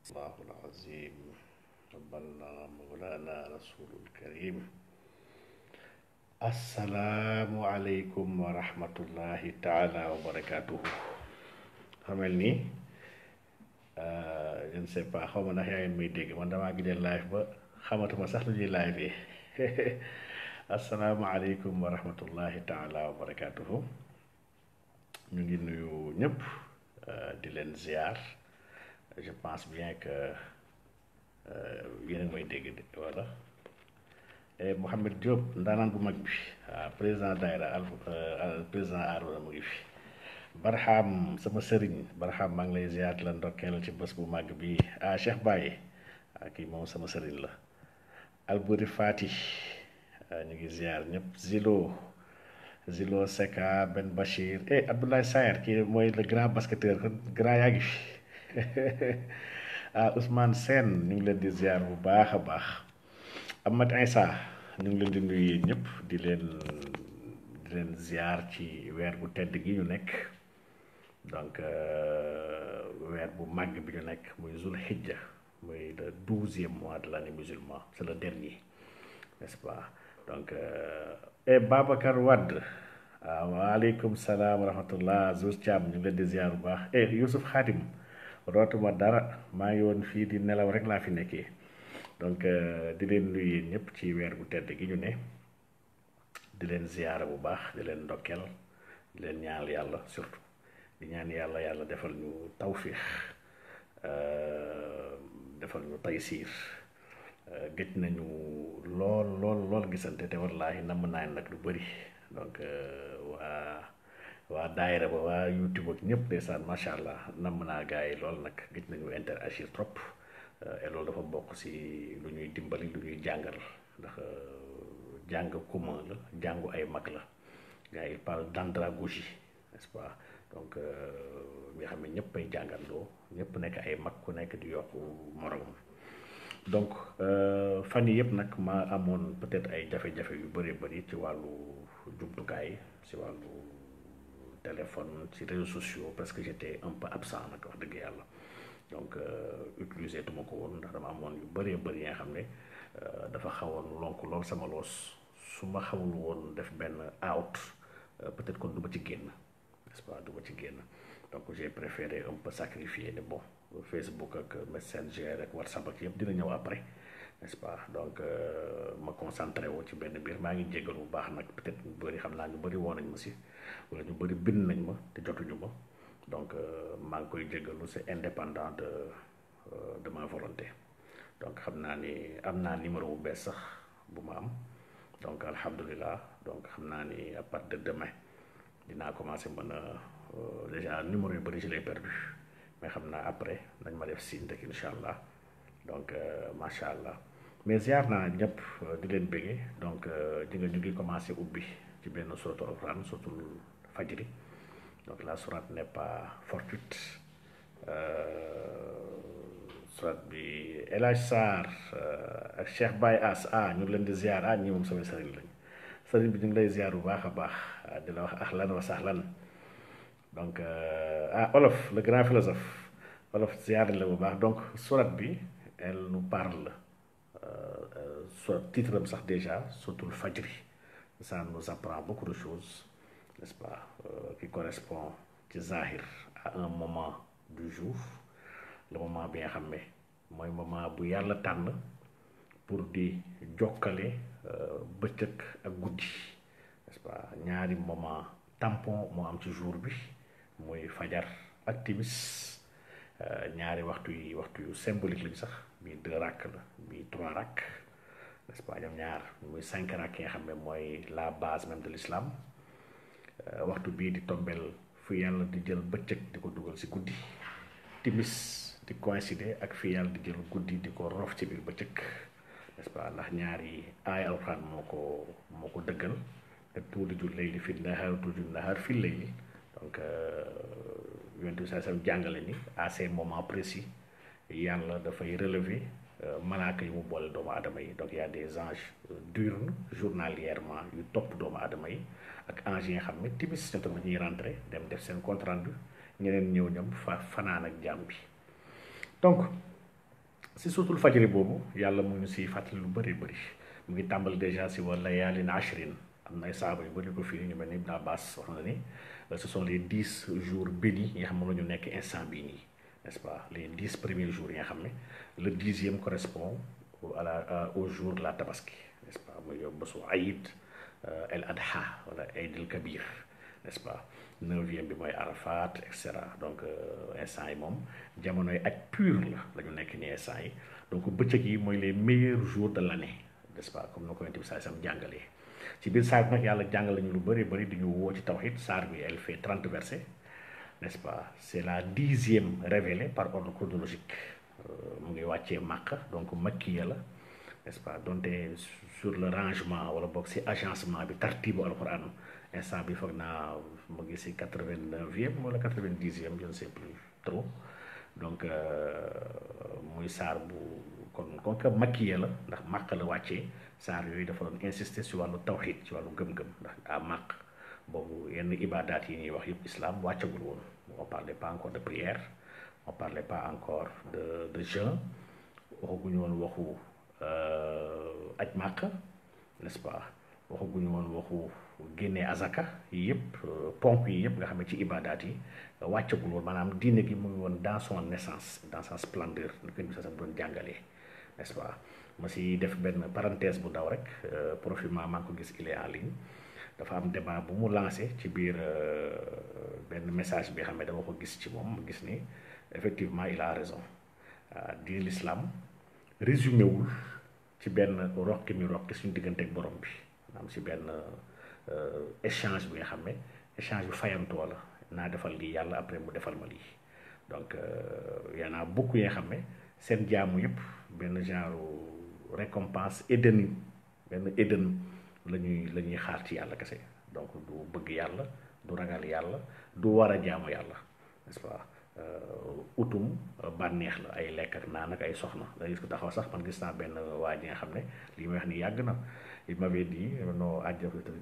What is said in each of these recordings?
الله العظيم ربنا مولانا رسول الكريم السلام عليكم ورحمة الله تعالى وبركاته. xamal ni je ne sais pas xaw ma ndax yaa ngi may dégg man damaa gis live ba xamatuma sax lu ñuy live yi asalaamaaleykum wa rahmatullahi taala wa barakatuhu. ñu ngi nuyu ñëpp di leen ziar. Je pense bien que yéen a ngi may dégg wala Mouhamed Diop ndaanaan bu mag bi président daayira président Arouna mu ngi fi. Barham sama sëriñ Barham maa ngi lay ziar la ndokkeel ci bés bu mag bi Cheikh Baye kii moom sama sëriñ la. Albouri Fati ñu ngi ziar ñëpp. Zilo Seka Ben Bachir Abdoulaye Sayer kii mooy le grand basketteur grand yaa ngi fi. Ousmane Sène ñu ngi leen di ziar bu baax a baax. Ahmad Insa ñu ngi leen di nuyu ñëpp di leen ziar ci weer bu tedd gi ñu nekk. Donc weer bu màgg bi ñu nekk muy Zul Hijja muy le 12e mois de l'année musulman, c'est le dernier, n'est-ce pas? Donc Babacar Wade waaleykum salaam wa rahmatullah. Zouz Thiam ñu ngi leen di ziar bu baax. Youssouf Khadim rootuma dara maa ngi woon fii di nelaw rek laa fi nekkee. Donc di leen nuyu yéen ñëpp ci weer bu tedd gi ñu ne di leen ziyaara bu baax di leen ndokkeel di leen ñaanal yàlla surtout di ñaan yàlla defal ñu tawfiix defal ñu taysiir. Gëj nañu lool gisante te wallaahi namm naa nag lu bëri. Donc waa daayira ba waa YouTube ak ñëpp ndeysaan macha allah namm naa gars yi lool nag gëj nañu interagir trop. Et loolu dafa bokk si lu ñuy dimbali lu ñuy jàngal ndax jàng commun la jàngu ay mag la. Gars yi parle d'andragogie, n'est-ce pas? Donc nga xam ne ñëpp ay jàngandoo ñëpp nekk ay mag ku nekk di yokku moromam. Donc fan yii yëpp nag ma amoon peut-être ay jafe-jafe yu bëri ci wàllu jumtukaay ci wàllu téléphone ci réseaux sociaux parce que j'étais un peu absent nag wax dëgg yàlla. Donc utiliser tuma ko woon ndax dama amoon yu bëree nga xam ne dafa xawoon lonk lool sama loos su ma xamul woon def benn out peut-être kon du ma ci génn, n'est-ce pas? Du ma ci génn. Donc j'ai préféré un peu sacrifier ne bon Facebook ak Messenger ak WhatsApp ak yëpp dina ñëw après, n'est-ce pas? Donc ma concentré woo ci benn biir maa ngi jéggal bu baax nag peut-être ñu bëri xam naa ñu bëri woo nañ ma si wala ñu bëri bind nañ ma te jotuñu ma. Donc maa ngi koy jéggalu, c'est indépendant de ma volonté. Donc xam naa ni am naa numéro bu bees sax bu ma am donc alhamdulilah. Donc xam naa ni à partir de demain dinaa commencer mën a déjà numéro yu bëri je l'ai perdu mais xam naa après nañ ma def signe rek incha allah. Donc macha allah mais ziar naa ñëpp di leen bëggee. donc di nga ñu ngi commencer ubbi ci benn suratul Alxuraan suratul Fajri. Donc la sourate n'est pas fortuite. Sourate bi El Hadj Sarr ak Cheikh Baye As ñu ngi leen di ziar ñi moom samay sëriñ lañ. Sëriñ bi ñu ngi lay ziar bu baax a baax di la wax ahlan wa sahlan. Donc Olof le grand philosophe Olof ziar la bu baax. Donc sourate bi elle nous parle titre am sax déjà suratul Fajri. Ça nous apprend beaucoup de choses, n'est-ce pas? Qui correspond ci zahir à un moment du jour, le moment bi nga xam ne mooy moment bu yàlla tànn pour di jokkale bëccëg ak guddi, n'est-ce pas? Ñaari moment tampon moo am ci jour bi muy fajar ak timis. Ñaari waxtu yu symbolique lañu sax bii 2 rakk la bii 3 rakk, n'est-ce pas? ñoom ñaar muy 5 rakk yi nga xam ne mooy la base même de l'islam. Waxtu bii di tombeel fu yàlla di jël bëccëg di ko dugal ci guddi. Timis di coïncider ak fi yàlla di jël guddi di ko rof ci biir bëccëg, n'est-ce pas? Ndax ñaari aaya alxuraan moo ko dëggal. te tuuliju layli fi nahaar tuuliju nahaar fi layli. Donc yonent bi sallallahu alayhi wasallam jàngale ni à ces moments précis yàlla dafay relever malaaka yi mu boole doomu aadama yi. Donc y a des anges diurnes journalièrement yu topp doomu aadama yi ak anges yi nga xam ne timis ñoom tamit ñuy rentré dem def seen compte rendu ñeneen ñëw ñoom fanaan ak jàmm bi. Donc si suutul fajri boobu yàlla mu ngi si fàttali lu bëri bëri mu ngi tàmbali dèjà si wala yaalin ashrin am na ay saaba yu bëri ko fii ñu mel ni Ibn Abbas wax na ni ce sont les 10 jours bénis yi nga xam moom la ñu nekk instant bii nii n'est-ce pas les 10 premiers jours yi nga xam ne le 10e correspond au jour de la tabaski n'est-ce pas muy bésu Aïd el Adha wala Aïd el Kabir n'est-ce pas 9e bi mooy Arafat et cetera donc instant yi moom jamonoy ak pur la ñu nekk nii instant yi donc bëccëg yi mooy les meilleurs jours de l'année n'est-ce pas comme na ko yonent bi saa sam jàngalee ci biir saar bi nag yàlla jàngal lañu lu bëri bëri di ñu woo ci tawhid saar bi elle fait 30 versets n'est-ce pas c'est la 10e révélée par ordre chronologique mu ngi wàccee Makka donc makkiya la n'est-ce pas donte sur le rangement wala boog si agencement bi tartibu alquran instant bi foog naa mu ngi si 89e wala 90e je ne sais plus trop donc muy saar bu kon que makkiya la ndax Makka la wàccee saar yooyu dafa doon insister si wàllu tawhid ci wàllu gëm-gëm ndax à Makka boobu yenn ibadaat yi ñuy wax yëpp islam wàccagul woon on parlait pas encore de prière on parlait pas encore de jeûne waxaguñu woon waxu aj Makka n'est-ce pas waxaguñu woon waxu génnee azaka yi yëpp ponk yi yëpp nga xam ne ci ibadaat yi wàccagul woon maanaam diine gi mu ngi woon dans son naissance dans sa splendeur ni ko sa doon jàngalee n'est-ce pas ma si def benn parenthèse bu ndaw rek profilement maa ngi ko gis il est en ligne dafa am débat bu mu lancé ci biir benn message bi xam ne dama ko gis ci moom gis ni effectivement il a raison diine l'islam résumé wul ci benn rokki mi rokki suñu diggante ak borom bi maanaam si benn échange bi nga xam ne échange bi fayantoo la naa defal lii yàlla après mu defal ma lii donc y en a beaucoup yi nga xam ne seen jaamu yëpp benn genre récompense Éden benn Éden la ñuy xaar ci yàlla kese donc du bëgg yàlla du ragal yàlla du war a jaamu yàlla n'est-ce pas utum bànneex la ay lekk ak naan ak ay soxna da gis ko taxaw sax man gis naa benn waa ji nga xam ne lii may wax ni yàgg na il m'avait dit non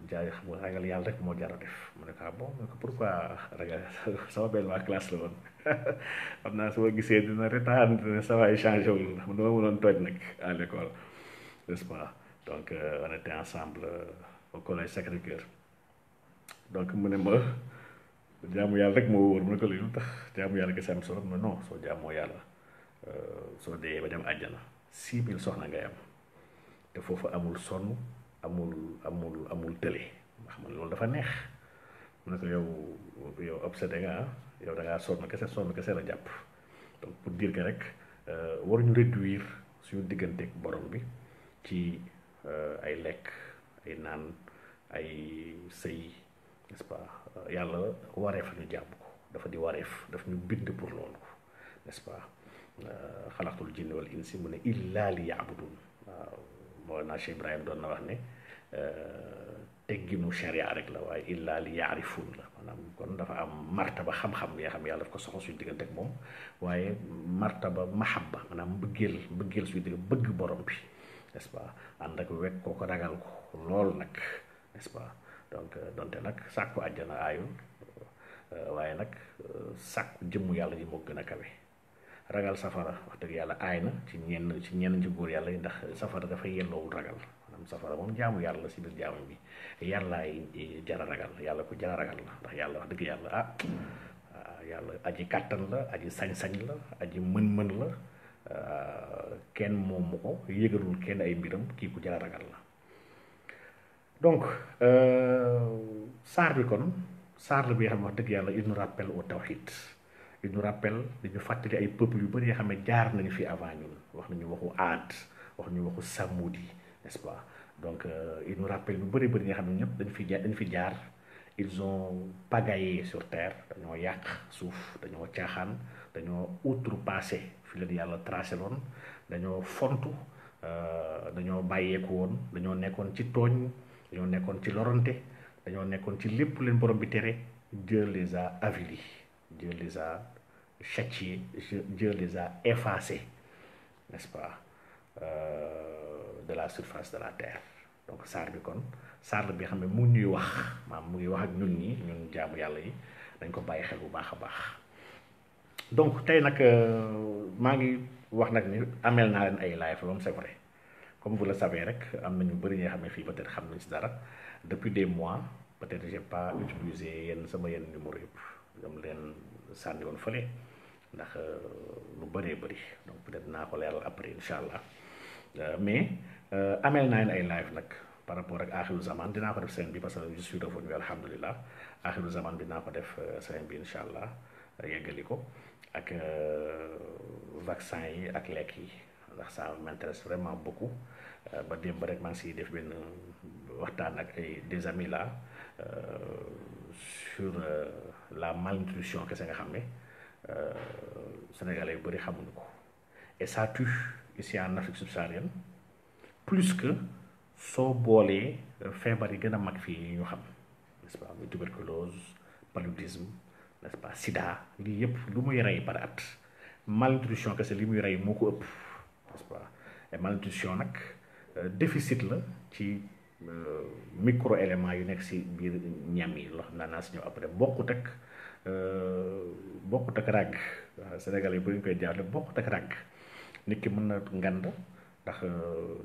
jaay xam nga ragal yàlla rek moo jar a def mu ne ko bon mu ne ko pourquoi ragal sama benn waa classe la woon xam naa su ma gisee dina retaan ne ça va échanger wul dama mënoon toj nag à l'école n'est-ce pas donc on était ensemble au collège Sacré-Cœur donc mu ne ma jaamu yàlla rek moo wóor mu ne ko lu tax jaamu yàlla kese am solo mais non soo jaamoo yàlla soo dee ba dem àjjana 6000 soxna ngay am te foofu amul sonn amul tële ndax man loolu dafa neex mu ne ko yow obsédé nga yow da ngaa sonn kese la jàpp donc pour dire que rek waruñu réduire suñu digganteeg borom bi ci ay lekk ay naan ay sëy n'est-ce pas yàlla wareef la ñu jàpp ko dafa di wareef daf ñu bind pour loolu n'est-ce pas xalaqtul jinni wal insi mu ne illa li yaabudun waaw moo naa Cheikh Ibrahim doon na wax ne tegginu sharia rek la waaye illa li yaarifun la maanaam kon dafa am martaba xam-xam yoo xam yàlla daf ko soxla suñu diggante ak moom waaye martaba mahabba maanaam mbëggeel suñu digg bëgg borom bi n'est-ce pas ànd ak wekk ko ragal ko lool nag n'est-ce pas donc donte nag sàkku àjjana aayul waaye nag sàkku jëmmu yàlla ji moo gën a kawe ragal safara wax dëgg yàlla aay na ci ñenn ci góor yàlla yi ndax safara dafa yelloowul ragal maanaam safara moom jaamu yàlla si biir jaamu bi yàllaay jara ragal yàlla ko jara ragal la ndax yàlla wax dëgg yàlla yàlla aji kàttan la aji sañ-sañ la aji mën-mën la kenn moomu ko yëgalul kenn ay mbiram kii ku jara ragal la donc saar bi kon saar la bi nga xam ne wax dëgg yàlla il nous rappelle au tawhid il nous rappelle dañu fàttali ay peuples yu bëri yoo xam ne jaar nañu fi avant ñun wax nañu waxu Aad wax nañu waxu Samoudi n'est-ce pas donc il nous rappelle lu bëri nga xam ne ñëpp dañu fi jaar ils ont pagaillé sur terre dañoo yàq suuf dañoo caaxaan dañoo outrepassé fi leen yàlla tracé loon dañoo fontu dañoo bàyyeeku woon dañoo nekkoon ci tooñ dañoo nekkoon ci lorante dañoo nekkoon ci lépp leen borom bi tere Dieu les a avilis Dieu les a châtiés Dieu les a effacés n'est-ce pas de la surface de la terre donc saar bi kon saar la bi xam ne mu ñuy wax mu ngi wax ak ñun jaamu yàlla yi dañ ko bàyyi xel bu baax a baax donc tey nag maa ngi wax nag ni amel naa leen ay live moom c'est vrai comme vous le savez rek am na ñu bëri ñoo xam ne fii peut-être xam nañ si dara depuis des mois peut-être j'ai pas utilisé yenn sama yenn numéro yëpp dama leen sànni woon fële ndax lu bëree bëri donc peut-être naa ko leeral après incha allah mais amel naa leen ay live nag par rapport ak axiru zaman dinaa ko def semaine bi parce que je suis revenu alhamdulilah axiru zaman bi dinaa ko def semaine bi incha allah yeggali ko ak vaccin yi ak lekk yi ndax ça m'intéresse vraiment beaucoup ba démb rek maa ngi siy def benn waxtaan ak ay des amis là sur la malnutrition kese nga xam ne sénégalais yu bëri xamuñu ko et ça tue ici en Afrique subsaharienne plus que soo boolee feebar yi gën a mag fii yi ñu xam n'est-ce pas muy tuberculose paludisme n'est-ce pas sida lii yëpp lu muy rey par at malnutrition kese li muy rey moo ko ëpp n'est-ce pas et malnutrition nag déficit la ci micro éléments yu nekk si biir ñam yi loo xam naa si ñëw après bokkut ak ràgg waaw Sénégalais yi bu ñu koy jaarle bokkut ak ràgg nit ki mën na ngand ndax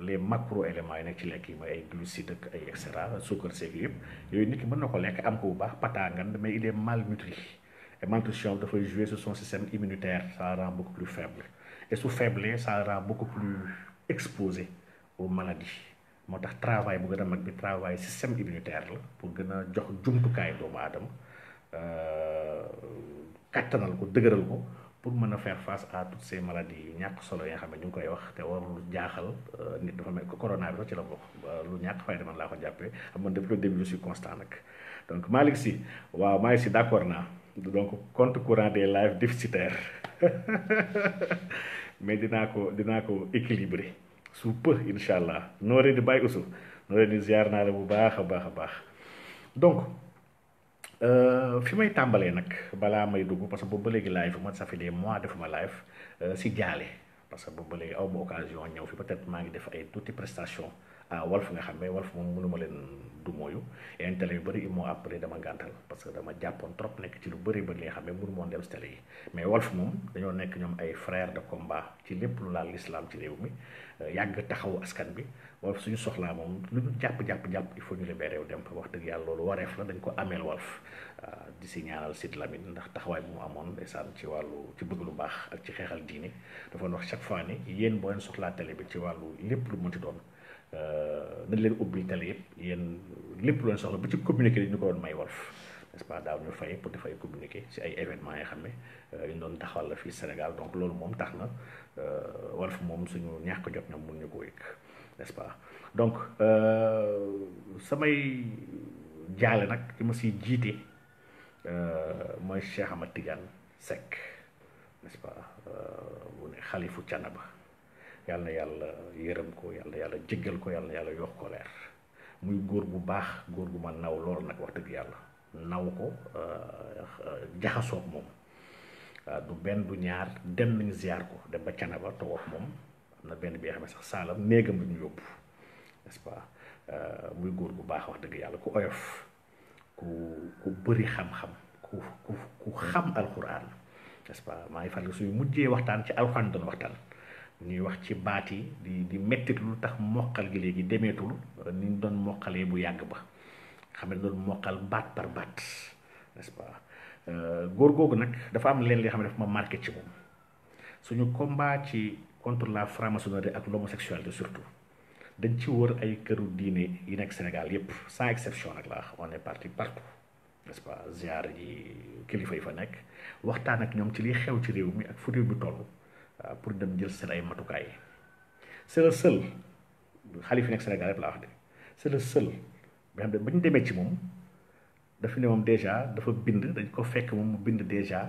les macro éléments yi nekk ci lekk yi mooy ay glucides ak ay et cetera suukar seeg yëpp yooyu nit ki mën na ko lekk am ko bu baax pataa ngand mais il est malnutri et malnutrition dafay jouer sur son système immunitaire ça rend beaucoup plus faible et su faible ça rend beaucoup plus exposé aux maladies moo tax travail bu gën a mag bi travail système immunitaire la pour gën a jox jumtukaay doomu aadama kattanal ko dëgëral ko pour mën a faire face à toutes ces maladies yu ñàkk solo yi nga xam ne ñu ngi koy wax te warul jaaxal nit dafa mel corona bi sax ci la bokk lu ñàkk fay man laa ko jàppee xam nga depuis le début je suis constant nag donc Malick Sy waaw Malick Sy d'accord naa donc compte courant des lives déficitaires mais dinaa ko équilibrer sous peu incha allah noo leen di bàyyi usu noo leen di ziar naa la bu baax a baax donc fi may tàmbalee nag balaa may dugg parce que boobu ba léegi live man ça fait des mois defuma live si jaale parce que boobu ba léegi aw ma occasion ñëw fi peut-être maa ngi def ay tuuti prestation à Walf nga xam ne Walf moom mënuma leen du mooyu yeneen télé yu bëri moo après dama gàntal parce que dama jàppoon trop nekk ci lu bëri li nga xam ne mënu moon dem si télé yi mais Walf moom dañoo nekk ñoom ay frères de combat ci lépp lu laal l'islam ci réew mi yàgg taxawu askan bi Walf suñu soxlaa moom lu ñu jàpp il faut ñu libéré wu dem wax dëgg yàlla loolu wareef la dañ ko ameel Walf di si ñaanal Sidy Lamine ndax taxawaay bu mu amoon ndeysaan ci wàllu ci bëgg lu baax ak ci xeexal diine dafa wax chaque fois ni yéen boo leen soxlaa télé bi ci wàllu lépp lu mënti doon nañ leen ubbil télé yëpp yéen lépp lu leen soxla ba ci communiqué ñu ko doon may Walf n'est-ce pas daaw ñu fay pour dafay communiquer ci ay événements yoo xam ne ñu doon taxawal la fii Sénégal donc loolu moom tax na Walf moom suñu ñàkk jot na mun ñu ko yëg n'est-ce pas donc samay jaale nag ki ma siy jiite mooy Cheikh Ahmad Tidiane Seck n'est-ce pas bu ne xalifu Thiénaba yàlla na yàlla yërëm ko yàlla na yàlla jéggal ko yàlla na yàlla yokk ko leer muy góor bu baax góor gu ma naw loolu nag wax dëgg yàlla naw ko jaxasoog moom du benn du ñaar dem nañu ziar ko dem ba Thiénaba toog ak moom am na benn bi nga xam ne sax saalam néegam la ñu yóbbu n'est-ce pas muy góor bu baax wax dëgg yàlla ku oyof ku bëri xam-xam ku xam alxuraan n'est-ce pas maa ngi fàttali suñu mujjee waxtaan ci alxuraan doon waxtaan ñuy wax ci baat yi di mettit lu tax mokkal gi léegi demeetul ni ñu doon mokkalee bu yàgg ba xam ne doon mokkal baat par baat n'est-ce pas góor googu nag dafa am leen li xam ne dafa ma marqué ci moom suñu combat ci contre la franc-maçonnerie ak l'homosexualité surtout dañ ci wër ay këru diine yi nekk Sénégal yépp sans exception nag laa on est parti partout n'est-ce pas ziar yi kilifa yi fa nekk waxtaan ak ñoom ci liy xew ci réew mi ak fu réew mi toll pour dem jël seen ay matukaay c'est le seul xalif yi nekk Sénégal yépp laa wax de c'est le seul bi xam ne ba ñu demee ci moom dafa ne moom déjà dafa bind dañ ko fekk moom mu bind déjà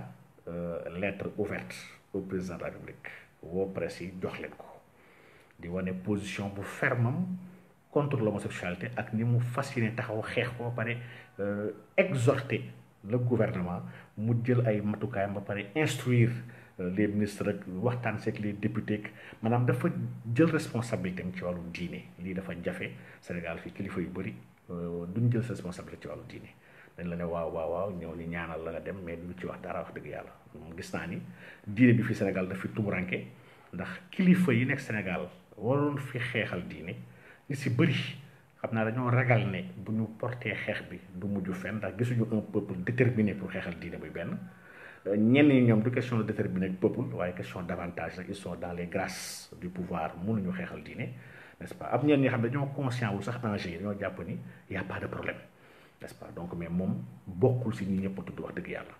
lettre ouverte au président de la République woo presse yi jox leen ko di wane position bu fermam contre l'homosexualité ak ni mu fas yéene taxaw xeex ko ba pare exhorter le gouvernement mu jël ay matukaayam ba pare instruire les ministres rek waxtaan seeg les députés maanaam dafa jël responsabilité am ci wàllu diine lii dafa jafe Sénégal fii kilifa yu bëri duñ jël sa responsabilité ci wàllu diine dañ la ne waaw ñëw ni ñaanal la nga dem mais duñ ci wax dara wax dëgg yàlla moom gis naa ni diine bi fii Sénégal daf fi tumuranke ndax kilifa yi nekk Sénégal waroon fi xeexal diine ñu si bëri xam naa dañoo ragal ne bu ñu porté xeex bi du mujj fenn ndax gisuñu un peuple déterminé pour xeexal diine muy benn ñenn ñi ñoom du question de déterminer peuple waaye question d'avantage rek ils sont dans les grâces du pouvoir mënuñu xeexal diine n'est-ce pas am ñenn ñi xam ne dañoo conscient wul sax enjeu yi dañoo jàpp ni y a pas de problème n'est-ce pas donc mais moom bokkul si ñi ñëpp tudd wax dëgg yàlla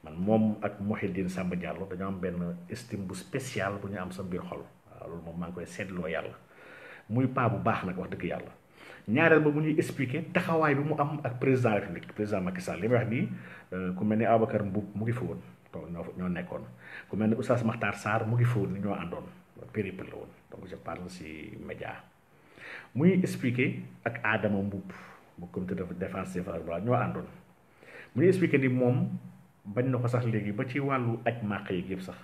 man moom ak Mouhidine Samba Diallo dañoo am benn estime bu spécial bu ñu am sa biir xol waaw loolu moom maa ngi koy seetloo yàlla muy pas bu baax nag wax dëgg yàlla ñaareel ba mu ñuy expliquer taxawaay bi mu am ak président de la République président Macky Sall li may wax nii ku mel ni Ababacar Mboup mu ngi fa woon donc ñoo nekkoon ku mel ni Oustaz Makhtar Sarr mu ngi fa woon ni ñoo àndoon périple la woon donc je parle si média muy expliquer ak Adama Mboup bu comité de défense des valeurs voilà ñoo àndoon muy expliquer ni moom bañ na ko sax léegi ba ci wàllu aj màq yi yëpp sax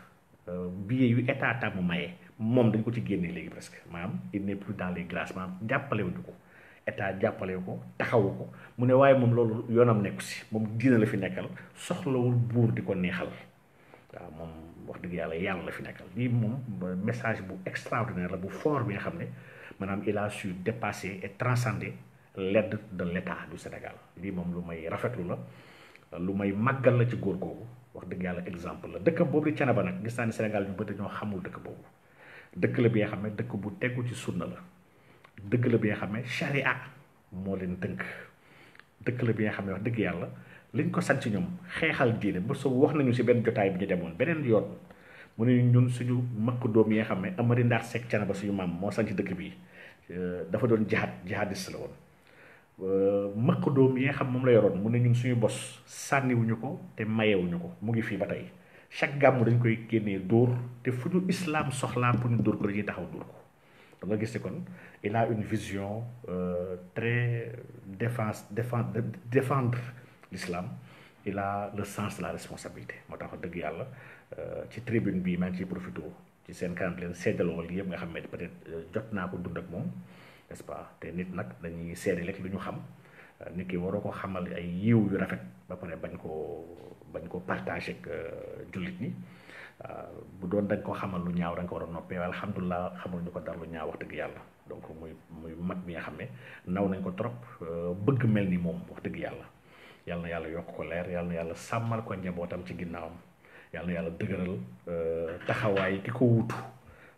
billet yu état tàmm maye moom dañ ko ci génne léegi presque maanaam il n'est plus dans les grâces maanaam jàppalewuñu ko état jàppale ko taxawu ko mu ne waaye moom loolu yoonam nekku si moom diina la fi nekkal soxlawul buur di ko neexal waaw moom wax dëgg yàlla la fi nekkal lii moom message bu extraordinaire la bu fort bi nga xam ne maanaam il a su dépasser et transcender l'aide de l'état du Sénégal lii moom lu may rafetlu la lu may màggal la ci góor googu wax dëgg yàlla exemple la dëkk boobu di Thiénaba nag gis naa ni Sénégal ñu bëri ñoo xamul dëkk boobu dëkk la bi nga xam ne dëkk bu tegu ci sunna la dëgg la bi nga xam ne charia moo leen tënk dëkk la bi nga xam ne wax dëgg yàlla liñ ko sant ci ñoom xeexal diine ba soo wax nañu si benn jotaay bi ñu demoon beneen yoon mu ne ñun suñu makk doom yi nga xam ne Amari Ndaar Seck Thiénaba suñu maam moo sant ci dëkk bi dafa doon jihadiste la woon makk doom yi nga xam moom la yoroon mu ne ñun suñu bos sànniwuñu ko te mayewuñu ko mu ngi fii ba tey chaque gàmmu dañ koy génnee dóor te fu ñu islam soxlaa pour ñu dóor ko dañuy taxaw dóor ko da nga gis ne kon il a une vision très défendre l'islam il a le sens de la responsabilité moo tax dëgg yàlla ci tribune bii maa ngi ciy profité ci seen kanam leen seddaloo lii yëpp nga xam ne peut-être jot naa ko dund ak moom n'est-ce pas te nit nag dañuy seede rek lu ñu xam nit ki waroo ko xamal ay yiw yu rafet ba pare bañ ko partager ak jullit ñi bu doon dañ ko xamal lu ñaaw da nga ko war a noppee waaye alhamdulilah xamul ñu ko dara lu ñaaw wax dëgg yàlla donc muy mag bi nga xam ne naw nañ ko trop bëgg mel ni moom wax dëgg yàlla yàlla na yàlla yokk ko leer yàlla na yàlla sàmmal ko njabootam ci ginnaawam yàlla na yàlla dëgëral taxawaay ki ko wutu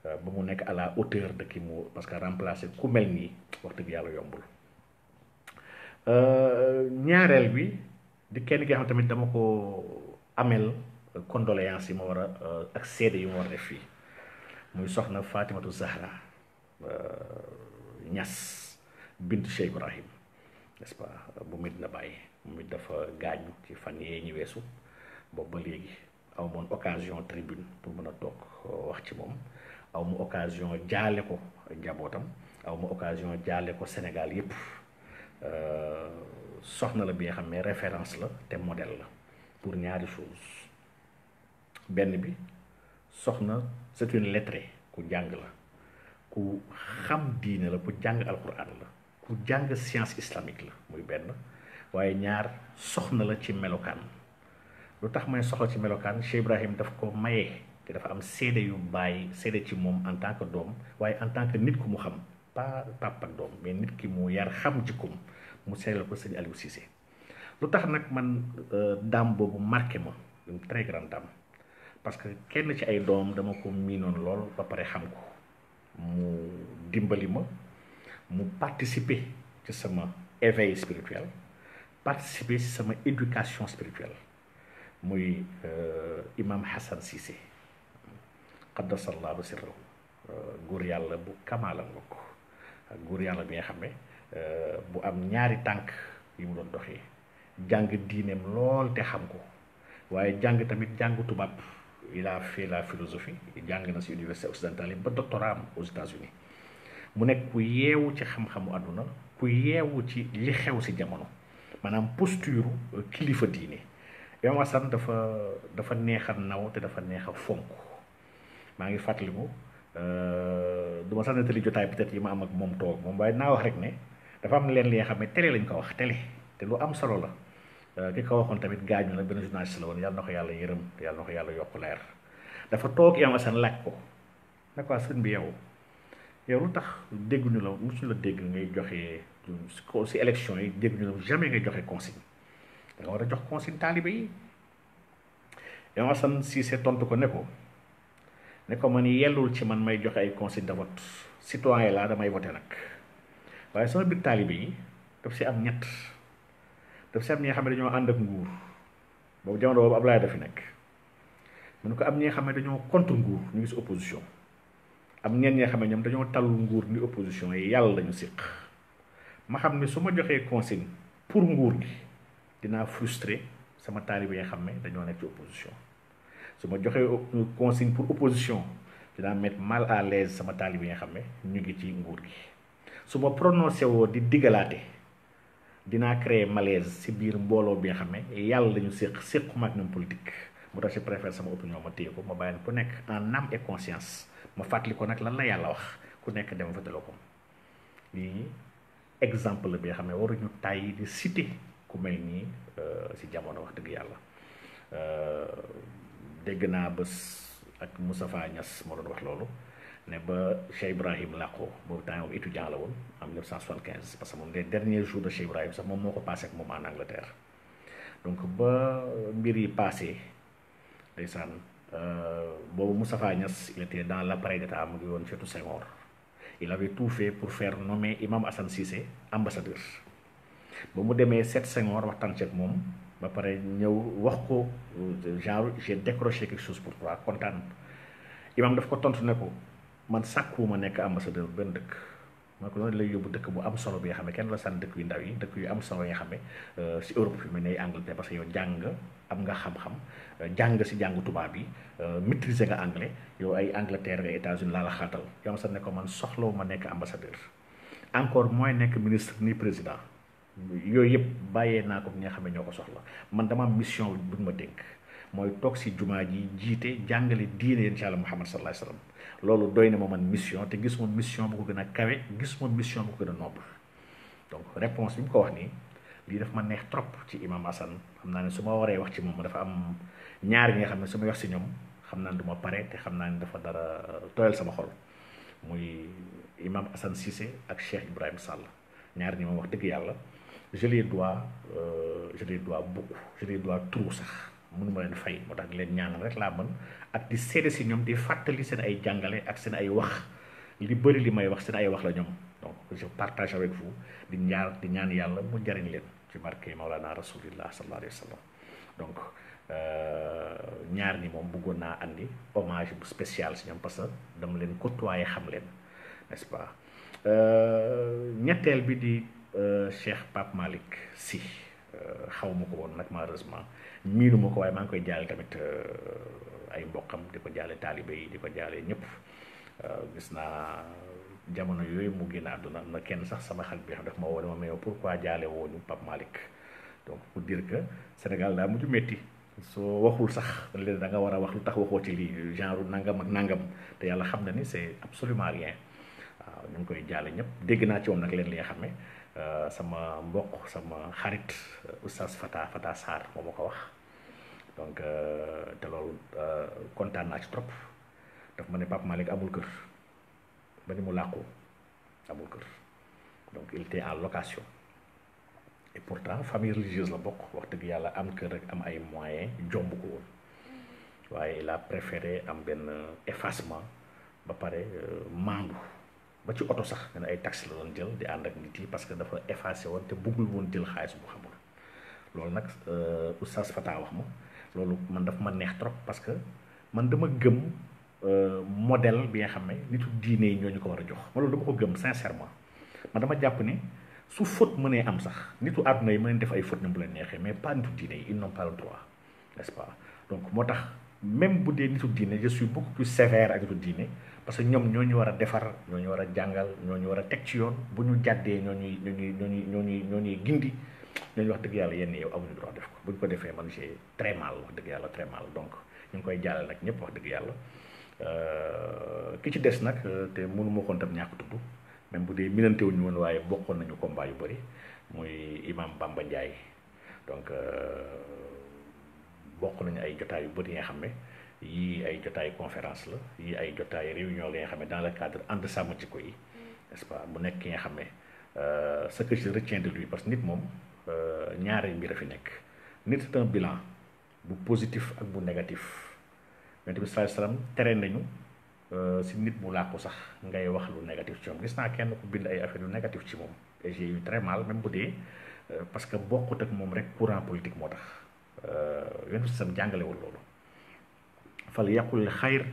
ba mu nekk à la hauteur de ki mu parce que remplacer ku mel nii wax dëgg yàlla yombul ñaareel bi di kenn ki nga xam tamit dama ko amel condoléances yi ma war a ak seede yi ma war a def fii muy soxna Fatimatu Zahra Ñas bint Cheikh Ibrahim n'est-ce pas bu Medina Baye moom it dafa gaañu ci fan yee ñu weesu boobu ba léegi aw moon occasion tribune pour mën a toog wax ci moom aw mu occasion jaale ko njabootam aw mu occasion jaale ko Sénégal yépp soxna la bi nga xam ne référence la te modèle la pour ñaari choses benn bi soxna c'est une lettrée ku jàng la ku xam diine la ku jàng alquran la ku jàng science islamique la muy benn waaye ñaar soxna la ci melokaan lu tax may soxla ci melokaan Cheikh Ibrahim daf ko maye te dafa am seede yu bàyyi seede ci moom en tant que doom waaye en tant que nit ku mu xam pas papa ak doom mais nit ki mu yar xam jikkoom mu seedeel ko sëñ Aliou Cissé lu tax nag man dame boobu marqué ma une très grande dame parce que kenn ci ay doom dama ko miinoon lool ba pare xam ko mu dimbali ma mu participer ci sama éveil spirituel participer ci sama éducation spirituelle muy imam Hassan Cissé qaddasallahu sirrahu góor yàlla bu kamaalam nga ko góor yàlla bi nga xam ne bu am ñaari tànk yi mu doon doxee jàng diineem lool te xam ko waaye jàng tamit jàng tubaab il a fait la philosophie jàng na ci université occidentale yi ba doctorat am aux États-Unis mu nekk ku yeewu ci xam-xamu àdduna ku yeewu ci li xew ci jamono maanaam posture kilifa diine Imam Hassan dafa neex a naw te dafa neex a fonk maa ngi fàttaliku du ma sax nettali jotaay peut-être yi ma am ak moom toog moom waaye naa wax rek ne dafa am leen li nga xam ne télé lañ ko wax télé te lu am solo la ki ko waxoon tamit gaañu la benn journaliste la woon yàlla na ko yàlla yërëm yàlla na ko yàlla yokk leer dafa toog Imam Hassan laaj ko ne ko sëñ bi yow lu tax dégguñu la mosuñu la dégg ngay joxe si élection yi dégguñu la jamais ngay joxe consigne da nga war a jox consigne taalibe yi. Imam Assane Cissé tontu ko ne ko man yellul ci man may joxe ay consigne de vote citoyen laa damay voté nag waaye sama biir taalibe yi daf si am ñett daf si am ñi nga xam ne dañoo ànd ak nguur boobu jamono boobu Ablaye dafi nekk mu ne ko am ñi nga xam ne dañoo contre nguur ñu ngi si opposition am ñenn ñi nga xam ne ñoom dañoo talul nguur ni opposition yi yàlla lañu siq ma xam ne su ma joxee consigne pour nguur gi dinaa frustré sama taalibe yi nga xam ne dañoo nekk ci opposition su ma joxee consigne pour opposition dinaa mettre mal à l'aise sama taalibe yi nga xam ne ñu ngi ci nguur gi su ma prononcé woo di digalaate dinaa créer malaise si biir mbooloo bi nga xam ne yàlla lañu séquma ak ñoom politique moo tax je préfère sama opinion ma téye ko ma bàyyi ku nekk en âme et conscience ma fàttali ko nag lan la yàlla wax ku nekk dem voté ko lii exemple la bi nga xam ne waruñu tàyyi di citer ku mel nii si jamono wax dëgg yàlla dégg naa bés ak Moustapha Niass moo doon wax loolu ne ba Cheikh Ibrahim làqoo boobu temps moom étudiant la woon en 1975 parce que moom les derniers jours de Cheikh Ibrahim sax moom moo ko passé ak moom en Angleterre donc ba mbir yi passé ndeysaan boobu Moustapha Niass il était dans l'appareil d'État mu ngi woon fetu Senghor il avait tout fait pour faire nommer Imam Assane Cissé ambassadeur ba mu demee seet Senghor waxtaan ceeg moom ba pare ñëw wax ko genre j'ai décroché quelque chose pour toi kontaan imam daf ko tontu ne ko man sàkkuwuma nekk ambassadeur benn dëkk ma ko noonu lay yóbbu dëkk bu am solo bi nga xam ne kenn la sànni dëkk yu ndaw yi dëkk yu am solo yi nga xam ne si Europe fi mu ne Angleterre parce que yow jàng am nga xam-xam jàng si jàng tubaab bi maîtriser nga anglais yow ay Angleterre nga États-Unis laa la xaatal yow sax ne ko man soxlawuma nekk ambassadeur encore moins nekk ministre ni président yooyu yëpp bàyyee naa ko ñi nga xam ne ñoo ko soxla man dama am mission buñ ma dénk mooy toog si jumaa ji jiite jàngale diine yéen ci Yàlla Muhammad sallallahu alayhi wa sallam loolu doy na ma man mission te gisuma mission bu ko gën a kawe gisuma mission bu ko gën a noble donc réponse bi mu ko wax nii lii daf ma neex trop ci imam Assane xam naa ne su ma waree wax ci moom dafa am ñaar ñi nga xam ne su may wax si ñoom xam naa ne du ma pare te xam naa ne dafa dara tooyal sama xol muy imam Assane Cissé ak Cheikh Ibrahim Sall ñaar ñi ma wax dëgg yàlla je les dois beaucoup je les dois trop sax mënuma leen fay moo tax di leen ñaanal rek laa mën ak di seede si ñoom di fàttali seen ay jàngale ak seen ay wax li bëri li may wax seen ay wax la ñoom donc je partage avec vous di ñaan yàlla mu njariñ leen ci barke Maulana Rasulillah sallallahu alayhi wa sallam donc ñaar ñi moom bëggoon naa andi hommage bu spécial si ñoom parce que dama leen côtoyer xam leen n'est-ce pas ñetteel bi di Cheikh Pape Malick Sy xaw ma ko woon nag malheureusement miinu ma ko waaye maa ngi koy jaale tamit ay mbokkam di ko jaale taalibe yi di ko jaale ñëpp gis naa jamono yooyu mu génn àdduna na kenn sax sama xarit bi xam daf ma woo dama mais pourquoi jaale woo ñu Pape Malick donc pour dire que Sénégal daa mujj métti soo waxul sax leen da nga war a wax lu tax waxoo ci lii genre nangam ak nangam te yàlla xam na ni c'est absolument rien waaw ñu ngi koy jaale ñëpp dégg naa ci moom nag leen li nga xam ne sama mbokk sama xarit oustaz Fata Sarr moo ma ko wax donc te loolu kontaan naa ci trop daf ma ne Pape Malick amul kër ba ni mu làqu amul kër donc il était en location et pourtant famille religieuse la bokk wax dëgg yàlla am kër rek am ay moyens jomb ko woon waaye il a préféré am benn effacement ba pare maandu ba ci oto sax ne ay taxi la doon jël di ànd ak nit yi parce que dafa effacé woon te bëggul woon jël xaalis bu xamul loolu nag oustaz Fata wax ma loolu man dafa ma neex trop parce que man dama gëm modèle bi nga xam ne nitu diine yi ñoo ñu ko war a jox ma loolu dama ko gëm sincèrement man dama jàpp ne su faute mënee am sax nitu àdduna yi mën def ay faute na bu leen neexee mais pas nitu diine yi ils n'ont pas le droit n'est-ce pas donc moo tax même bu dee nitu diine je suis beaucoup plus sévère ak nitu diine parce que ñoom ñoo ñu war a defar ñoo ñu war a jàngal ñoo ñu war a teg ci yoon bu ñu jàddee ñoo ñuy gindi ñooñu wax dëgg yàlla yenn yow amuñu droit def ko bu ñu ko defee man j'ai très mal wax dëgg yàlla très mal donc ñu ngi koy jàllale nag ñëpp wax dëgg yàlla ki ci des nag te mënu ma koon tam ñàkk tudd même bu dee minante wuñu woon waaye bokkoon nañu combat yu bëri muy imam Bamba Ndiaye donc bokk nañu ay jotaay yu bëri yi nga xam ne yii ay jotaay conférence la yii ay jotaay réunion la nga xam ne dans le cadre ànd sàmm jikko yi n'est-ce pas mu nekk ki nga xam ne ce que je retiens de lui parce que nit moom ñaari mbir a fi nekk nit c'est un bilan bu positif ak bu négatif Yonent bi sallallahu alayhi wasallam tere nañu si nit bu làkku sax ngay wax lu négatif ci moom gis naa kenn ku bind ay affaire yu négatif ci moom et j'ai eu très mal même bu dee parce que bokkut ak moom rek courant politique moo tax Yonent bi sam jàngalewul loolu fal yaqul xayr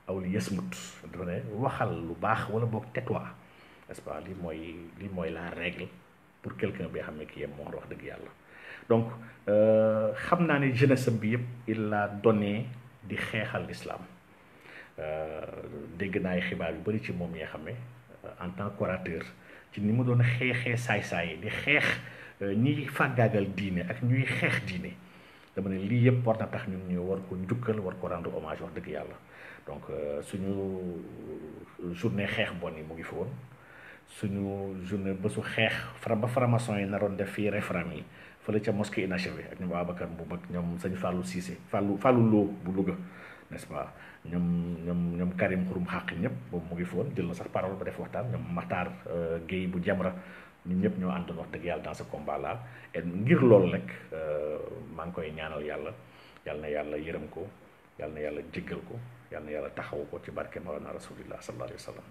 aw li yasmut dafa ne waxal lu baax wala boog tais-toi n'est-ce pas lii mooy la règle pour quelqu'un bi xam ne ki yem moo wax dëgg yàlla donc xam naa ne jeunesse bi yëpp il a donné di xeexal l'islam dégg naa ay xibaar yu bari ci moom yi nga xam ne en tant qu'orateur ci ni mu doon xeexee saay-saay di xeex ñiy fàggaagal diine ak ñuy xeex diine dama ne lii yëpp war na tax ñun ñu war ko njukkal war ko rendre hommage wax dëgg yàlla donc suñu journée xeex bon yi mu ngi fi woon suñu journée bésu xeex ba franc-maçon yi naroon def fii référendum yi fële ca mosquée inachevée ak ñoom Ababacar Mboub ak ñoom sëñ Fallou Cissé Fallou Lo bu Louga n'est-ce pas ñoom Karim Xurum Xaq ñëpp boobu mu ngi fi woon jël na sax parole ba def waxtaan ñoom Makhtar Guèye bu Jamra ñun ñëpp ñoo àndoon wax dëgg yàlla dans ce combat là et ngir loolu rek maa ngi koy ñaanal yàlla na yàlla yërëm ko yàlla na yàlla jéggal ko yàlla na yàlla taxawu ko ci barke Mawlana Rasulillah sallallahu alayhi wa sallam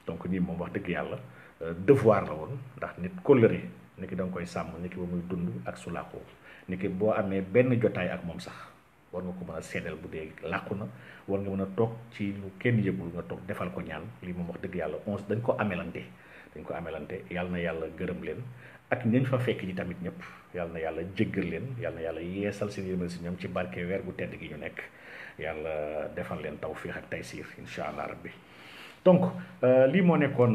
donc nii moom wax dëgg yàlla devoir la woon ndax nit kóllëre ni ki da nga koy sàmm ni ki ba muy dund ak su làqoo ni ki boo amee benn jotaay ak moom sax war nga ko mën a seedeel bu dee làqu na war nga mën a toog ci lu kenn yëgul nga toog defal ko ñaan lii moom wax dëgg yàlla dañ ko amelante yàlla na yàlla gërëm leen ak ñañ fa fekk ñi tamit ñëpp yàlla na yàlla jéggal leen yàlla na yàlla yeesal seen yërmande si ñoom ci barke weer bu tedd gi ñu nekk yàlla defal leen tawfiix ak taysiir incha allah rabbi donc lii moo nekkoon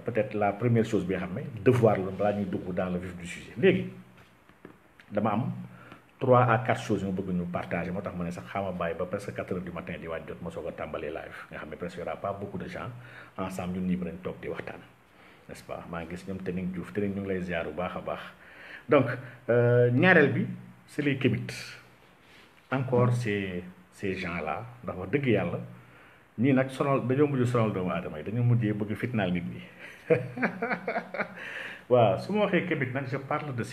peut-être la première chose bi nga xam ne devoir la balaa ñuy dugg dans le vif du sujet léegi dama am 3 à 4 choses yu ma bëgg ñu partager moo tax ma ne sax xaama bàyyi ba presque 4 heures du matin di waaj jot ma soog a tàmbalee live nga xam ne presque y aura pas beaucoup de gens ensemble ñun ñii mën nañ toog di waxtaan n'est-ce pas maa ngi gis ñoom Tening Diouf Tening ñu ngi lay ziar bu baax a baax donc ñaareel bi c'est les kémites encore ces gens là ndax wax dëgg yàlla ñii nag sonal dañoo mujj sonal doomu aadama yi dañoo mujjee bëgg fitnaal nit ñi waaw su ma waxee kémite nag je parle de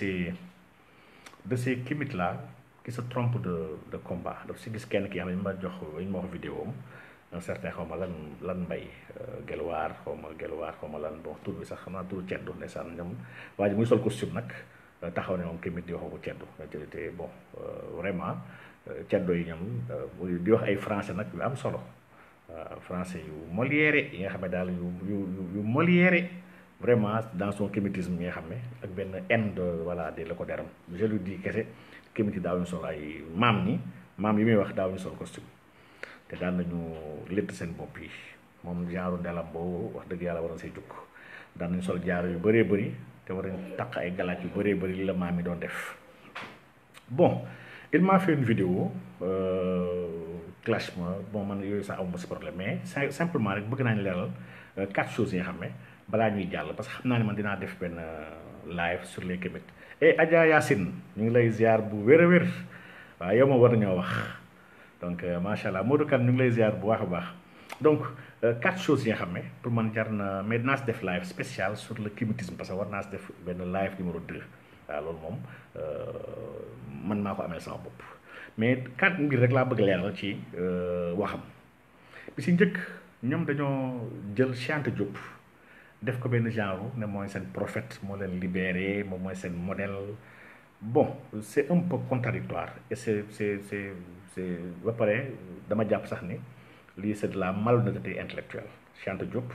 ces kémites là qui se trompent de combat daf si gis kenn ki xam ne ma wax vidéo am un certain xaw ma lan mbay gelwaar xaw ma lan bon tur bi sax xam naa turu ceddu ndeysaan ñoom waa ji muy sol costume nag taxaw ne moom kémite di wax ko ceddu te bon vraiment ceddo yi ñoom di wax ay français nag yu am solo français yu Molière yi nga xam ne daal yu Molière vraiment dans son kémitisme yi nga xam ne ak benn haine de la ko deram je lui dis kese kémite daawuñu sol ay maam yi muy wax daawuñu sol costume te daan nañu létt seen bopp yi moom genre ndelam boobu wax dëgg yàlla war na see jukk daan nañu sol jaar yu bëree bëri te war nañ taq ay galaaj yu bëree bëri li la maam yi doon def bon il m'a fait une vidéo clash ma bon man yooyu sax amuma si problème mais simplement rek bëgg naa ñu leeral 4 choses yi nga xam ne balaa ñuy jàll parce que xam naa ne man dinaa def benn live sur les kémites et Adja Yacine ñu ngi lay ziar bu wér a wér waaw yow ma war nañoo wax donc macha allah Modou Kane ñu ngi lay ziar bu baax a baax donc 4 choses yi nga xam ne pour man jar na mais dinaa si def live spécial sur le kémitisme parce que war naa si def benn live numéro 2 waaw loolu moom man maa ko amee sama bopp mais 4 mbir rek laa bëgg leeral ci waxam bi si njëkk ñoom dañoo jël Cheikh Anta Diop def ko benn genre ne mooy seen prophète moo leen libéré moom mooy seen modèle bon c'est un peu contradictoire et c'est ba pare dama jàpp sax ni lii c'est de la malhonnêteté intellectuelle Cheikh Anta Diop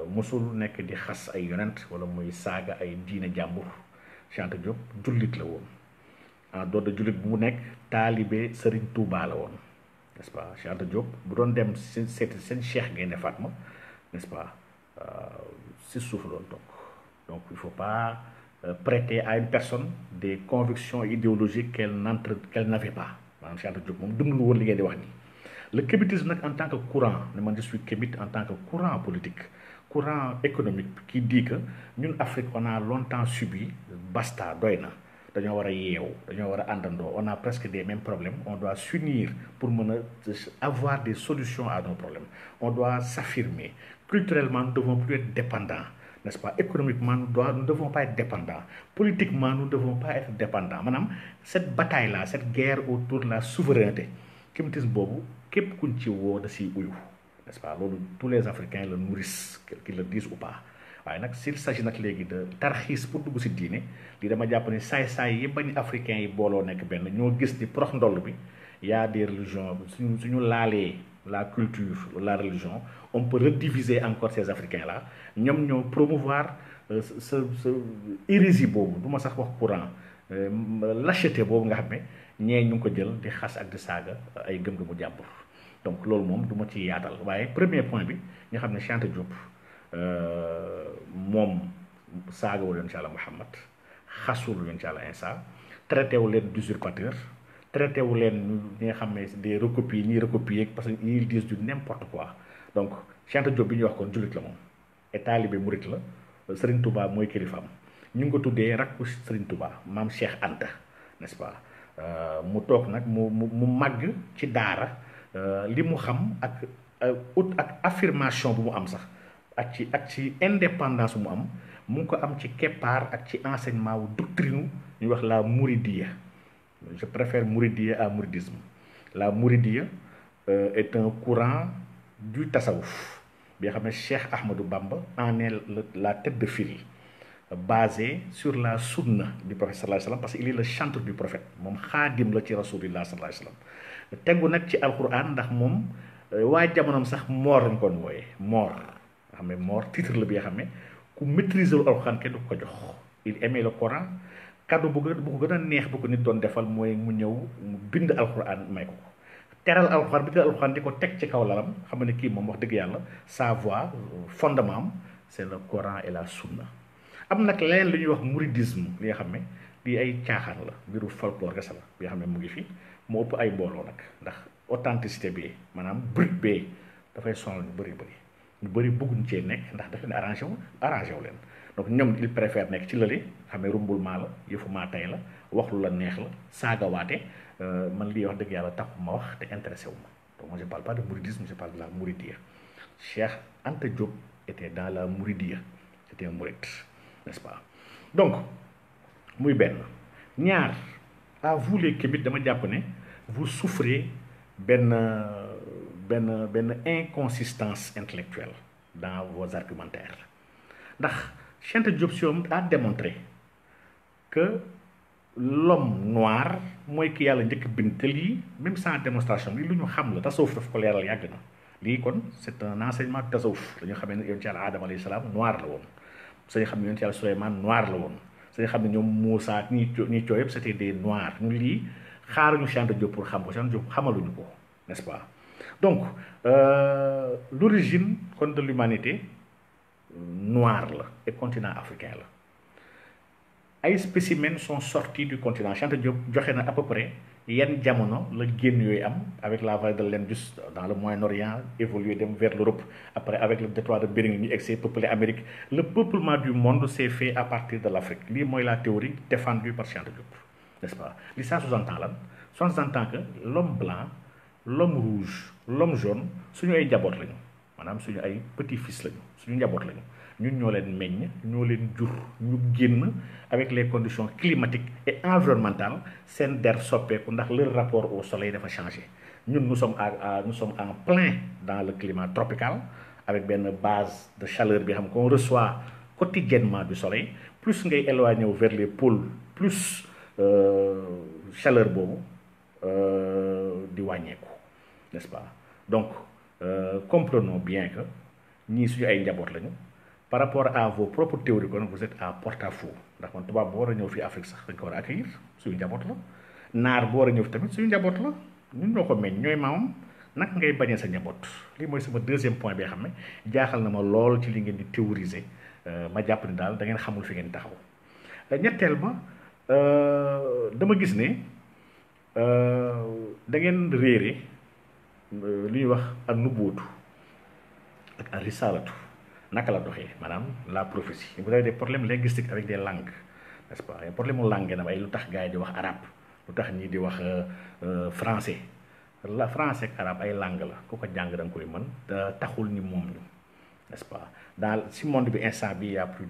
mosul nekk di xas ay yonent wala muy saaga ay diine jàmbur Cheikh Anta Diop jullit la woon en dehors de jullit bu mu nekk taalibe Serigne Touba la woon n'est-ce pas Cheikh Anta Diop bu doon dem seen Cheikh Gaïndé Fatma n'est-ce pas si suuf doon toog donc il faut pas prêter à une personne des convictions idéologiques qu'elle n'avait pas maanaam Cheikh Anta Diop moom dund lu woon li ngeen di wax nii le kémitisme nag en tant que courant ne man je suis kémite en tant que courant politique courant économique qui dit que ñun Afrique on a longtemps subi basta doy na dañoo war a yeewu dañoo war a àndandoo on a presque des mêmes problèmes on doit s'unir pour mën a avoir des solutions à nos problèmes on doit s'affirmer culturellement nous ne devons plus être dépendants n'est-ce pas économiquement nous ne devons pas être dépendants politiquement nous ne devons pas être dépendants maanaam cette bataille là cette guerre autour de la souveraineté kémtis boobu képp kuñ ci woo da siy uyu n'est-ce pas loolu tous les Africains le nourrissent qu'ils le disent ou pas waaye nag s'il s'agit nag léegi de tarxiis pour dugg si diine li dama jàpp ni saay-saay yi bañ africains yi booloo nekk benn ñoo gis ni prox ndoll bi y a des religions suñu laalee la culture la religion on peut rediviser encore ces africains là ñoom ñoo promouvoir ce hérésie boobu du ma sax wax courant lâcheté boobu nga xam ne ñee ñu ngi ko jël di xas ak di saaga ay gëm-gëmu jàmbur donc loolu moom du ma ci yaatal waaye premier point bi nga xam ne Cheikh Anta Diop moom saagawul yoon ci Yàlla Muhammad xasul yoon ci Yàlla Insa traité wu leen d'usurpateur traité wu leen ñi nga xam ne des recopies ñiy recopier parce que ils disent du n'importe quoi donc Cheikh Anta Diop bi ñuy wax kon jullit la moom et taalibe murit la Serigne Touba mooy kilifaam ñu ngi ko tuddee rakku Serigne Touba maam Cheikh Anta n'est-ce pas mu toog nag mu màgg ci daara li mu xam ak ut ak affirmation bu mu am sax ak ci indépendance bu mu am mu ngi ko am ci keppaar ak ci enseignement wu doctrine ñuy wax la mouridia je préfère mouridia à mouridisme la mouridia est un courant du tasawuf bi nga xam ne Cheikh Ahmadou Bamba en est la tête de file basé sur la sunna du prophète sallallahu alayhi wa sallam parce qu'il est le chantre du prophète moom xaadim la ci rasulillah sallallahu alayhi wa sallam tegu nag ci alquran ndax moom waa jamonoom sax moor lañ koon wooyee moor nga xam ne moor titre la bi nga xam ne ku maîtriser lu alquran kenn du ko jox il aimait le Coran kaddu bu ko gën a neex bu ko nit doon defal mooy mu ñëw mu bind alquran may ko teral alquran bi teral alquran di ko teg ci kaw lalam xam ne kii moom wax dëgg yàlla sa voix fondement am c'est le Coran et la sunna am nag leneen lu ñuy wax mouridisme li nga xam ne lii ay caaxaan la mbiru folklore kese la bi nga xam ne mu ngi fi mu ëpp ay mbooloo nag ndax authenticité bi maanaam brut bee dafay sonal ñu bëri bëgguñ cee nekk ndax dafa ne arrangé wu leen donc ñoom il préfère nekk ci lële xam ne rumbul maa la yëfu maa tey la wax lu la neex la saagawaate man lii wax dëgg yàlla taxu ma wax te intéressé wu ma donc moi je parle pas de mouridisme je parle de la mouridia Cheikh Anta Diop était dans la mouridia c'était un mouride n'est-ce pas donc muy benn ñaar à vous les Kémit dama jàpp ne vous souffrez benn inconsistance intellectuelle dans vos argumentaires ndax Cheikh Anta Diop Sy a démontré que l'homme noir mooy ki yàlla njëkk bind te lii même sans démonstration lii lu ñu xam la tasawuf daf ko leeral yàgg na lii kon c'est un enseignement tasawuf dañu xamee ne yonent yàlla Aadama alayhi salaam noir la woon sañu xam ne yonent yàlla Souleymane noir la woon sañu xam ne ñoom Moussa ak ñi coo yëpp c'était des noirs ñu lii xaaruñu Cheikh Anta Diop pour xam ko Cheikh Anta Diop xamaluñu ko n'est-ce pas donc l'origine kon de l'humanité noire la et continent africain la ay spécimens sont sortis du continent Cheikh Anta Diop joxe na à peu près yan jamono la génn yooyu am avec la vallée de l'Indus dans le Moyen-Orient évolué dem vers l'Europe après avec le détroit de Bering ñu egg peuplé Amérique le peuplement du monde s'est fait à partir de l'Afrique lii mooy la théorie défendue par Cheikh Anta Diop n'est-ce pas li ça sous-entend lan ça sous-entend que l'homme blanc l'homme rouge l'homme jaune suñu ay njaboot lañu maanaam suñu ay petit-fils lañu suñu njaboot lañu ñun ñoo leen meññ ñoo leen jur ñu génn avec les conditions climatiques et environnementales seen der soppeeku ndax leur rapport au soleil dafa changé ñun nous sommes en plein dans le climat tropical avec benn base de chaleur bi xam qu'on reçoit quotidiennement du soleil plus ngay éloigné wu vers les pôles plus chaleur boobu di wàññeeku n'est-ce pas donc comprenons bien que ñii suñu ay njaboot lañu par rapport à vos propres théories kon vous êtes à porte-à-faux ndax man tubaab bu war a ñëw fii Afrique sax dañ ko war a accueillir suñu njaboot la naar bu war a ñëw fi tamit suñu njaboot la ñun ñoo ko meññ ñooy maamam nag ngay bañee sa njaboot lii mooy sama deuxième point bi xam ne jaaxal na ma lool ci li ngeen di théoriser ma jàpp ni daal da ngeen xamul fi ngeen taxaw ñetteel ma dama gis ne da ngeen réere li ñuy wax ak nubuutu ak risalatu naka la doxee maanaam la prophétie vous avez des problèmes linguistiques avec des langues n'est-ce pas problème mu langue na ay lu tax gars yi di wax arabe lu tax ñii di wax français la français ak arabe ay langue la ku ko jàng da nga koy mën te taxul ni moom ñu n'est-ce pas dans si monde bi instant bi il y a plus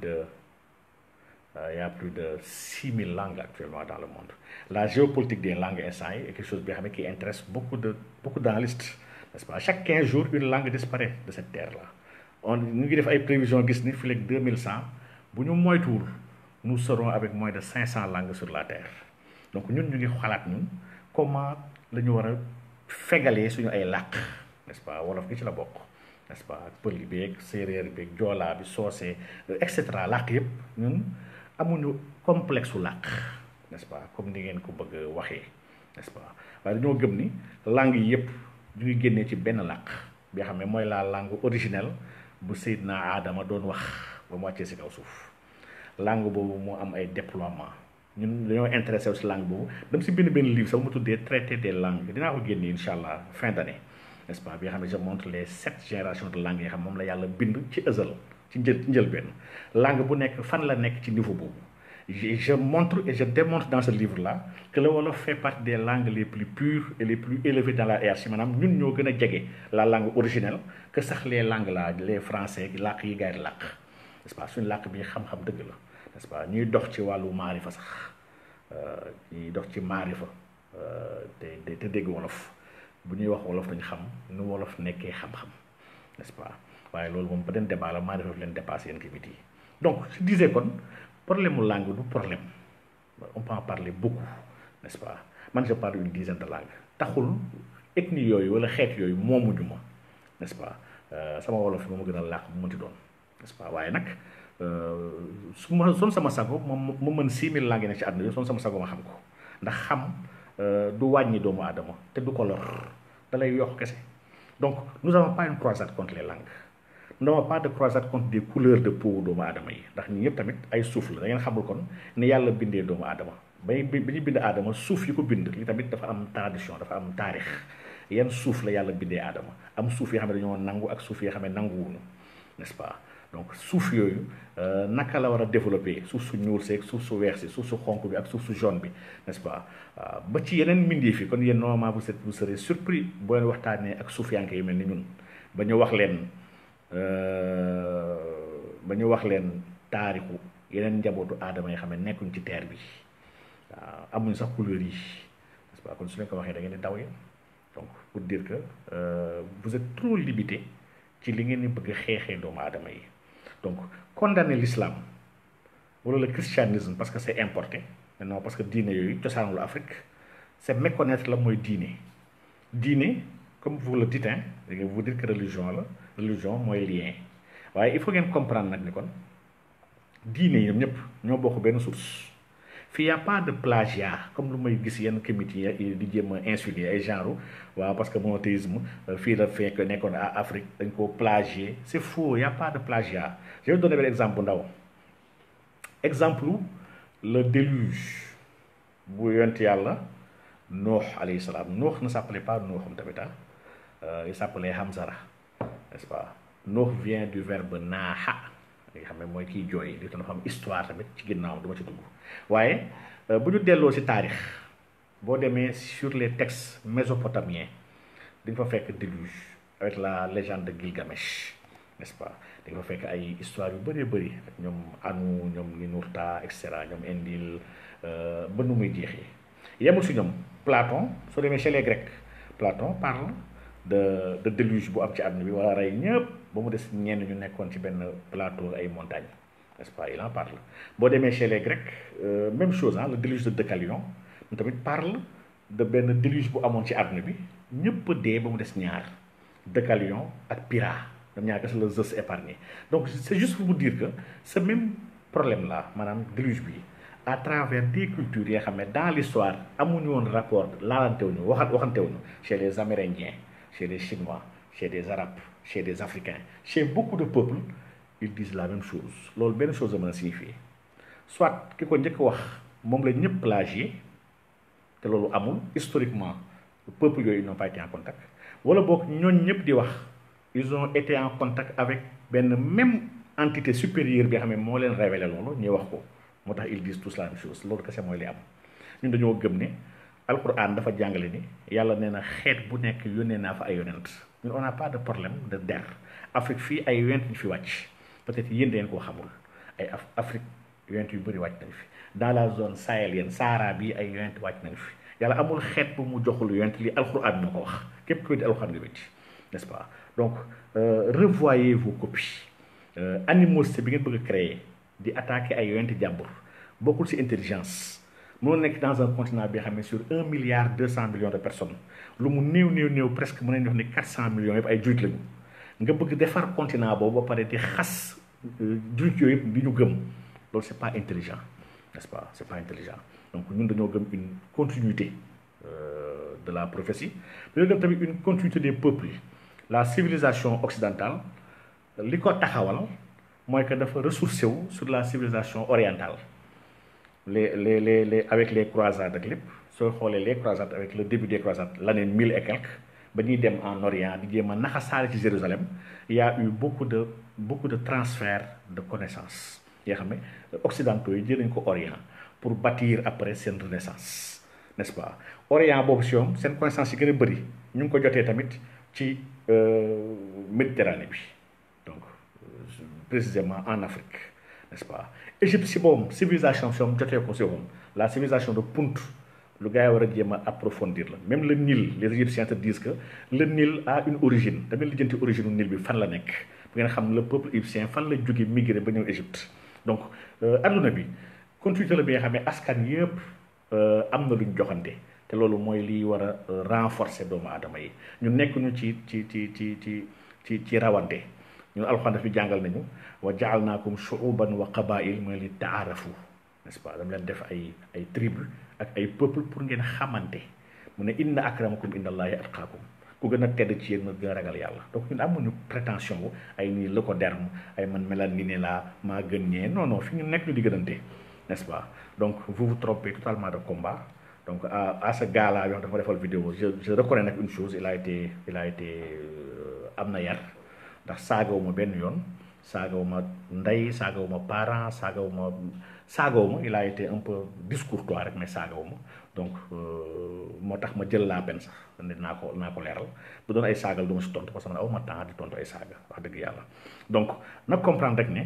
de 6000 langues actuellement dans le monde. La géopolitique des langues est quelque chose qui intéresse beaucoup d'analystes. N'est-ce pas? Chaque 15 jours, une langue disparaît de cette terre-là. Nous avons des prévisions qui sont 2100. Si nous serons avec moins de 500 langues sur la terre. Donc nous avons comment nous allons fégaler sur les langues. N'est-ce pas? Wolof gi ci la bokk. N'est-ce pas? Pël bi, séeréer bi, joola bi, soose, etc. Làkk yëpp ñun amuñu complexe làkk, n'est-ce pas, comme ni ngeen ko bëgg waxee, n'est-ce pas, waaye dañoo gëm ni langue yi yëpp ñu ngi génnee ci benn làkk bi nga xam ne mooy la langue originelle bu Seydina Adama doon wax ba mu wàccee si kaw suuf. Langue boobu moo am ay déploiement ñun dañoo intéressé wu si langue boobu dem si benn livre sax mu tuddee traité des langues dinaa ko génne incha allah fin d'année, n'est-ce pas, bi nga xam ne je montre les 7 générations de langues yi nga xam moom la yàlla bind ci ësal ci njëlbeen langue bu nekk fan la nekk ci niveau boobu. Je montre et je démontre dans ce livre-là que le Wolof fait partie des langues les plus pures et les plus élevées dans la hiérarchie. Maanaam ñun ñoo gën a jege la langue originelle que sax les langues là les français làkk yi gars yi làkk, n'est-ce pas, suñu làkk bi xam-xam dëgg la, n'est-ce pas, ñuy dox ci wàllu maarifa sax ñuy dox ci maarifa te dégg wolof bu ñuy wax wolof dañu xam nu wolof nekkee xam-xam, n'est-ce pas. waaye loolu moom ba den débat la maa def leen dépassé yéen kii yi. Donc je disais kon problème mu langue du problème on peut en parler beaucoup, n'est-ce pas. Man je parle une dizaine de langues taxul ethnie yooyu wala xeet yooyu moomuñu ma, n'est-ce pas. Sama wolof yi ma gën a làkk bu mënti doon, n'est-ce pas, waaye nag su ma son sama sago moom ma mën 6000 langues yi nekk ci àdduna yi son sama sago ma xam ko ndax xam du wàññi doomu aadama te du ko lor da lay yokk kese. Donc nous n'avons pas une croisade contre les langues. Nous n'avons pas de croisade contre des couleurs de peau doomu aadama yi ndax ñi ñëpp tamit ay suuf la da ngeen xamul kon ni yàlla bindee doomu aadama bi ñu bind aadama suuf yi ko bind li tamit dafa am tradition dafa am taarix yan suuf la yàlla bindee aadama am suuf yoo xam ne dañoo nangu ak suuf yoo xam ne nanguwuñu, n'est-ce pas. Donc suuf yooyu naka la war a développer suuf su ñuul seeg suuf su weex si suuf su xonk bi ak suuf su jaune bi, n'est-ce pas, ba ci yeneen mbindeef yi kon yéen normalement vous serez surpris boo leen waxtaanee ak suuf yanke yu mel ni ñun ba ñu wax leen taarixu yeneen njabootu aadama yi xam ne nekkuñ ci terre bi amuñ sax couleur yi, n'est-ce pas, kon su leen ko waxee da ngeen di daw yéen. Donc pour dire que vous êtes trop limité ci li ngeen di bëgg a xeexee doomu aadama yi. Donc condamner l'islam wala le christianisme parce que c'est importé, non parce que diine yooyu cosaanul Afrique, c'est méconnaître la mooy diine comme vous le dites, vous dites que religion mooy lien waaye il faut ngeen comprendre nag ni kon diine yi ñëpp ñoo bokk benn source. Fii y a pas de plagiat comme lu may gis yenn comité yi di jéem a insuler ay genre waaw parce que monothéisme fii la fekk nekkoon à Afrique dañ ko plagier. C'est faux, y a pas de plagiat. Je vais vous donner un exemple bu ndaw. Exemple le déluge bu yonent yàlla Nuh alayhi salaam. Nuh ne s'appelait pas Nuh tamit il s'appelait Hamzara, n'est-ce pas. Nuh vient du verbe naaha nga xam ne mooy kiy jooy li dafa am histoire tamit ci ginnaaw du ma ci dugg waaye bu ñu delloo ci taarix boo demee sur les textes mésopotamiens di nga fa fekk déluge avec la légende de Gilgamesh, n'est-ce pas. di nga fa fekk ay histoire yu bëree ak ñoom Anu ñoom Ninurta et cetera ñoom Enlil ba nu muy jeexee yemul si ñoom. Platon soo demee chez les Grecs Platon parle de déluge bu am ci àdduna bi wala rey ñëpp ba mu des ñenn ñu nekkoon ci benn plateau ay montagnes, n'est-ce pas, il en parle. Boo demee chez les Grecs même chose le déluge de Deucalion mu tamit parle de benn déluge bu amoon ci àdduna bi ñëpp dee ba mu des ñaar Deucalion ak Pyrrha ñoom ñaar kese la Zeus épargné. Donc c'est juste pour vous dire que ce même problème là maanaam déluge bi à travers des cultures yoo xam ne dans l'histoire amuñu woon rapport laalantewuñu waxantewuñu chez les Amérindiens, chez les Chinois, chez les Arabes, chez les Africains, chez beaucoup de peuples, ils disent la même chose. Loolu benn chose la mën a signifier soit ki ko njëkk wax moom la ñëpp plagié te loolu amul historiquement peuple yooyu ils n'ont pas été en contact wala boog ñooñ ñëpp di wax ils ont été en contact avec benn même entité supérieure bi nga xam ne moo leen révélé loolu ñuy wax ko moo tax ils disent tous la même chose loolu kese mooy li am ñun dañoo gëm ne alquran dafa jàngale ni yàlla nee na xeet bu nekk yónnee naa fa ay yonent ñun on n'a pas de problème de der Afrique fii ay yonent ñu fi wàcc peut-être yéen dangeen koo xamul ay Afrique yonent yu bëri wàcc nañ fi dans la zone sahélienne Sahara bi ay yonent wàcc nañ fi yàlla amul xeet bu mu joxul yonent li alquran moo ko wax képp ku weddi alquran nga weddi n'est-ce pas donc revoyez vos copies animosité bi ngeen bëgg a créer di attaquer ay yonent jàmbur bokkul ci intelligence mënoo nekk dans un continent bi xam ne sur 1,2 milliard de personnes lu mu néew presque mën nañu wax ne 400 millions yëpp ay jullit lañu nga bëgg defar continent boobu ba pare di xas jullit yooyu yëpp di ñu gëm loolu c'est pas intelligent n'est-ce pas c'est pas intelligent donc ñun dañoo gëm une continuité de la prophétie dañoo gëm tamit une continuité des peuples la civilisation occidentale li ko taxawal mooy que dafa ressourcé wu sur la civilisation orientale avec les croisades ak lépp soo xoolee les croisades avec le début des croisades l'année 1000 et quelques ba ñuy dem en Orient di jéem a naxasaale ci Jérusalem il y a eu beaucoup de transfert de connaissances yoo xam ne occidentaux yi jël nañ ko Orient pour bâtir après seen renaissance n'est-ce pas Orient boobu si yoom seen connaissance yi gën a bëri ñu ngi ko jotee tamit ci Méditerranée bi donc précisément en Afrique n'est-ce pas Égypte si boobu civilisation si moom jotee ko si moom la civilisation de Punt lu gars yi war a jéem a approfondir la même le Nil les Égyptiens te disent que le Nil a une origine da ngeen lijjanti origine u Nil bi fan la nekk bu ngeen xam le peuple égyptien fan la jóge migré ba ñëw Égypte donc adduna bi continuité la bi nga xam ne askan yëpp am na luñ joxante te loolu mooy liy war a renforcer doomu aadama yi ñu nekk ñu ci rawante ñun alxuraan daf ñu jàngal nañu wa ja'alnaakum shu'uban wa qabaa'il mooy li taarafu n'est-ce pas dama leen def ay tribu ak ay peuple pour ngeen xamante mu ne inna akramakum indallahi atqaakum ku gën a tedd ci yéen ma gën a ragal yàlla donc ñun amuñu prétention wu ay nii la ko derme ay man melal ni ne laa maa gën ñee non fi ñu nekk ñu di gënante n'est-ce pas donc vous vous trompez totalement de combat donc à ce gars-là yoo xam dafa ma defal vidéo je reconnais nag une chose il a été am na yar ndax saagawuma benn yoon saagawuma ndey saagawuma parent saagawuma il a été un peu discourtois rek mais saagawuma donc moo tax ma jël la peine sax ne naa ko leeral bu doon ay saagal du ma si tontu parce que man aw ma temps di tontu ay saaga wax dëgg yàlla donc nag comprendre rek ne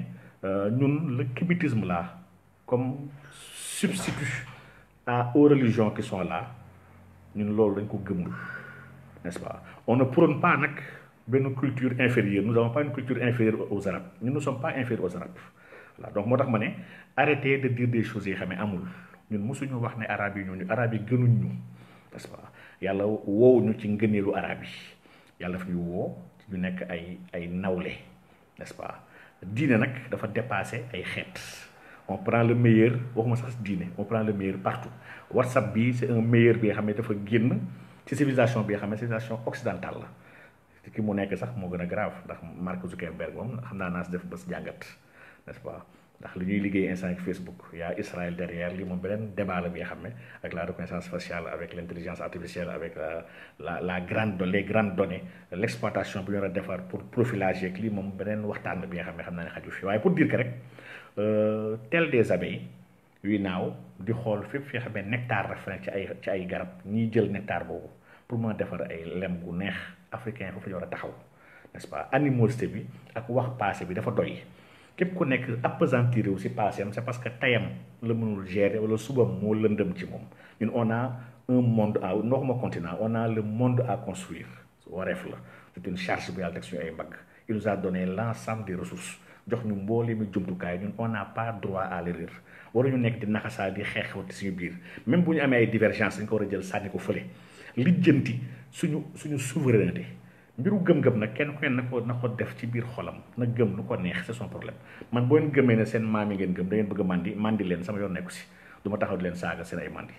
ñun le kémitisme là comme substitut aux religions qui sont là ñun loolu dañ ko gëmul n'est-ce pas on ne prône pas nag benn culture inférieure nous n'avons pas une culture inférieure aux Arabes nous ne sommes pas inférieurs aux Arabes voilà donc moo tax ma ne arrêtez de dire des choses yi xam ne amul ñun mosuñu wax ne arabes yi ñooñu arabes yi gënuñ ñu n'est-ce pas yàlla woow ñu ci ngëneelu arabes yi yàlla daf ñu woo ñu nekk ay nawle n'est-ce pas diine nag dafa dépasser ay xeet on prend le meilleur waxuma sax diine on prend le meilleur partout WhatsApp bi c'est un meilleur bi nga xam ne dafa génn ci civilisation bi nga xam ne civilisation occidentale la ki mu nekk sax moo gën a grave ndax Mark Zuckerberg moom xam naa si def bés jàngat n'est-ce pas ndax li ñuy liggéey instant ak Facebook y a Israël derrière li moom beneen débat la bi nga xam ne ak la reconnaissance faciale avec l'intelligence artificielle avec les grandes données l'exploitation bi ñu war a defar pour profilage yeeg lii moom beneen waxtaan la bi nga xam naa ne xaju fi waaye pour dire que rek tel des abeilles yuy naaw di xool fépp fi nga xam ne nectar dafa nekk ci ay garab ñiy jël nectar boobu pour mën a defar ay lem gu neex africain foofu la ñu war a taxaw n'est-ce pas animosité bi ak wax passé bi dafa doy képp ku nekk appesantir wu si passé am c'est parce que tayam la mënul gérer wala subam moo lëndëm ci moom ñun on a un monde à waxuma continent on a le monde à construire wareef la c'est une charge bu yàlla teg suñu ay mbagg il nous a donné l'ensemble des ressources jox ñu mboole mi jumtukaay ñun on n'a pas droit à l'erreur waruñu nekk di naxasaa di xeexawati suñu biir même bu ñu amee ay divergence dañ ko war a jël sànni ko fële lijjanti suñu souveraineté mbiru gëm-gëm nag kenn ku ne na ko def ci biir xolam na gëm lu ko neex c'est son problème man boo leen gëmee ne seen maam yi ngeen gëm da ngeen bëgg a mandi leen sama yoon nekku si du ma taxaw di leen saaga seen ay mandi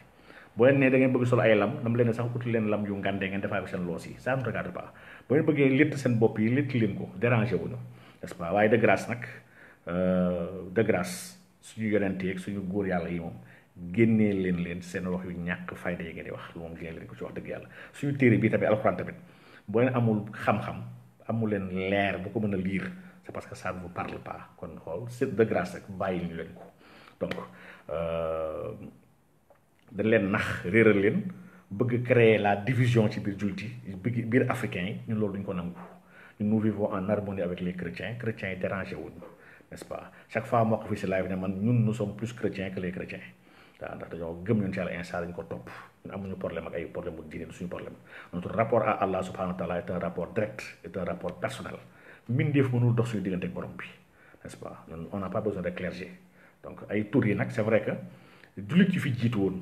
boo leen ne da ngeen bëgg solo ay lam dama leen sax uti leen lam yu ngandee ngeen defaa ko seen loos yi ça ne regarde pas boo leen bëggee létt seen bopp yi létt leen ko dérangé wuñu n'est-ce pas waaye de grâce nag de grâce suñu yonente ak suñu góor yàlla yi moom génnee leen seen wax yu ñàkk fayda yi ngeen di wax lu moom génne leen ko ci wax dëgg yàlla suñu téere bi tamit alxuraan tamit boo leen amul xam-xam amul leen leer bu ko mën a lire c'est parce que ça ne vous parle pas kon xool c'est de grâce rek bàyyi ñu leen ko donc dañ leen nax réeral leen bëgg créer la division ci biir jullit yi biir africains yi ñun loolu duñ ko nangu ñun nous vivons en harmonie avec les chrétiens yi dérangé wuñu n'est-ce pas chaque fois moo ko fi si live ne man ñun nous sommes plus chrétiens que les chrétiens waaw ndax dañoo gëm ñun ci yàlla instant dañ ko topp ñun amuñu problème ak ay problème bu diine du suñu problème notre rapport à Allah subhanahu wa taala est un rapport direct est un rapport personnel mbindeef mënul dox suñu diggante ak borom bi n'est-ce pas ñun on n'a pas besoin de clergé donc ay tur yi nag c'est vrai que jullit ci fi jiitu woon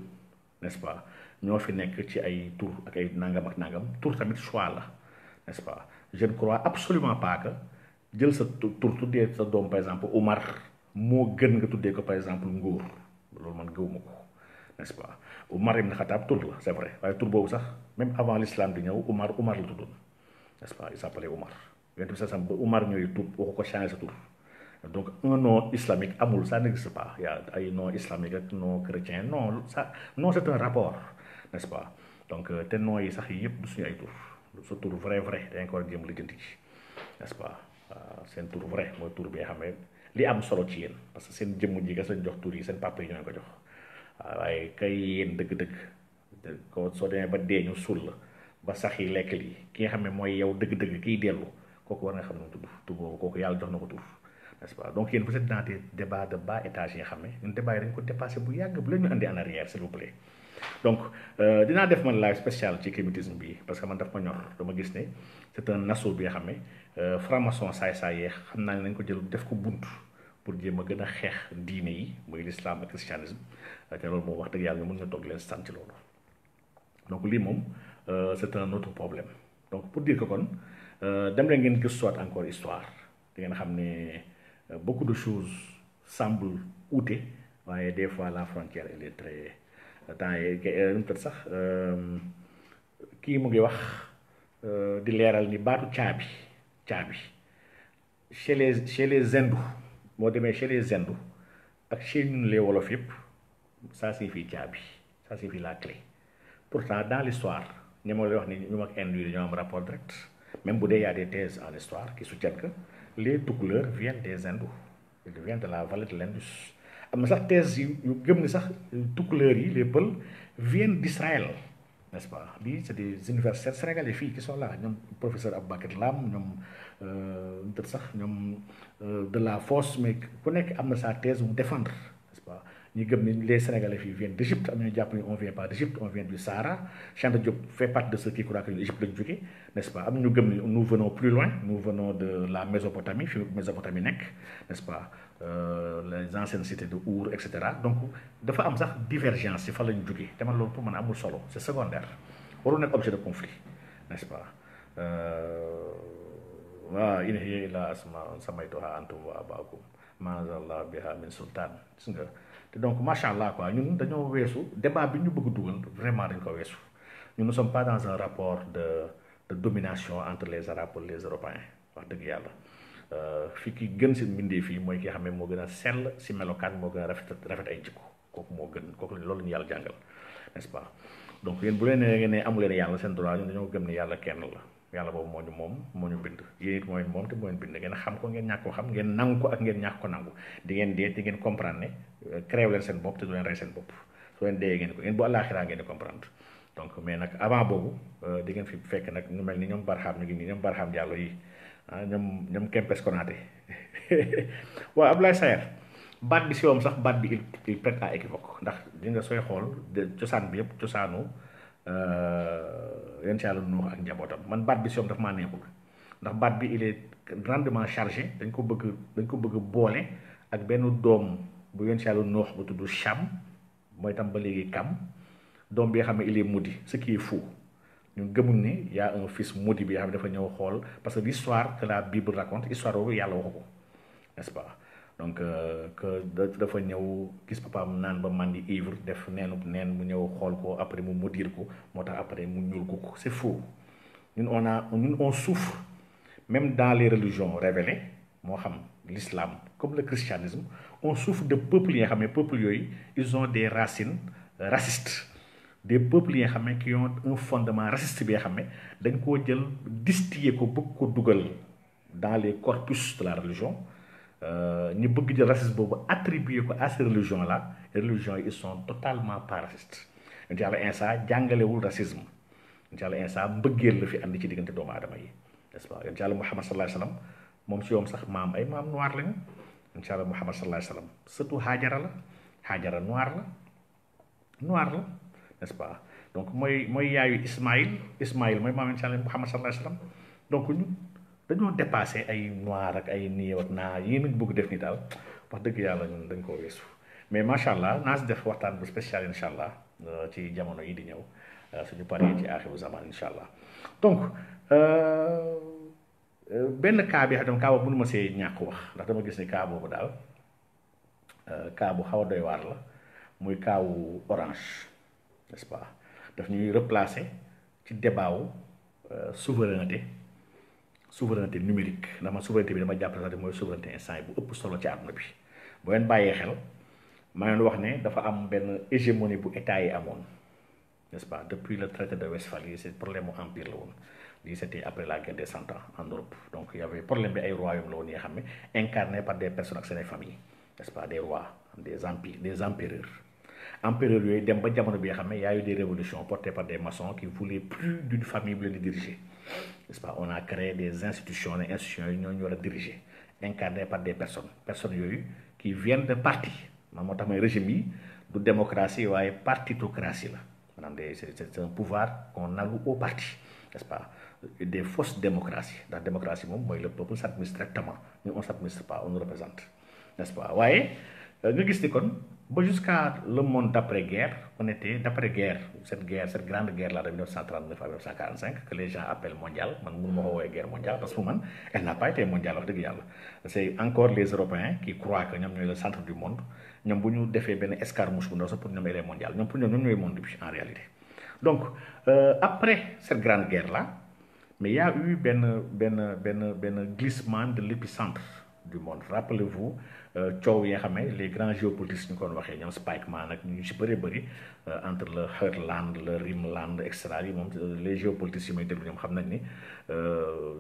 n'est-ce pas ñoo fi nekk ci ay tur ak ay nangam ak nangam tur tamit choix la n'est-ce pas je ne crois absolument pas que jël sa tur tuddee sa doom par exemple Omar moo gën nga tuddee ko par exemple Ngóor loolu man gëwuma ko n'est-ce pas Omar ibn Khattab tur la c'est vrai waaye tur boobu sax même avant l'islam di ñëw Omar la tuddoon n'est-ce pas il s'appelait Omar yonent bi sax ba Omar ñooy tur waxu ko changer sa tur donc un nom islamique amul ça n'existe pas il y a ay nom islamique ak nom chrétien non ça non c'est un rapport n'est-ce pas donc te nom yi sax yi yëpp du suñu ay tur sa tur vrai dañ ko war a jéem lijjanti ci n'est-ce pas seen tur vrai mooy tur bi nga xam ne li am solo ci yéen parce que seen jëmm ji nga seen jox tur yi seen papa yi ñoo ko jox waaye kay yéen dëgg-dëgg ko soo demee ba dee ñu suul la ba sax yi lekk lii ki nga xam ne mooy yow dëgg-dëgg kiy dellu kooku war nga xam ne tudd tur boobu kooku yàlla jox na ko tur n'est-ce pas donc yéen vous êtes dans des débats de bas étage yi nga xam ne ñun débat yi dañ ko dépassé bu yàgg bu la ñu andi en arrière s'il vous plaît donc dinaa def man live spécial ci kémitisme bi parce que man daf ma ñor dama gis ne c'est un assaut bi nga xam ne franc-maçon saay yee xam naa ne nañ ko jël def ko bunt pour jéem a gën a xeex diine yi muy l'islam ak christianisme te loolu moom wax dëgg yàlla ñu mën nga toog leen sant ci loolu donc lii moom c'est un autre problème donc pour dire que kon dem leen ngeen gëstuwaat encore histoire di ngeen xam ne beaucoup de choses semblent outé waaye des fois la frontière elle est très temps yi peut sax kii mu ngi wax di leeral ni baatu caabi chez les hindous moo demee chez les hindous ak chez ñun les wolof yëpp ça signifie caabi ça signifie la clé pourtant dans l'histoire ñi ma lay wax ni ñu ak hindou yi dañoo am rapport direct même bu dee y a des thèses en histoire qui soutiennent que les Toucouleurs viennent des hindous ils viennent de la vallée de l'Indus am na sax thèse yu gëm ni sax Toucouleurs yi les Peuls viennent d'Israël n'est-ce pas bii c'est des universitaires sénégalais fii qui sont là ñoom professeur Aboubacar Lam ñoom peut sax ñoom de la fosse mais ku nekk am na sa thèse mu défendre n'est-ce pas ñi gëm ni les sénégalais fii viennent d'Égypte am na ñu jàpp ni on vient pas d'Égypte on vient du Sahara Cheikh Anta Diop fait partie de ceux qui croient que l'Égypte lañu jógee n'est-ce pas am na ñu gëm ni nous venons plus loin nous venons de la Mésopotamie fi Mésopotamie nekk n'est-ce pas les anciennes cités de Our et cetera donc dafa am sax divergence ci fa lañu jógee te man loolu pour man amul solo c'est secondaire waru nekk objet de conflit n'est-ce pas waa in hiya illaa asmaa'un sammaytumuuhaa antum wa aabaa'ukum maa anzalallaahu bihaa min sultaan gis nga te donc macha allah quoi ñun dañoo weesu débat bi ñu bëgg dugal vraiment dañ ko weesu ñun ne sommes pas dans un rapport de domination entre les arabes et les européens wax dëgg yàlla fi ki gën si mbindee fii mooy ki nga xam ne moo gën a sell si melokaan moo gën a rafet ay jikko kooku moo gën kooku loolu ñu yàlla jàngal n'est-ce pas donc yéen bu leen ngeen ne amu leen yàlla seen droit ñun dañoo gëm ne yàlla kenn la yàlla boobu moo ñu bind yéen it mooy moom te moo leen bind ngeen xam ko ngeen ñàkk ko xam ngeen nangu ko ak ngeen ñàkk ko nangu di ngeen dee te ngeen comprendre ne créé leen seen bopp te du leen rey seen bopp soo leen dee ngeen ko ngeen bu àllaaxiraa ngeen di comprendre donc mais nag avant boobu di ngeen fi fekk nag ñu mel ni ñoom Barham ñu ngi nii ñoom Barham Diallo yi ñoom Kempes Konaté waaw Abdoulaye Sayer baat bi si woom sax baat bi il prête à équivoque ndax di nga sooy xool cosaan bi yëpp cosaanu yéen si yàlla Nuux ak njabootam man baat bi si woom dafa maa neexul ndax baat bi il est grandement chargé dañ ko bëgg boole ak benn doom bu yéen si yàlla Nuux bu tudd Cham mooy tam ba léegi Kam doom bi nga xam ne il est maudit ce qui est fou ñu gëmul ni y a un fils maudit bi nga xam ne dafa ñëw xool parce que l'histoire que la Bible raconte histoire boobu yàlla waxu ko n'est-ce pas donc que dafa ñëw gis papaam naan ba mandi ivre def neen mu ñëw xool ko après mu maudire ko moo tax après mu ñuul ko c'est faux ñun on souffre même dans les religions révélées moo xam l'islam comme le christianisme on souffre de peuples yi nga xam ne peuples yooyu ils ont des racines racistes des peuples yi nga xam ne qui ont un fondement raciste bi nga xam ne dañ koo jël distiller ko bëgg ko dugal dans les corpus de la religion ñu bëgg jël racisme boobu attribuer ko à ces religions là religions yi ils sont totalement pas racistes yonent yàlla Insa jàngalewul racisme yonent yàlla Insa mbëggeel la fi andi ci diggante doomu aadama yi n'est-ce pas yonent yàlla Muhammad sallallahu alayhi wasallam moom ci yoom sax maam ay maam noir lañu yonent yàlla Muhammad sallallahu alayhi wasallam surtout Haajara la Haajara noir la n'est-ce pas donc mooy yaayu Ismaïl mooy maam yonent yàlla Muhammad sallallahu alayhi wasallam donc ñun dañoo dépassé ay noir ak ay nii ak naa yii nañ bëgg def ni daal wax dëgg yàlla ñun dañ koo weesu mais macha allah naa si def waxtaan bu spécial incha allah ci jamono yi di ñëw suñu paree ci aaxiru zaman incha allah donc benn cas bi xam ne cas boobu mënu ma see ñàkk wax ndax dama gis ni cas boobu daal cas bu xaw a doy waar la muy cas wu Orange n'est-ce pas daf ñuy replacer ci débat wu souveraineté numérique ndax man souveraineté bi dama jàpp sax mooy souveraineté instant yi bu ëpp solo ci àdduna bi bu ngeen bàyyee xel maa ngi wax ne dafa am benn hégémonie bu état yi amoon n'est-ce pas depuis le traité de Westphalie c'est problème mu empire la woon lii c'était après la guerre des 100 ans en Europe donc il y avait problème bi ay royaume la woon yi nga xam ne incarné par des personnes ak seen familles n'est-ce pas des rois des empires des empereurs yooyu dem ba jamono bi nga xam ne y a eu des révolutions portées par des maçons qui voulaient plus d'une famille bu leen di diriger n'est-ce pas on a créé des institutions yi ñoo ñu war a diriger incarnées par des personnes yooyu qui viennent de partis man moo tax may régime yi du démocratie waaye partitocratie la maanaam c'est un pouvoir qu'on alloue au parti n'est-ce pas des fausses démocraties ndax démocratie moom mooy le peuple s'administre directement ñun on s'administre pas on nous représente n'est-ce pas waaye nga gis ni kon ba jusqu'à le monde d'après-guerre on était d'après-guerre cette grande guerre là de 1939 à 1945 que les gens appellent mondiale man mënu ma ko woowee guerre mondiale parce que man elle n'a pas été mondiale wax dëgg yàlla c'est encore les Européens qui croient que ñoom ñooy le centre du monde ñoom bu ñu defee benn escarmouche bu ndaw sax pour ñoom elle est mondiale ñoom pour ñoom ñooy monde bi en réalité donc après cette grande guerre là mais il y a eu benn glissement de l'épicentre du monde rappelez-vous coow yi nga xam ne les grands géopolitistes ñu ko doon waxee ñoom Spikeman ak ñu si bëri entre le Heartland le Rimland et cetera yi moom les géopolitistes yi may déglu ñoom xam nañ ni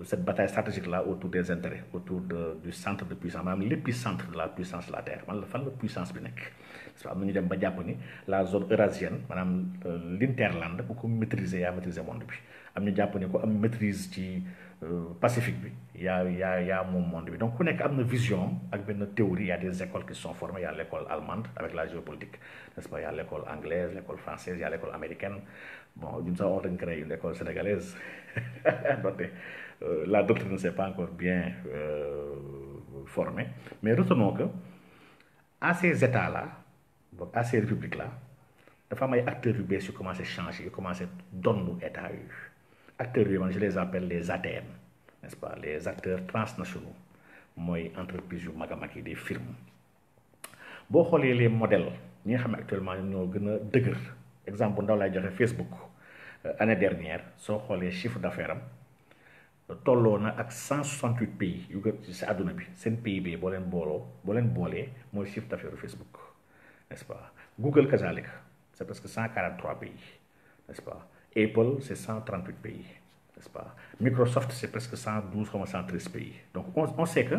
cette bataille stratégique là autour des intérêts autour du centre de puissance maanaam l'épicentre de la puissance de la Terre man la fan la puissance bi nekk parce que am na ñu dem ba jàpp ni la zone eurasienne maanaam l'interland bu ko maîtriser yaa maîtriser monde bi am ñu jàpp ni ko am maîtrise ci Pacifique bi yaa moom monde bi donc ku nekk am na vision ak benn théorie il y a des écoles qui sont formées il y a l'école allemande avec la géopolitique n'est-ce pas il y a l'école anglaise l'école française il y a l'école américaine bon ñun sax on dañ créé une école sénégalaise donc la doctrine ne s'est pas encore bien formée mais retenons que à ces états là donc à ces républiques là dafa am ay acteurs yu bees yu commencé changer yu commencé donnu état yu acteurs yooyu man je les appelle les ATM n'est-ce pas les acteurs transnationaux mooy entreprise yu mag a mag yi des firmes boo xoolee les modèles ñi nga xam ne actuellement ñoo gën a dëgër exemple bu ndaw laay joxe Facebook année dernière soo xoolee chiffre d'affaires am tolloo na ak 168 pays yu gën ci àdduna bi seen PIB boo leen boolee mooy chiffre d'affaires Facebook n'est-ce pas Google kazaalika c'est presque 143 pays n'est-ce pas Apple, c'est 138 pays, n'est-ce pas? Microsoft, c'est presque 112 comme 113 pays. Donc, on sait que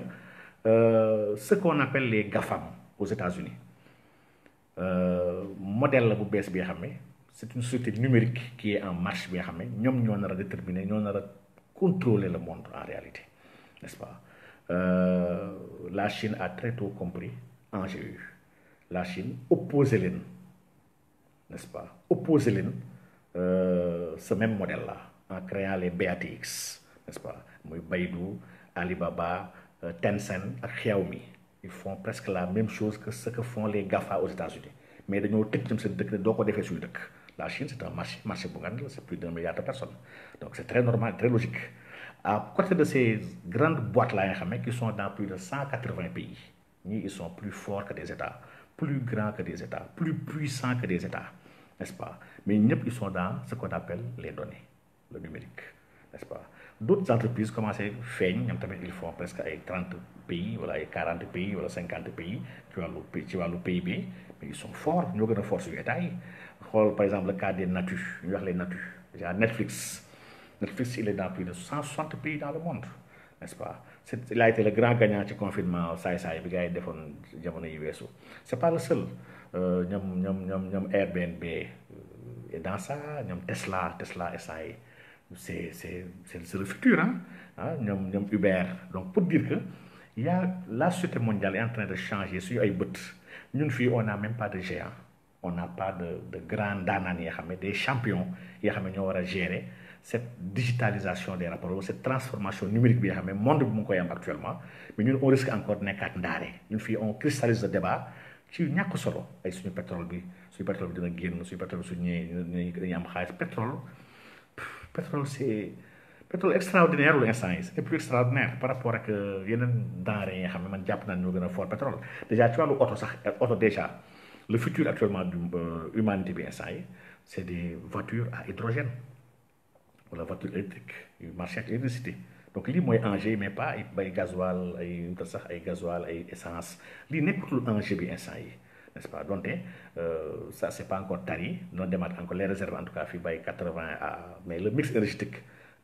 ce qu'on appelle les GAFAM aux États-Unis, modèle bu bees bi nga xam ne c'est une société numérique qui est en marche bi nga xam ne ñoom ñoo nar a déterminer ñoo nar a contrôler le monde en réalité, n'est-ce pas? La Chine a très tôt compris enjeu. La Chine opposé leen, n'est-ce pas? Opposé leen. Ce même modèle-là, en créant les BATX, n'est-ce pas? Baidu, Alibaba, Tencent et Xiaomi. Ils font presque la même chose que ce que font les GAFA aux États-Unis. Mais ils ont tout la Chine, c'est un marché c'est plus d'1 milliard de personnes. Donc c'est très normal, très logique. À côté de ces grandes boîtes-là, qui sont dans plus de 180 pays, ils sont plus forts que des États, plus grands que des États, plus puissants que des États. N'est-ce pas? Mais ils sont dans ce qu'on appelle les données, le numérique, n'est-ce pas? D'autres entreprises commencent à faire, ils font presque 30 pays, voilà, 40 pays, voilà, 50 pays, tu vois le PIB, mais ils sont forts, nous avons force sur l'État. Par exemple, le cas des les Natu, déjà Netflix, il est dans plus de 160 pays dans le monde. n'est-ce pas il a été le grand gagnant du confinement saay-saay bi gars yi defoon jamono yi weesu c'est pas le seul ñoom Airbnb et dans ça ñoom Tesla SAE c'est le futur hein ah ñoom Uber donc pour dire que la société mondiale est en train de changer suñu ay bët ñun fii on n'a même pas de géant on n'a pas de grands daanaan yoo xam ne des champions yoo xam ne ñoo war a gérer cette digitalisation des rapports cette transformation numérique bi nga xam ne monde bi mu ngi koy am actuellement mais ñun on risque encore nekkaat ndaare ñun fii on cristallise le débat ci ñàkk solo ay suñu pétrole bi dina génn suñu pétrole bi su ñëwee dañuy am xaalis pétrole c'est pétrole extraordinaire lu instant yi c'est plus extraordinaire par rapport ak yeneen denrées yi nga xam ne man jàpp naa ñoo gën a fort pétrole déjà ci wàllu oto sax oto déjà le futur actuellement du humanité bi instant yi c'est des voitures à hydrogène wala voiture électrique yu marché ak électricité donc lii mooy enjeu mais pas ay gasoil ay sax ay gasoil ay essence lii nekkatul enjeu bi instant yi n'est-ce pas donc ça c'est pas encore tari noonu demaat encore les réserves en tout cas fii bay 80 à mais le mix énergétique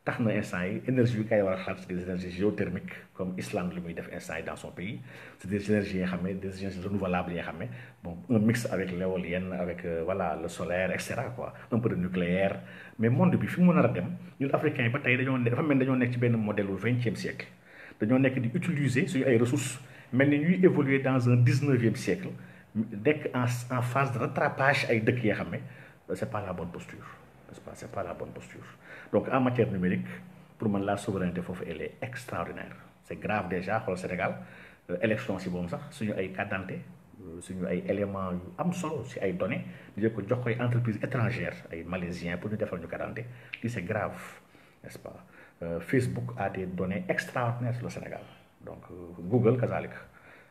tax na instant yi énergie bi kay war a xalaat c'est des énergies géothermiques comme Islande li muy def instant yi dans son pays c'est des énergies yi nga xam ne des énergies renouvelables yi nga xam ne bon un mix avec l'éolienne avec voilà le solaire et cetera quoi un peu de nucléaire mais monde bi fi mu nar a dem ñun africains yi ba tey dafa mel dañoo nekk ci benn modèle u 20e siècle dañoo nekk di utiliser suñu ay ressources mel ni ñuy évoluer dans un 19e siècle nekk en phase de rattrapage ay dëkk yoo xam ne c'est pas la bonne posture n'est-ce pas c'est pas la bonne posture donc en matière numérique pour moi la souveraineté foofu elle est extraordinaire c'est grave déjà xool Sénégal élection si boobu sax suñu ay carte d'identité suñu ay éléments yu am solo si ay données di ko jox koy entreprise étrangère ay malaisiens pour ñu defal ñu carte d'identité lii c'est grave n'est-ce pas Facebook a des données extraordinaires sur le Sénégal donc Google kazalik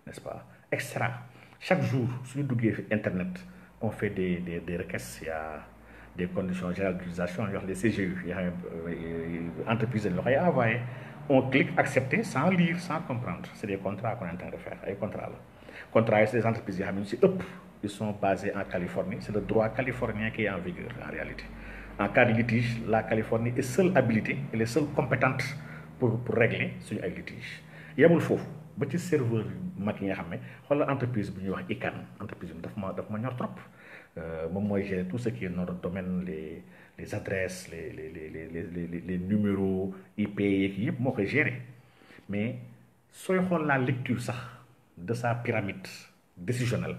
n'est-ce pas extra chaque jour suñu duggee fi internet on fait des requêtes il y a des conditions générales d'utilisation yoo xam ne CGU yoo xam ne entreprise dañ la koy envoyé on clique accepter sans lire sans comprendre c'est des contrats qu'on est en train de faire ay contrats la contrats yi c'est des entreprises yoo xam ne ñu si ëpp ils sont basés en Californie c'est le droit californien qui est en vigueur en réalité en cas de litige la Californie est seule habilitée elle est seule compétente pour régler suñu ay litiges yemul foofu ba ci serveur mag yi nga xam ne xoolal entreprise bu ñuy wax ICANN entreprise bi daf ma ñor trop moom mooy gérer tout ce qui est notre domaine les adresses les numéros IP yeeg yëpp moo koy gérer mais sooy xool la lecture sax de sa pyramide décisionnelle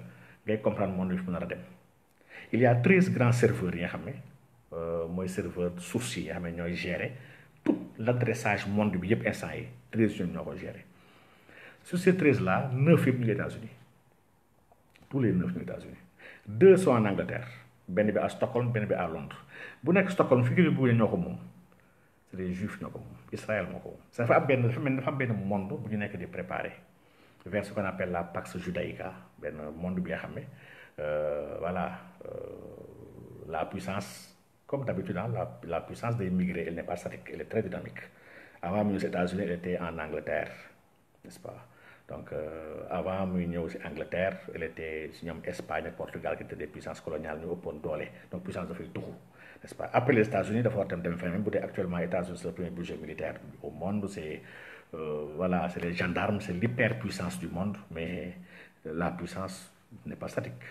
ngay comprendre monde bi fi mu nar a dem il y a 13 grands serveurs yi nga xam ne mooy serveur source yi nga xam ne ñooy gérer tout l'adressage monde bi yëpp instant yi 13 ñoom ñoo ko gérer sur ces 13 là 9 yëpp ñu ngi États-Unis tous les 9 ñu ngi États-Unis 2 sont en Angleterre benn bi à Stockholm benn bi à Londres bu nekk Stockholm fi bu ñoo ko moom c'est les juifs ñoo ko moom Israël moo ko moom dafa am benn monde bu ñu nekk di préparer vers ce qu'on appelle la Pax Judaïca benn monde bi nga xam ne voilà la puissance comme d'habitude la puissance des migrés elle n'est pas statique elle est très dynamique avant muy aux États-Unis elle était en Angleterre n'est-ce pas donc avant muy ñëw si Angleterre elle était si ñoom Espagne ak Portugal qui étaient des puissances coloniales ñu ëppoon doole donc puissance dafay tuxu n'est-ce pas après les États-Unis dafa war dem feneen bu dee actuellement États-Unis c'est le premier budget militaire au monde c'est voilà c'est les gendarmes c'est l'hyperpuissance du monde mais la puissance n'est pas statique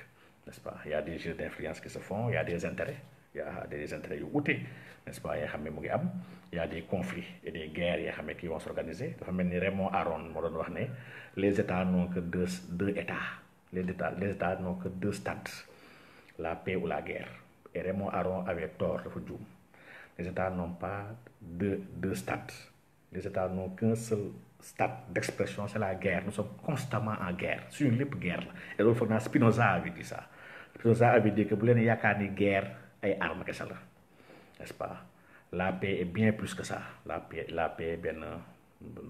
n'est-ce pas il y a des jeux d'influence qui se font il y a des intérêts yu ute n'est-ce pas yoo xam ne mu ngi am il y a des conflits et des guerres yoo xam ne qui vont s'organiser dafa mel ni Raymond Aron moo doon wax ne les États n'ont que deux États les États n'ont que deux stades la paix ou la guerre et Raymond Aron avait tort dafa juum les États n'ont pas deux stades les États n'ont qu'un seul stade d'expression c'est la guerre nous sommes constamment en guerre suñu lépp guerre la et loolu foog naa Spinoza avait dit ça Spinoza avait dit que bu leen yaakaar ni guerre ay armes kese la n'est-ce pas la paix est bien plus que ça la paix benn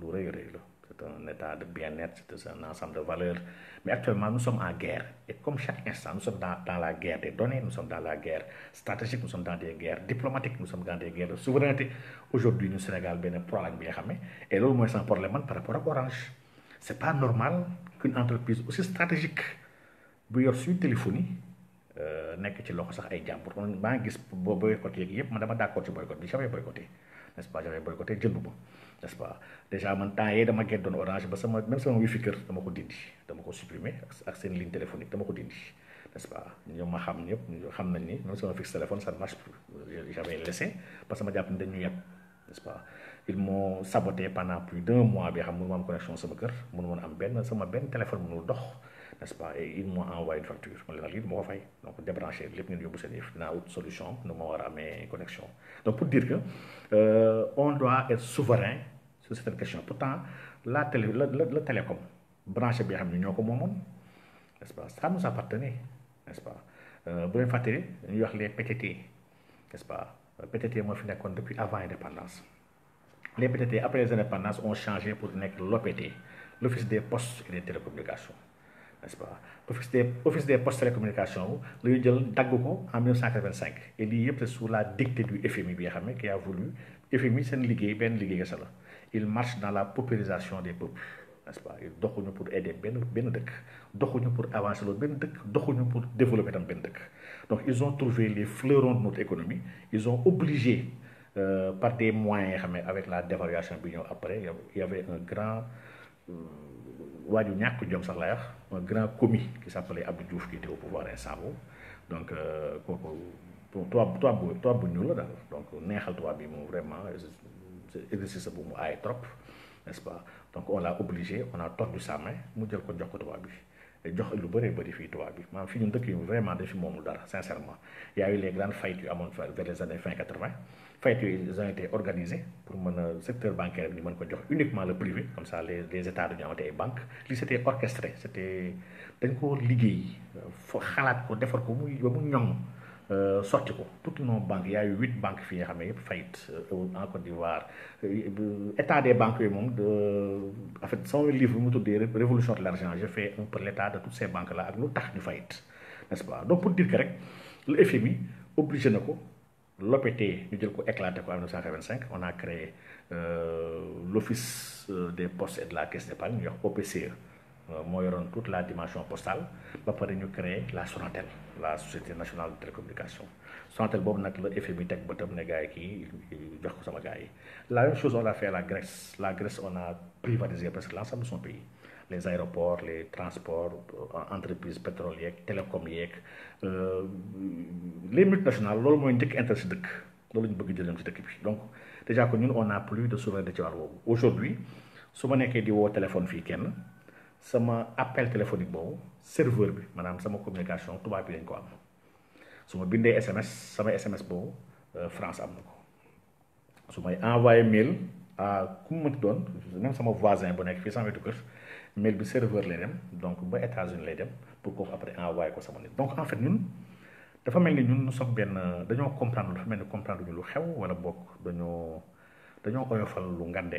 lu rëy la c'est un état de bien-être c'est un ensemble de valeurs mais actuellement nous sommes en guerre et comme chaque instant nous sommes dans la guerre des données nous sommes dans la guerre stratégique nous sommes dans des guerres diplomatiques nous sommes dans des guerres de souveraineté aujourd'hui ñu Sénégal benn problème bi nga xam ne et loolu mooy sans problème man par rapport ak Orange c'est pas normal qu'une entreprise aussi stratégique bu yor suñu téléphonie nekk ci loxo sax ay jàmbur man maa ngi gis boycott yeeg yëpp man dama d'accord ci boycott bi j'avais boycotté n'est-ce pas j'avais boycotté jëndu ma n'est-ce pas déjà man temps yee dama geddoon Orange ba sama même sama wifi kër dama ko dindi dama ko supprimer ak seen ligne téléphonique dama ko dindi n'est-ce pas ñoom ma xam ñëpp xam nañ ni même sama fixe téléphone ça ne marche plus j'avais laissé parce que ma jàpp ni dañu yeb n'est-ce pas ils m'ont saboté pendant plus d'un mois bi xam mënu ma am connexion sama kër mënu ma am benn sama benn téléphone mënul dox n'est-ce pas et ils m'ont envoyé une facture ma leen lii moo ko fay donc débranché lépp ngeen yóbbu seen yëf dinaa wut solution nu ma war a amee connexion donc pour dire que on doit être souverain sur certaines questions pourtant la télécom branché bi xam ne ñoo ko moomoon n'est-ce pas ça nous appartenait n'est-ce pas bu leen fàttali ñuy wax les PTT n'est-ce pas PTT moo fi nekkoon depuis avant indépendance les PTT après les indépendances ont changé pour nekk l'OPT l'Office des postes et des télécommunications n'est-ce pas office des postes télécommunications la ñu jël dagg ko en 1985 et lii yëpp c'est sous la dictée du FMI bi nga xam ne qui a voulu FMI seen liggéey benn liggéey nga sa la il marche dans la paupérisation des peuples n'est-ce pas doxuñu pour aider benn dëkk doxuñu pour avancer loolu benn dëkk doxuñu pour développer tam benn dëkk donc ils ont trouvé les fleurons de notre économie ils ont obligé par des moyens xam ne avec la dévaluation bi ñëw après il y avait un grand waaju ñàkk jom sax lay wax un grand commis qui s'appelait Abdou Diouf qui était au pouvoir instant boobu donc kooku tubaab bu ñuul la daal donc neexal tubaab bi moom vraiment exercice bu mu aay trop n'est-ce pas donc on l'a obligé on a tordu sa main mu jël ko jox ko tubaab bi jox lu bëree bëri fii tubaab bi maanaam fii ñun dëkk yi vraiment dañ fi moomul dara sincèrement il y a eu les grandes faillites yu amoon vers les années fin 80 faillites yooyu ils ont été organisés pour mën a secteur bancaire bi ñu mën ko jox uniquement le privé comme ça les états dañu amate ay banques lii c'était orchestré c'était dañ ko liggéey fo xalaat ko defar ko muy ba mu ñoŋ sotti ko toutes nos banques il y a eu 8 banques fii nga xam ne yëpp faillite en Côte d'Ivoire état des banques yooyu moom en fait sama livre bi mu tuddee révolution de l'argent j'ai fait un peu l'état de toutes ces banques là ak lu tax ñu faillite n'est-ce pas donc pour dire que rek le FMI obligé na ko l'OPT ñu jël ko éclaté ko en 1985 on a créé l'office des postes et de la caisse d'épargne ñu wax OPCE moo yoroon toute la dimension postale ba pare ñu créé la Sonatel la société nationale de télécommunication Sonatel boobu nag la FMI teg bëtam ne gars yi kii jox ko sama gars yi la même chose on l'a fait à la Grèce on a privatisé presque l'ensemble de son pays les aéroports les transports entreprises pétrolières télécom yeeg les multinationales loolu mooy njëkk intérêt si dëkk loolu ñu bëgg jëlee ci dëkk bi donc déjà que ñun on a plus de souveraineté ci wàll boobu aujourd'hui su ma nekkee di woo téléphone fii kenn sama appel téléphonique boobu serveur bi maanaam sama communication tubaab bi dañ ko am su ma bindee SMS sama SMS boobu France am na ko su may envoyé mail à ku mu mënti doon même sama voisin bu nekk fii sama wetu kër mail bi serveur lay dem donc ba États-Unis lay dem pour kooku après envoyé ko sama nit donc en fait ñun dafa mel ni ñun nous sommes benn dañoo comprendre dafa mel ni comprendre ñu lu xew wala bokk dañoo oyofal lu ngande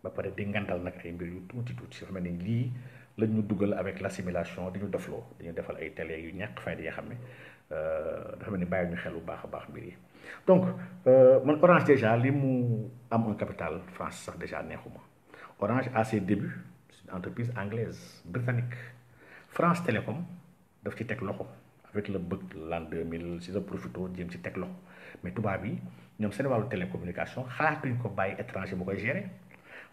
ba pare di ngandal nag ay mbir yu tuuti dafa mel ni lii lañ ñu dugal avec l'assimilation di ñu defloo dañu defal ay télé yu ñàkk fayda yi xam ne dafa mel ni bàyyi ñu xel bu baax a baax mbir yi donc man Orange déjà li mu am un capital France sax déjà neexuma Orange à ses débuts c'est une entreprise anglaise britannique France Télécom daf ci teg loxo avec le bëgg l'an 2000 si sa profito jéem ci teg loxo mais tubaab yi ñoom seen wàllu télécommunication xalaatuñ ko bàyyi étranger bu koy gérer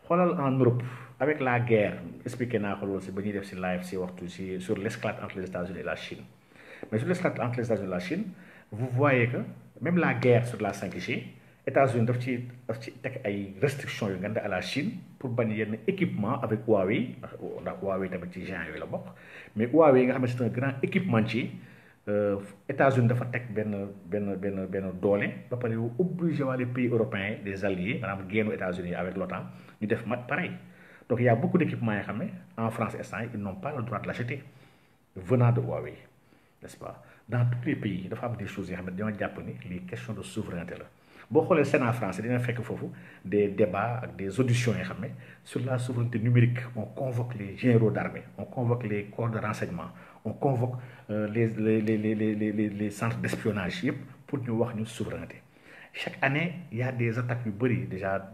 xoolal en Europe avec la guerre expliqué naa ko loolu si ba ñuy def si live si waxtu si sur l'escalade entre les États-Unis et la Chine mais sur l'escalade entre les États-Unis et la Chine vous voyez que même la guerre sur la 5G États-Unis daf ci teg ay restrictions yu ngande à la Chine pour bañ yenn équipement avec Huawei ndax Huawei tamit ci gens yooyu la bokk mais Huawei nga xam ne c'est un grand équipementier États-Unis dafa teg benn doole ba pare yow obligé waa les pays européens des alliés maanaam génnu États-Unis avec l'OTAN ñu def pareil donc il y a beaucoup d'équipements yoo xam ne en France instant ils n'ont pas le droit de l'acheter venant de Huawei n'est-ce pas dans tous les pays dafa am des choses yoo xam ne dañoo jàpp ni les questions de souveraineté la boo xoolee Sénat français dina fekk foofu des débats ak des auditions yoo xam ne sur la souveraineté numérique on convoque les généraux d'armée on convoque les corps de renseignement on convoque les centres d'espionnage yëpp pour ñu wax ñu souveraineté chaque année il y a des attaques yu bëri déjà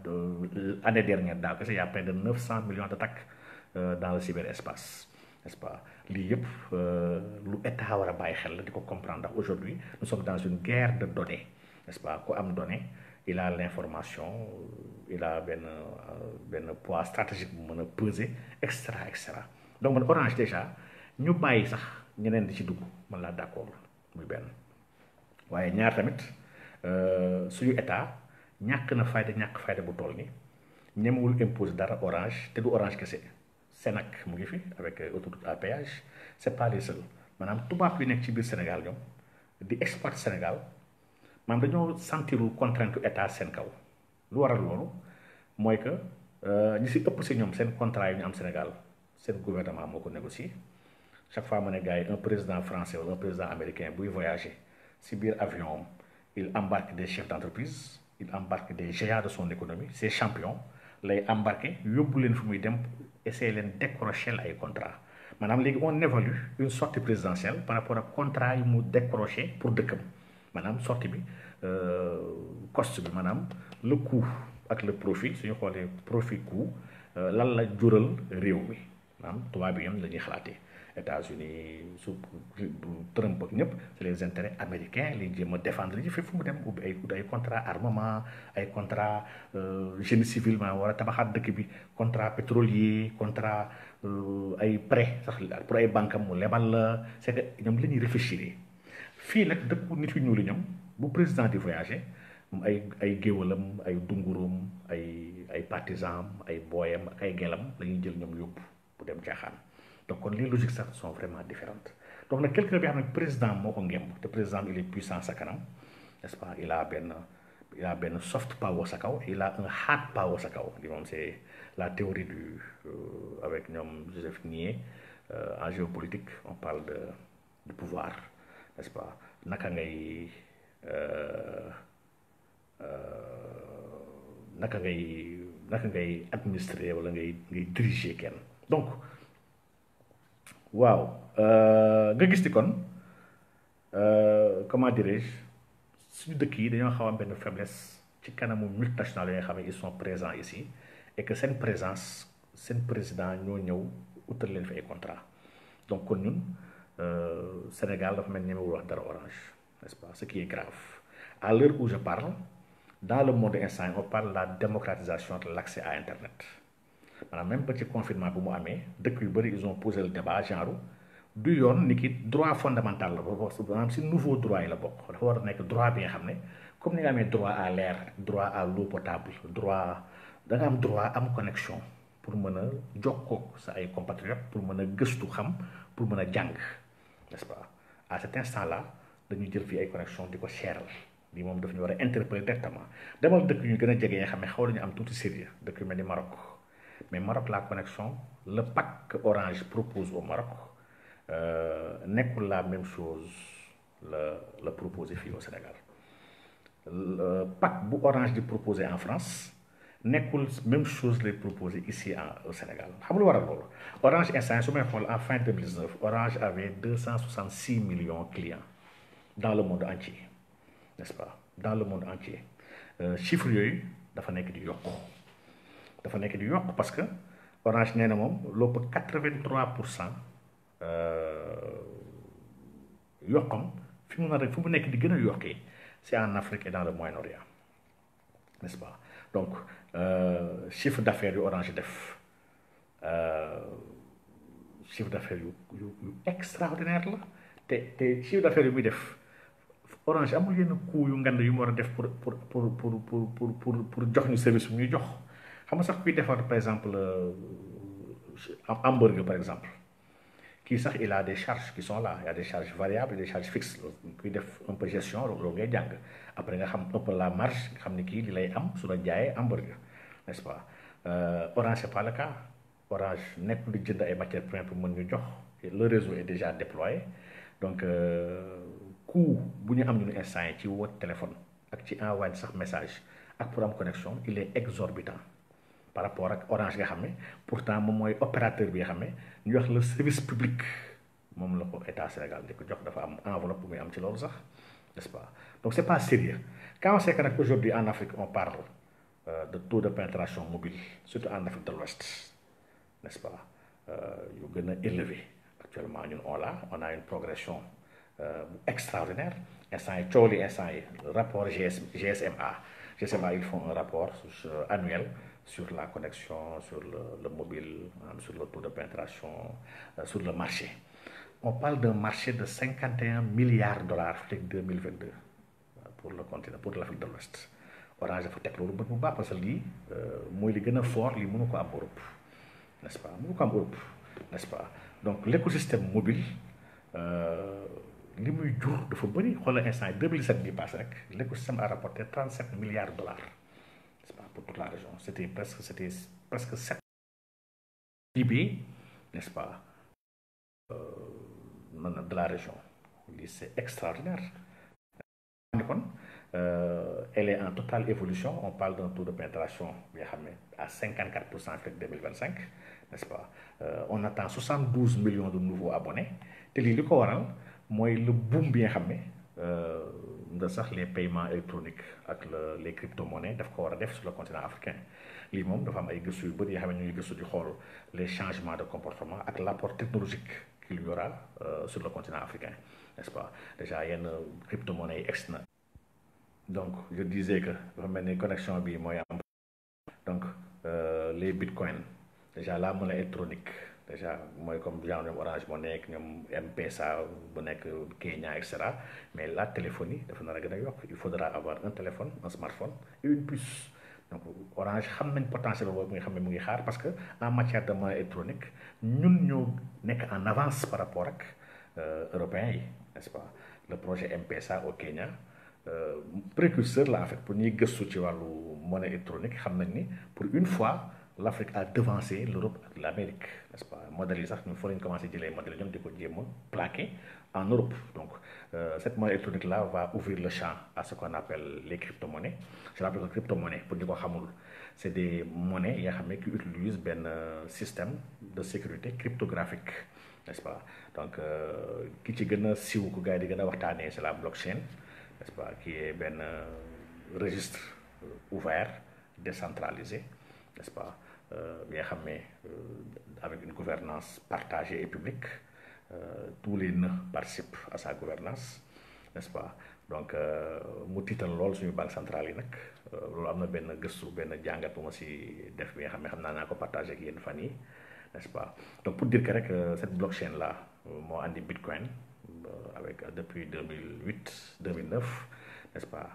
année dernière daaw kese il y a près de 900 millions d'attaques dans le cyberespace n'est-ce pas lii yëpp lu état war a bàyyi xel la di ko comprendre ndax aujourd'hui nous sommes dans une guerre de données n'est-ce pas ku am données il a l'information il a benn poids stratégique bu mën a peser extra donc man Orange déjà ñu bàyyi sax ñeneen di ci dugg man laa d'accord muy benn waaye ñaar tamit suñu état ñàkk na ñàkk fayda bu toll ni ñemewul imposer dara Orange te du Orange kese Senac mu ngi fi avec autoroute à péage c'est pas les seuls maanaam tubaab yi nekk ci biir Sénégal ñoom di exploiter Sénégal maanaam dañoo sentirul contrainte état seen kaw lu waral loolu mooy que ñi si ëpp si ñoom seen contrat yi ñu am Sénégal seen gouvernement moo ko négocié chaque fois ma ne gars yi un président français wala un président américain buy voyager si biir avion il embarque des chefs d'entreprise il embarque des géants de son économie ces champions lay embarqué yóbbu leen fu muy dem essayer leen décrocher ay contrat maanaam léegi on évalue une sortie présidentielle par rapport ak contrat yi mu décroché pour dëkkam maanaam sortie bi coste bi maanaam le coût ak le profit suñu xoolee profit coût lan la jural réew mi maanaam tubaab bi ñoom la ñuy xalaatee États-Unis su Trump ak ñëpp c'est les intérêts américains li jéem a défendre li fépp fu mu dem ubbi ay contrat armement ay contrat génie civil maanaam war a tabaxaat dëkk bi contrat pétrolier contrat ay prêt sax pour ay banque am mu lebal la c'est que ñoom la ñuy réfléchir fii nag dëkku nit yu ñuul ñoom bu président di voyager moom ay géwalam ay dungurum ay partisans ay booyam ak ay gelam la ñuy jël ñoom yóbbu bu dem caaxaan donc kon les logiques sax sont vraiment différentes donc nag quelqu'un bi xam ne président moo ko ngemb te président il est puissant sa kanam n'est-ce pas il a benn soft power sa kaw il a un hard power sa kaw li moom c'est la théorie du avec ñoom Joseph Nye en géopolitique on parle du pouvoir n'est-ce pas naka ngay administrer wala ngay diriger kenn donc waaw nga gis ni kon comment dirais-je suñu dëkk yi dañoo xaw am benn faiblesse ci kanamu multinationales yi nga xam ne ils sont présents ici et que seen présence seen président ñoo ñëw utal leen fi ay contrat donc kon ñun Sénégal dafa mel ni ñemewul wax dara Orange n'est-ce pas ce qui est grave à l'heure où je parle dans le monde instant on parle de la démocratisation de l'accès à internet maanaam même ba ci confinement bu mu amee dëkk yu bëri ils ont posé le débat genre du yoon ni ki droit fondamental la bokk maanaam si nouveau droit yi la bokk dafa war a nekk droit bi nga xam ne comme ni nga amee droit à l'air droit à l'eau potable droit da nga am droit am connexion pour mën a jokkoo sa ay compatriotes pour mën a gëstu xam pour mën a jàng n'est-ce pas à cet instant là dañuy jël fii ay connexion di ko seeral lii moom daf ñu war a interpeller directement demal dëkk yu gën a jege nga xam ne xaw nañu am tuuti sérieux dëkk yu mel ni Maroc mais Maroc la connexion le pack que Orange propose au Maroc nekkul la même chose la proposer fii au Sénégal le pack bu Orange di proposer en France nekkul même chose lay proposer ici au Sénégal xam lu waral loolu Orange instant su may xool en fin 2019 Orange avait 266 millions de clients dans le monde entier n'est-ce pas dans le monde entier chiffre yooyu dafa nekk di yokk parce que Orange nee na moom lopp 83% yokkam fi mu nekk di gën a yokkee c'est en Afrique et dans le Moyen-Orient n'est-ce pas donc chiffre d'affaires yu Orange def chiffre d'affaires yu extraordinaire la te chiffre d'affaires yu muy def Orange amul yenn coût yu ngand yu mu war a def pour jox ñu service bu ñuy jox xam nga sax kuy defar par exemple hamburger par exemple kii sax il a des charges qui sont là il y a des charges variables et des charges fixes kuy def un peu gestion loolu ngay jàng après nga xam un peu la marge nga xam ne kii li lay am su la jaayee hamburger n'est-ce pas Orange c'est pas le cas Orange nekk lu jënd ay matières premières pour mën ñu jox le réseau est déjà déployé donc coût bu ñu am ñu instant yi ci woote téléphone ak ci envoyer sax message ak pour am connexion il est exorbitant par rapport ak Orange nga xam ne pourtant moom mooy opérateur bi nga xam ne ñu wax le service public moom la ko état Sénégal di ko jox dafa am enveloppe bu muy am ci loolu sax n'est-ce pas donc c'est pas sérieux quand on sait que nag aujourd'hui en Afrique on parle de taux de pénétration mobile surtout en Afrique de l'Ouest n'est-ce pas yu gën a élevé Actuellement ñun on a une progression extraordinaire instant yi coow li instant yi rapport GSMA ils font un rapport annuel sur la connexion sur le mobile sur le taux de pénétration sur le marché. On parle d'un marché de 51 milliards de dollars en 2022 pour le continent, pour l'Afrique de l'Ouest. Orange dafa teg loolu bët bu baax parce que lii mooy li gën a fort lii mënu ko am Europe, n'est-ce pas mënu ko am Europe, n'est-ce pas. Donc l'écosystème mobile li muy jur dafa bëri xoolal instant yi 2017 bi passé rek l'écosystème a rapporté 37 milliards de dollars, n'est-ce pas, pour toute la région. C'était presque 7 PIB, n'est-ce pas, de la région. C'est extraordinaire. Elle est en totale évolution. On parle d'un taux de pénétration à 54% en 2025, n'est-ce pas. On attend 72 millions de nouveaux abonnés. Et ce qui est le boom bien les paiements électroniques avec les crypto-monnaies sur le continent africain. Les les changements de comportement avec l'apport technologique qu'il y aura sur le continent africain, n'est-ce pas. Déjà, il y a une crypto-monnaie externe. Donc, je disais que la connexion bi moy am. Donc, les bitcoins, déjà la monnaie électronique, déjà moi comme genre Orange Money, M-Pesa, Kenya, etc. Mais la téléphonie, il faudra avoir un téléphone, un smartphone et une puce. Donc, Orange a un potentiel parce que en matière de monnaie électronique, nous sommes en avance par rapport aux Européens, n'est-ce pas? Le projet M-Pesa au Kenya, précurseur là en fait pour ñuy gëstu ci wàllu monnaie électronique xam nañ ni pour une fois l'Afrique a devancé l'Europe et l'Amérique, n'est-ce pas. Modèle yi sax ñun fa lañ commencé jëlee modèle ñoom di ko jéem a plaqué en Europe. Donc cette monnaie électronique là va ouvrir le champ à ce qu'on appelle les crypto-monnaies. Je rappelle que crypto-monnaie pour ñu ko xamul c'est des monnaies yoo xam ne qui utilisent benn système de sécurité cryptographique, n'est-ce pas. Donc ki ci gën a siiw ku gars yi di gën a waxtaanee c'est la blockchain, n'est-ce pas, qui est un registre ouvert, décentralisé, n'est-ce pas, avec une gouvernance partagée et publique. Tous les nœuds participent à sa gouvernance, n'est-ce pas. Donc, mu tiital lool suñu banque centrale yi nag loolu am na benn gëstu benn jàngat bu ma si def bi nga xam ne naa ko partagé ak yéen fan yi, n'est-ce pas. Donc pour dire que rek cette blockchain là moo andi Bitcoin avec depuis 2008-2009, n'est-ce pas.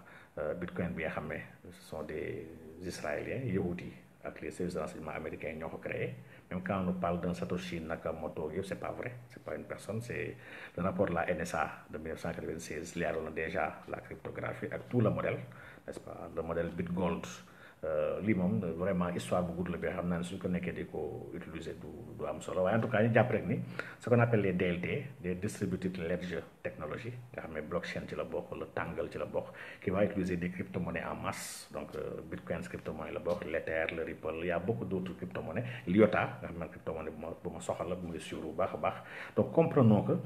Bitcoin bien xamé ce sont des Israéliens yahudi avec les services de renseignement américains qui ont créé. Même quand on nous parle d'un Satoshi Nakamoto, c'est pas vrai, c'est pas une personne, c'est le rapport de la NSA de 1996, il y a déjà la cryptographie avec tout le modèle, n'est-ce pas, le modèle BitGold. Lii moom vraiment histoire bu gudd la bi nga xam naa ne suñ ko nekkee di ko utiliser du am solo waaye en tout cas ñu jàpp rek ni ce qu'on appelle les DLT, des distributed ledger technology nga xam ne blockchain ci la bokk, le Tangle ci la bokk, qui va utiliser des crypto-monnaies en masse. Donc Bitcoin crypto-monnaie la bokk, l'Ether, le Ripple, il y a beaucoup d'autres crypto-monnaies, l'IOTA nga xam ne crypto-monnaie bu ma soxal la bu muy suivre bu baax a baax. Donc comprenons que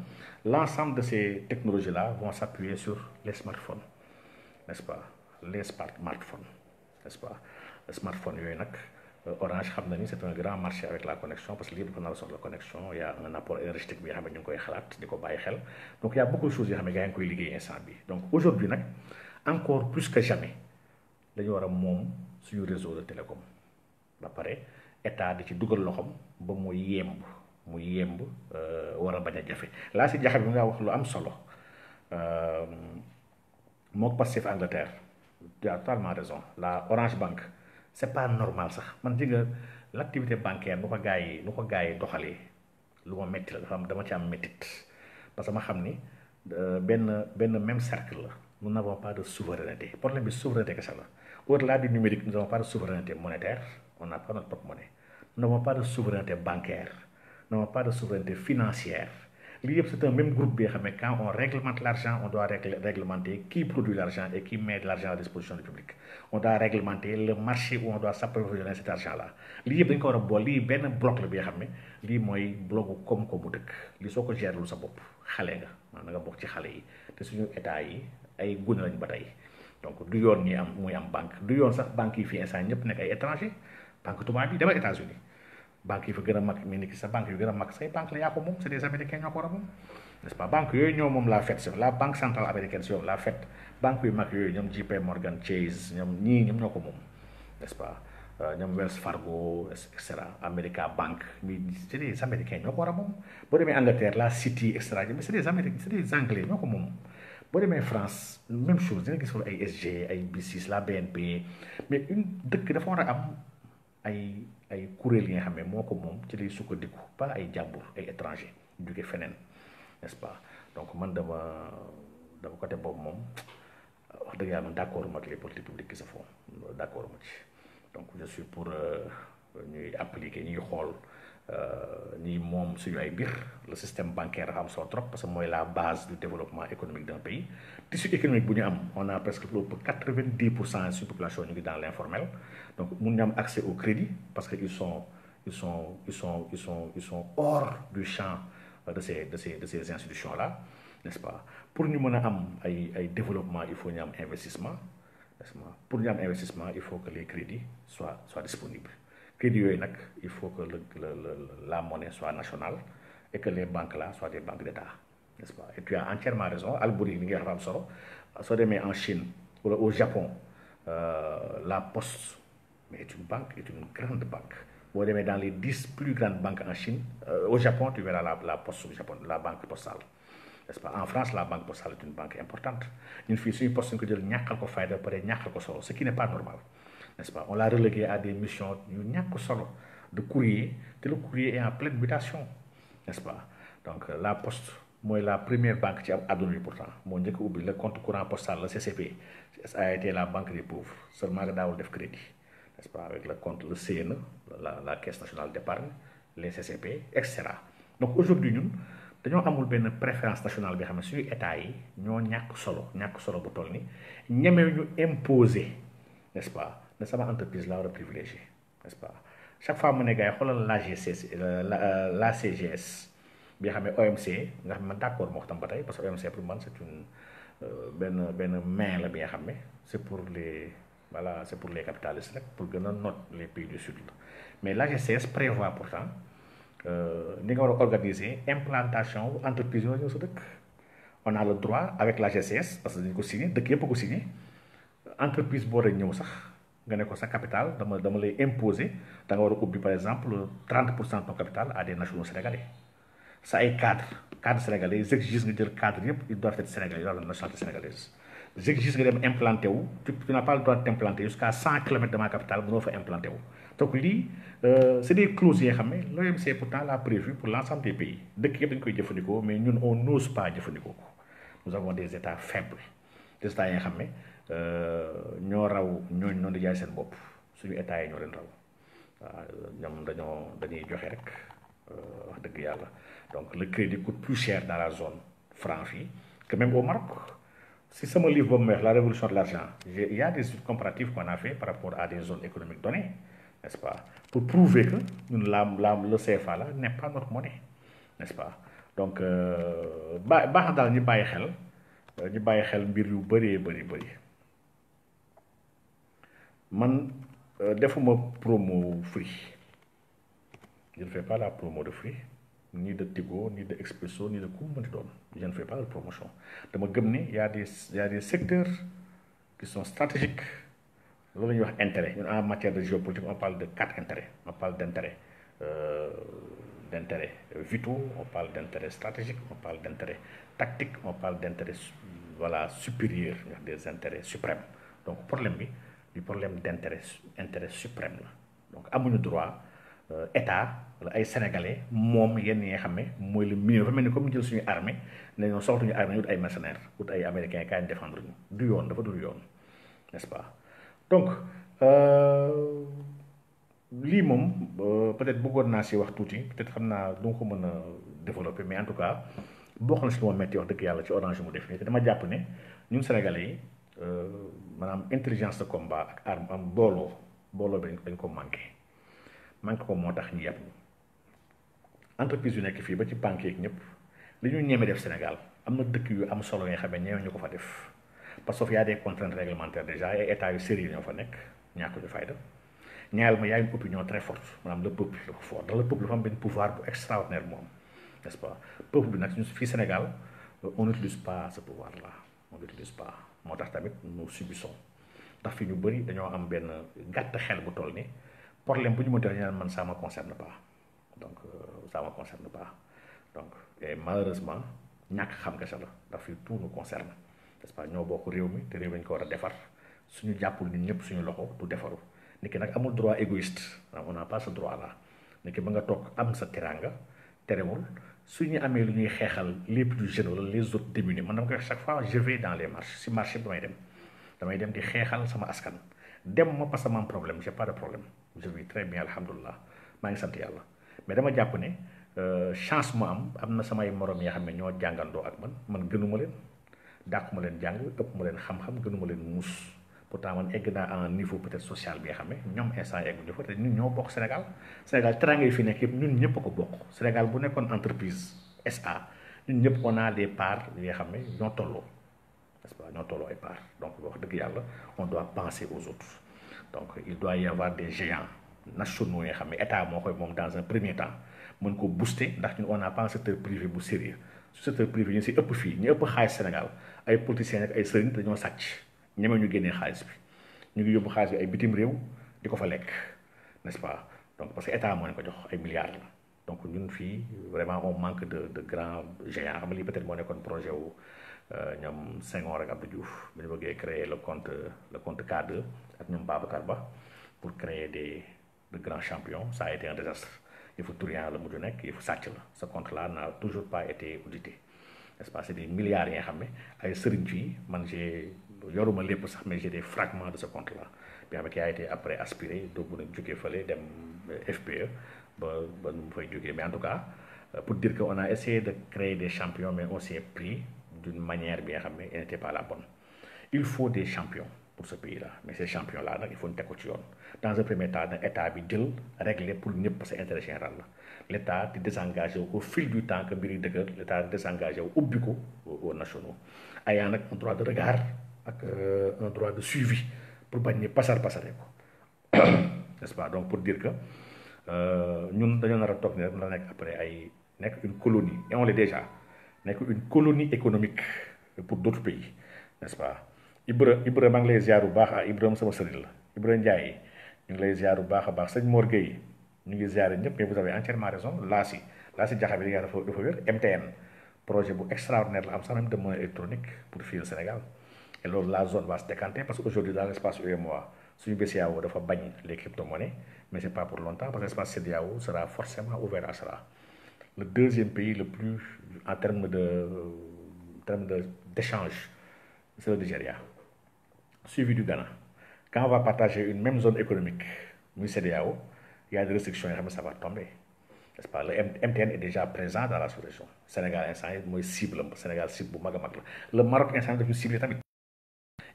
l'ensemble de ces technologies là vont s'appuyer sur les smartphones, n'est-ce pas, les smartphones, n'est-ce pas. Le smartphone Orange c'est un grand marché avec la connexion parce que lii dafa nar a soxla connexion, il y a un apport énergétique bi nga xam ne ñu ngi koy xalaat di ko bàyyi xel. Donc il y a beaucoup de choses yoo xam ne gars yi ngi koy liggéey instant bi. Donc aujourd'hui nag encore plus que jamais dañu war a moom suñu réseau de télécom ba pare état di ci dugal loxom ba mu yemb war a bañ a jafe. Laa si jaxe bi nga wax lu am solo mook Pastef Angleterre, tu as totalement raison. La Orange Bank c'est pas normal sax man di nga l'activité bancaire nu ko gars yi doxalee lu ma métti la dafa am dama ci am méttit parce que ma xam ni benn même cercle la. Nous n'avons pas de souveraineté. Le problème de souveraineté, c'est ça. Au-delà du numérique, nous n'avons pas de souveraineté monétaire, on n'a pas notre propre monnaie. Nous n'avons pas de souveraineté bancaire, nous n'avons pas de souveraineté financière. C'est un même groupe, mais quand on réglemente l'argent, on doit réglementer qui produit l'argent et qui met de l'argent à disposition du public. On doit réglementer le marché où on doit s'approvisionner cet argent-là. L'IEP est encore un bloc, l'IEP bloc, l'IEP bloc comme dëkk li soo ko géré lu sa bopp xale nga maanaam nga bokk ci xale yi te suñu état yi ay gune lañ ba tey donc du yoon muy am banque du yoon sax banque yi fii instant ñëpp nekk ay étranger banque tubaab bi demal États-Unis banque yi fa gën a mag mais ni ki sa banque yu gën a mag say banque la yaa ko moom c'est des américains ñoo ko war a moom n'est-ce pas banque yooyu ñoo moom la Fed si la banque centrale américaine si la Fed banque yu mag yooyu ñoom JP Morgan Chase ñoom ñii ñoom ñoo ko moom n'est-ce pas ñoom Wells Fargo et cetera America Bank mais c'est des américains ñoo ko war a moom boo demee Angleterre la City et cetera mais c'est des américains c'est des anglais ñoo ko moom boo demee France même chose dina gis foofu ay SG ay B6 la BNP mais une dëkk dafa war a am ay kuréel yi nga xam ne moo ko moom ci lay sukkandiku pas ay jàmbur ay étranger jóge feneen n'est-ce pas donc man dama côté boobu moom wax dëgg yàlla man d'accord ak les politiques publiques qui se font d'accord ma ci donc je suis pour ñuy appliquer ñuy xool ñuy moom suñu ay biir le système bancaire dafa am solo trop parce que mooy la base du développement économique d'un pays tissu économique bu ñu am on a presque plus de 90% suñu population ñu ngi dans l'informel donc mun ñu am accès au crédit parce que ils sont hors du champ de ces institutions là, n'est-ce pas? Pour ñu mën a am ay développement il faut ñu am investissement, n'est-ce pas? Pour ñu am investissement il faut que les crédits soient disponibles. Crédit yooyu nag il faut que la monnaie soit nationale et que les banques là soient des banques d'État, n'est-ce pas? Et tu as entièrement raison. Albouri li nga xam solo soo demee en Chine wala au Japon la Poste mais est une banque, est une grande banque. Boo demee dans les 10 plus grandes banques en Chine, au Japon tu verras la Poste du Japon, la banque postale, n'est-ce pas? En France la banque postale est une banque importante. Ñun fii suñu poste ñu ko jël ñàkkal ko fayda ba pare ñàkkal ko solo, ce qui n'est pas normal, n'est-ce pas? On l'a relégué à des missions yu ñàkk solo de courrier te le courrier est en pleine mutation, n'est-ce pas? Donc la Poste mooy la première banque ci àdduna bi pourtant moo njëkk a ubbi le compte courant postal, le CCP a été la banque des pauvres seulement nga daawul def crédit, n'est-ce pas? Avec le compte, le CNE, la Caisse nationale d'épargne, les CCP, etc. Donc aujourd'hui ñun dañoo amul benn préférence nationale bi xam ne suñu état yi ñoo ñàkk solo bu toll ni ñemee ñu imposer, n'est-ce pas, ne sama entreprise la war a privilégié, n'est-ce pas? Chaque fois mu ne gars yi xoolal la CGS bi nga xam ne OMC nga xam ne d'accord moo xam ba tey parce que OMC pour man c'est une benn main la bi nga xam ne c'est pour les capitalistes rek pour gën a noot les pays du sud. Mais l'AGCS prévoit pourtant ni nga war a organiser implantation entreprise yooyu ñëw sa dëkk. On a le droit avec l'AGCS parce que dañu ko signé dëkk yëpp ko signé entreprise boo rek ñëw sax nga ne ko sa capital dama lay imposer da nga war a ubbi par exemple 30% de ton capital à des nationaux sénégalais. sa ay cadre sénégalais ils exigent nga jël cadre yëpp ils doivent être sénégalais ils doivent avoir la nationalité sénégalaise. J'exige nga dem implanté wu tu n'as pas le droit de t'implanter jusqu'à 100 km de ma capitale mënoo fa implanté wu. Donc lii c'est des clauses yi nga xam ne l'OMC pourtant l'a prévu pour l'ensemble des pays dëkk yëpp dañu koy jëfandikoo mais ñun on n'ose pas jëfandikoo ko. Nous avons des états faibles des états yi nga xam ne ñoo raw ñooñu noonu di jaay seen bopp suñu états yi ñoo leen raw waaw ñoom dañuy joxe rek wax dëgg yàlla. Donc le crédit coûte plus cher dans la zone franc fii que même au Maroc. Si c'est mon livre la révolution de l'argent, il y a des études comparatives qu'on a fait par rapport à des zones économiques données, n'est-ce pas? Pour prouver que le CFA là n'est pas notre monnaie, n'est-ce pas? Donc baax daal ñu bàyyi xel mbir yu bëri man defuma promo Free, je ne fais pas la promo de Free, ni de Tigo, ni de Expresso, ni de ku mu mënti doon. Je ne fais pas de promotion. Dama gëm ne y a des secteurs qui sont stratégiques. Loolu la ñuy wax intérêt. En matière de géopolitique, on parle de 4 intérêts. On parle d'intérêts vitaux, on parle d'intérêts stratégiques, on parle d'intérêts tactiques, on parle d'intérêts supérieurs, des intérêts suprêmes. Donc problème bi du problème intérêt suprême la. Donc amuñu droit état wala ay sénégalais moom yenn yi nga xam ne mooy le minimum dafa mel ni comme ñu jël suñu armée ne ñoo soxlatuñu armée wut ay mercenaires wut ay américains kaay défendre ñu du yoon dafa dul yoon, n'est-ce pas? Donc lii moom peut-être bëggoon naa si wax tuuti peut-être xam naa du nga ko mën a développer mais en tout cas bokk na si lu ma metti wax dëgg yàlla ci Orange mu def nii te dama jàpp ne ñun sénégalais yi maanaam intelligence de combat ak arme am booloo bi dañ ko manqué ko moo tax ñu yàpp entreprise yu nekk fii ba ci banque yeeg ñëpp li ñu ñeme def Sénégal am na dëkk yu am solo yoo xam ne ñeme ñu ko fa def parce que y a des contraintes réglementaires déjà ay états yu sérieux ñoo fa nekk ñàkk ñu fayda ñaareel ma y a une opinion très forte maanaam le peuple dafa fort dans le peuple dafa am benn pouvoir bu extraordinaire moom n'est-ce pas peuple bi nag ñun fii Sénégal on n'utilise pas ce pouvoir là on n'utilise pas moo tax tamit nous subissons ndax fi ñu bëri dañoo am benn gàtt xel bu toll ni problème bu ñu mënti wax man ça me concerne pas donc ça me concerne pas donc et malheureusement ñàkk xam nga sa la ndax fii tout nous concerne n'est-ce pas ñoo bokk réew mi te réew mi ñu ko war a defar suñu jàppul ñun ñëpp suñu loxo du defaru nit ki nag amul droit égoïste on n'a pas ce droit là nit ki ba nga toog am sa teranga terewul suñu amee lu ñuy xeexal les plus jeunes wala les autres démunis man dama koy chaque fois je vais dans les marches si marché bi damay dem di xeexal sama askan dem ma parce que ma am problème j'ai pas de problème je vis très bien alhamdulilah maa ngi sant yàlla mais dama jàpp ne chance mu am na samay morom yoo xam ne ñoo jàngandoo ak man gënuma leen dàquma leen jàng ëpp ma leen xam-xam gënuma leen muus pourtant man egg naa à un niveau peut-être social bi nga xam ne ñoom instant egguñu fa te ñun ñoo bokk Sénégal Sénégal teranga yi fi nekk yëpp ñun ñëpp a ko bokk Sénégal bu nekkoon entreprise SA ñun ñëpp on a des parts yi nga xam ne ñoo tolloo n'est-ce pas ñoo tolloo ay parts donc wax dëgg yàlla on doit penser aux autres donc il doit y avoir des géants nationaux yi nga xam ne état moo koy moom dans un premier temps mën ko booster ndax ñun on n'a pas un secteur privé bu sérieux su secteur privé ñu si ëpp fii ñu ëpp xaalis Sénégal ay politiciens ak ay sëriñ dañoo sàcc ñeme ñu génnee xaalis bi ñu ngi yóbbu xaalis bi ay bitim réew di ko fa lekk n'est-ce pas donc parce que état moo leen ko jox ay milliards la donc ñun fii vraiment on manque de grands géants xam nga lii peut-être moo nekkoon projet wu ñoom Senghor ak Abdou Diouf bu ñu bëggee créer le compte K2 ak ñoom Babacar Ba pour créer de grands champions ça a été un désastre il faut turian la mujj nekk il faut sàcc la ce compte là n'a toujours pas été audité n'est-ce pas c'est des milliards yi nga xam ne ay sëriñ fii man j'ai yoruma lépp sax mais j'ai des fragments de ce compte là bi nga xam ne qui a été après aspiré doogu nag jógee fële dem FPE ba nu mu fay jógee mais en tout cas pour dire que on a essayé de créer des champions mais on s'est pris d'une manière bi nga xam ne elle n'était pas la bonne il faut des champions pour ce pays là mais ces champions là nag il faut ñu teg ko ci yoon dans un premier temps nag état bi jël régler pour ñëpp parce que intérêt général la l'état di désengagé wu au fil du temps que mbir yi dëgër l'état di désengagé wu ubbi ko aux nationaux ayant nag un droit de regard ak un droit de suivi pour bañ ni pasare ko n'est-ce pas donc pour dire que ñun dañoo nar a toog ne rek la nekk après ay nekk une colonie et on l'est déjà nekk une colonie économique pour d'autres pays n'est-ce pas Ibra maa ngi lay ziar bu baax Ibrahima sama sëriñ la Ibra Ndiaye ñu ngi lay ziar bu baax a baax sëñ Mor Gueye ñu ngi ziar ñëpp mais vous avez entièrement raison Laasi Jaxa bi dafa wér MTN projet bu extraordinaire la am sax même de monnaie électronique pour fii au Sénégal et loolu la zone va se décanter parce que aujourd'hui dans l'espace UEMOA suñu BCEAO dafa bañ les crypto-monnaies mais c'est pas pour longtemps parce que l'espace CEDEAO sera forcément ouvert à cela le deuxième pays le plus en termes d'échange c'est le Nigeria suivi du Ghana quand on va partager une même zone économique muy CEDEAO il y a des restrictions yoo xam ne ça va tomber n'est-ce pas le MTN est déjà présent dans la sous-région Sénégal instant yi mooy cible Sénégal cible bu mag a mag la le Maroc instant yi dafa ciblé tamit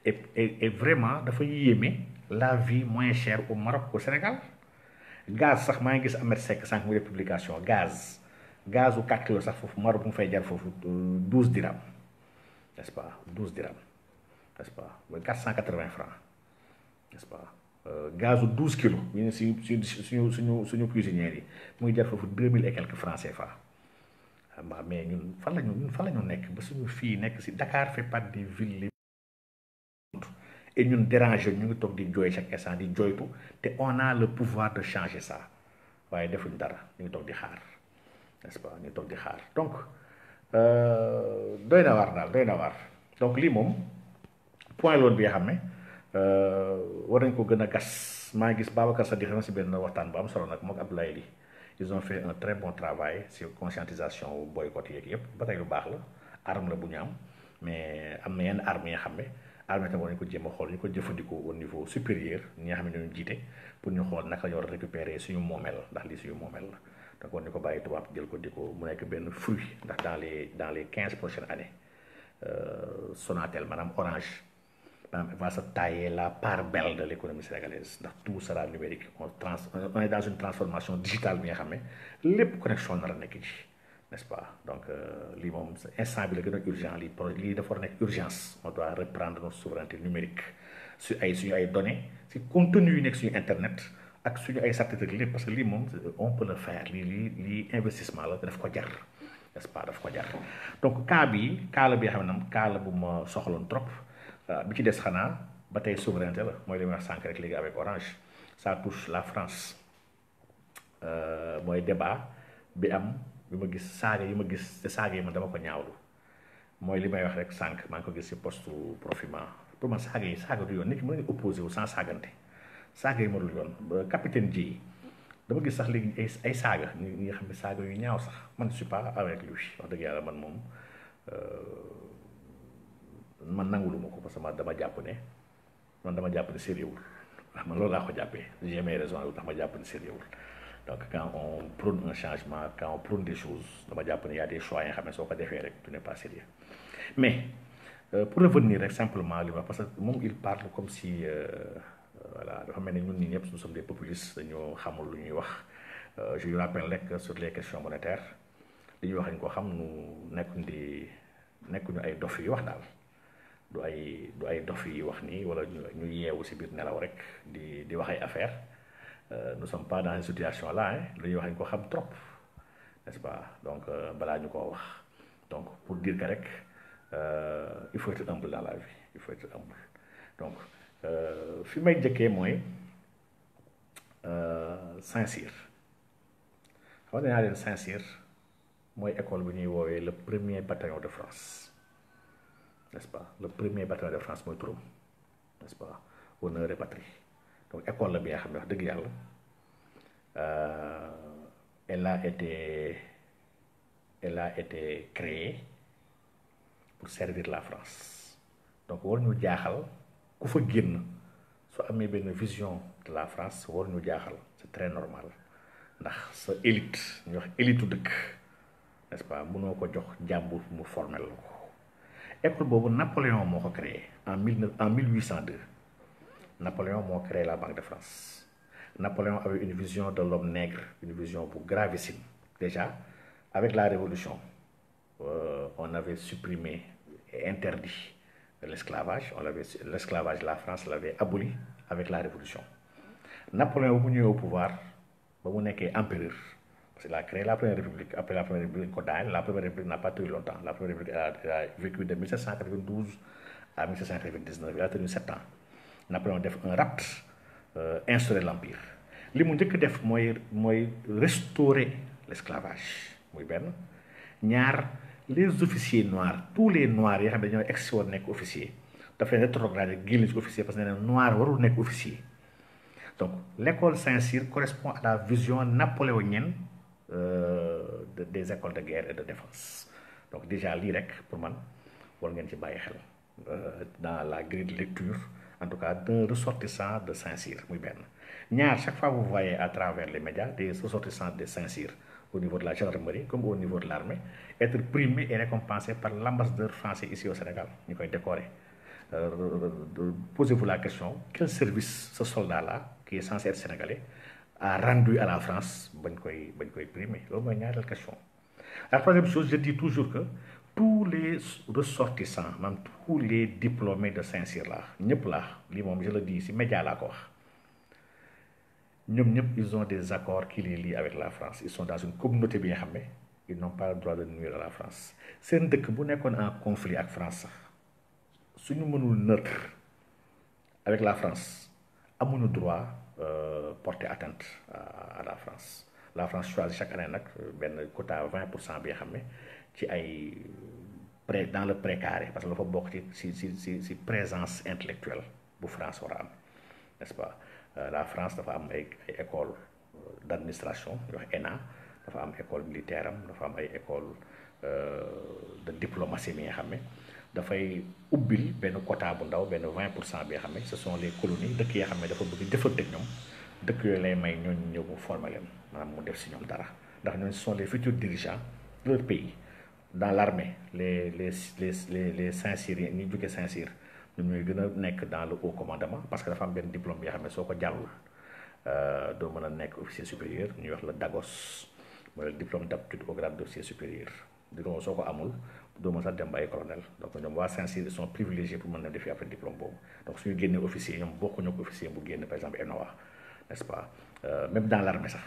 et vraiment dafa yéeme la vie moins chère au Maroc qu'au Sénégal gaz sax maa ngi gis Ahmed Seck sànq muy def publication gaz u 4 kilos sax foofu Maroc mu fay jar foofu 12 dirhams n'est-ce pas 12 dirhams n'est-ce pas mooy 480 francs n'est-ce pas gazu 12 kilos ñu ne suñu cuisinières yi muy jar foofu 2000 et quelques francs CFA mais ñun fan la ñu nekk ba suñu fii nekk si Dakar fait partie des villes et ñun déranger ñu ngi toog di jooy chaque instant di jooytu te on a le pouvoir de changer ça waaye defuñ dara ñu ngi toog di xaar n'est-ce pas ñu ngi toog di xaar donc doy na waar donc lii moom point loolu bi nga xam ne war nañ ko gën a gas maa ngi gis Babacar Sadikh na si benn waxtaan bu am solo nag mook Abdoulaye Ly ils ont fait un très bon travail sur conscientisation boycott yeeg yëpp ba tey lu baax la arme la bu ñu am mais am na yenn armes yi nga xam ne arme tam war nañ ko jéem a xool ñu ko jëfandikoo au niveau supérieur ñi nga xam ne ñoo jiite pour ñu xool naka la ñu war a récupérer suñu moomeel ndax lii suñu moomeel la donc war ñu ko bàyyi tubaab jël ko di ko mu nekk benn fruit ndax dans les 15 prochaines années Sonatel maanaam Orange maanaam va se tailler la part belle de l'économie sénégalaise ndax tout sera numérique on est dans une transformation digitale bi nga xam ne lépp connexion nar a nekk ci n'est-ce pas donc lii moom instant bi la gën a urgent lii dafa war a nekk urgence on doit reprendre notre souveraineté numérique suñu ay données si contenu yu nekk suñu internet ak suñu ay certitude lépp parce que lii moom on peut le faire lii investissement la daf ko jar n'est-ce pas daf ko jar donc cas la bi xam ne cas la bu ma soxloon trop bi ci des xanaa ba tey souveraineté la mooy li may wax sànq rek léegi avec Orange ça touche la France mooy débat bi am bi ma gis saaga yi ma gis te saaga yi man dama ko ñaawlu mooy li may wax rek sànq maa ngi ko gis ci poste Profima pour man saaga du yoon nit ki mën nga opposé wu sans saagante saaga yi ma dul yoon capitaine Dièye dama gis sax léegi ay saaga ñi nga xam ne saaga yu ñaaw sax man je suis pas avec lui wax dëgg yàlla man moom man nangulu ma ko parce que dama jàpp ne sérieux wul man loolu laa ko jàppee j'ai mes raisons yu tax ma jàpp ne sérieux wul donc quand on prône un changement quand on prône des choses dama jàpp ne y a des choix yi nga xam ne soo ko defee rek tu n'es pas sérieux mais pour revenir rek simplement li ma parce que moom il parle comme si voilà dafa mel ni ñun ñi ñëpp nous sommes des populistes dañoo xamul lu ñuy wax je lui rappelle rek sur les questions monétaires li ñuy wax dañ ko xam nu nekkuñu ay dof yi wax daal du ay dof yi wax nii wala ñu yeewu si biir nelaw rek di wax ay affaires nous sommes pas dans une situation là lu ñuy wax dañ ko xam trop n'est-ce pas donc balaa ñu koo wax donc pour dire que rek il faut être humble dans la vie il faut être humble donc fi may jëkkee mooy Saint-Cyr xam naa leen Saint-Cyr mooy école bi ñuy woowee le premier bataillon de France n'est-ce pas le premier bataillon de France mooy turam n'est-ce pas honneur et patrie donc école la bi nga xam ne wax dëgg yàlla elle a été créée pour servir la France donc war ñu jaaxal ku fa génn su amee benn vision de la France war ñu jaaxal c'est très normal ndax sa élite ñu wax élite dëkk n'est-ce pas mënoo ko jox jàmbur mu formel la ko école boobu Napoléon moo ko créé en 1802 Napoléon moo créé la Banque de France. Napoléon avait une vision de l'homme nègre, une vision pour gravissime. Déjà, avec la Révolution, on avait supprimé et interdit l'esclavage. L'esclavage, la France l'avait aboli avec la Révolution. Napoléon, au au pouvoir, il était empereur. Parce qu'il a créé la Première République. Après la Première République, la Première République n'a pas tenu longtemps. La Première République a vécu de 1792 à 1799. Il a tenu 7 ans. Napoléon a fait un rapt, instauré l'empire. Ce qu'il a fait, c'est restaurer l'esclavage. Les officiers noirs, tous les noirs, ils ont extraordinaire officiers. Ils ont fait rétrograde, les officiers, parce que les noirs ne sont pas officiers. Donc, l'école Saint-Cyr correspond à la vision napoléonienne des écoles de guerre et de défense. Donc, déjà, l'IREC, pour moi, dans la grille de lecture, en tout cas d'un ressortissant de Saint-Cyr. Chaque fois que vous voyez à travers les médias des ressortissants de Saint-Cyr au niveau de la gendarmerie comme au niveau de l'armée être primés et récompensés par l'ambassadeur français ici au Sénégal. Nous avons décoré. Posez-vous la question, quel service ce soldat-là, qui est censé être sénégalais, a rendu à la France pour primé? C'est la question. La troisième chose, je dis toujours que tous les ressortissants, même tous les diplômés de Saint-Cyr là, je le dis ici, médias là, ils ont des accords qui les lient avec la France. Ils sont dans une communauté bien ramée. Ils n'ont pas le droit de nuire à la France. C'est un dëkk bu nekkoon en conflit avec la France. Si nous sommes neutres avec la France, nous avons le droit de porter atteinte à la France. La France choisit chaque année un quota 20% bien ramé. Dans le précaré, parce que c'est présence intellectuelle pour France, n'est-ce pas? La France dafa am ay école d'administration ñu wax ENA dafa am école militaire dafa am ay école de diplomatie bi nga xam ne dafay ubbil benn quota bu ndaw benn 20% bi nga xam ne ce sont les colonies dëkk yi nga xam ne dafa bëgg jëfante ak ñoom dëkk yooyu lay may ñooñu ñëw mu former leen maanaam mu def si ñoom dara ndax ñooñu ce sont les futurs dirigeants de leur pays. Dans l'armée les Saint-Cyriens ñi jóge Saint-Cyr ñoom ñooy gën a nekk dans le haut commandement parce que dafa am benn diplôme bi nga xam ne soo ko jàllul doo mën a nekk officier supérieur ñuy wax la DAGOS mooy le diplôme d'aptitude au grade d'officier supérieur diplôme soo ko amul doo mën sax dem ba ay colonel donc ñoom waa Saint-Cyr ils sont privilégiés pour mën a defi après diplôme boobu donc suñu génnee officier ñoom bokkuñu ak officier bu génn par exemple ENOA n'est-ce pas même dans l'armée sax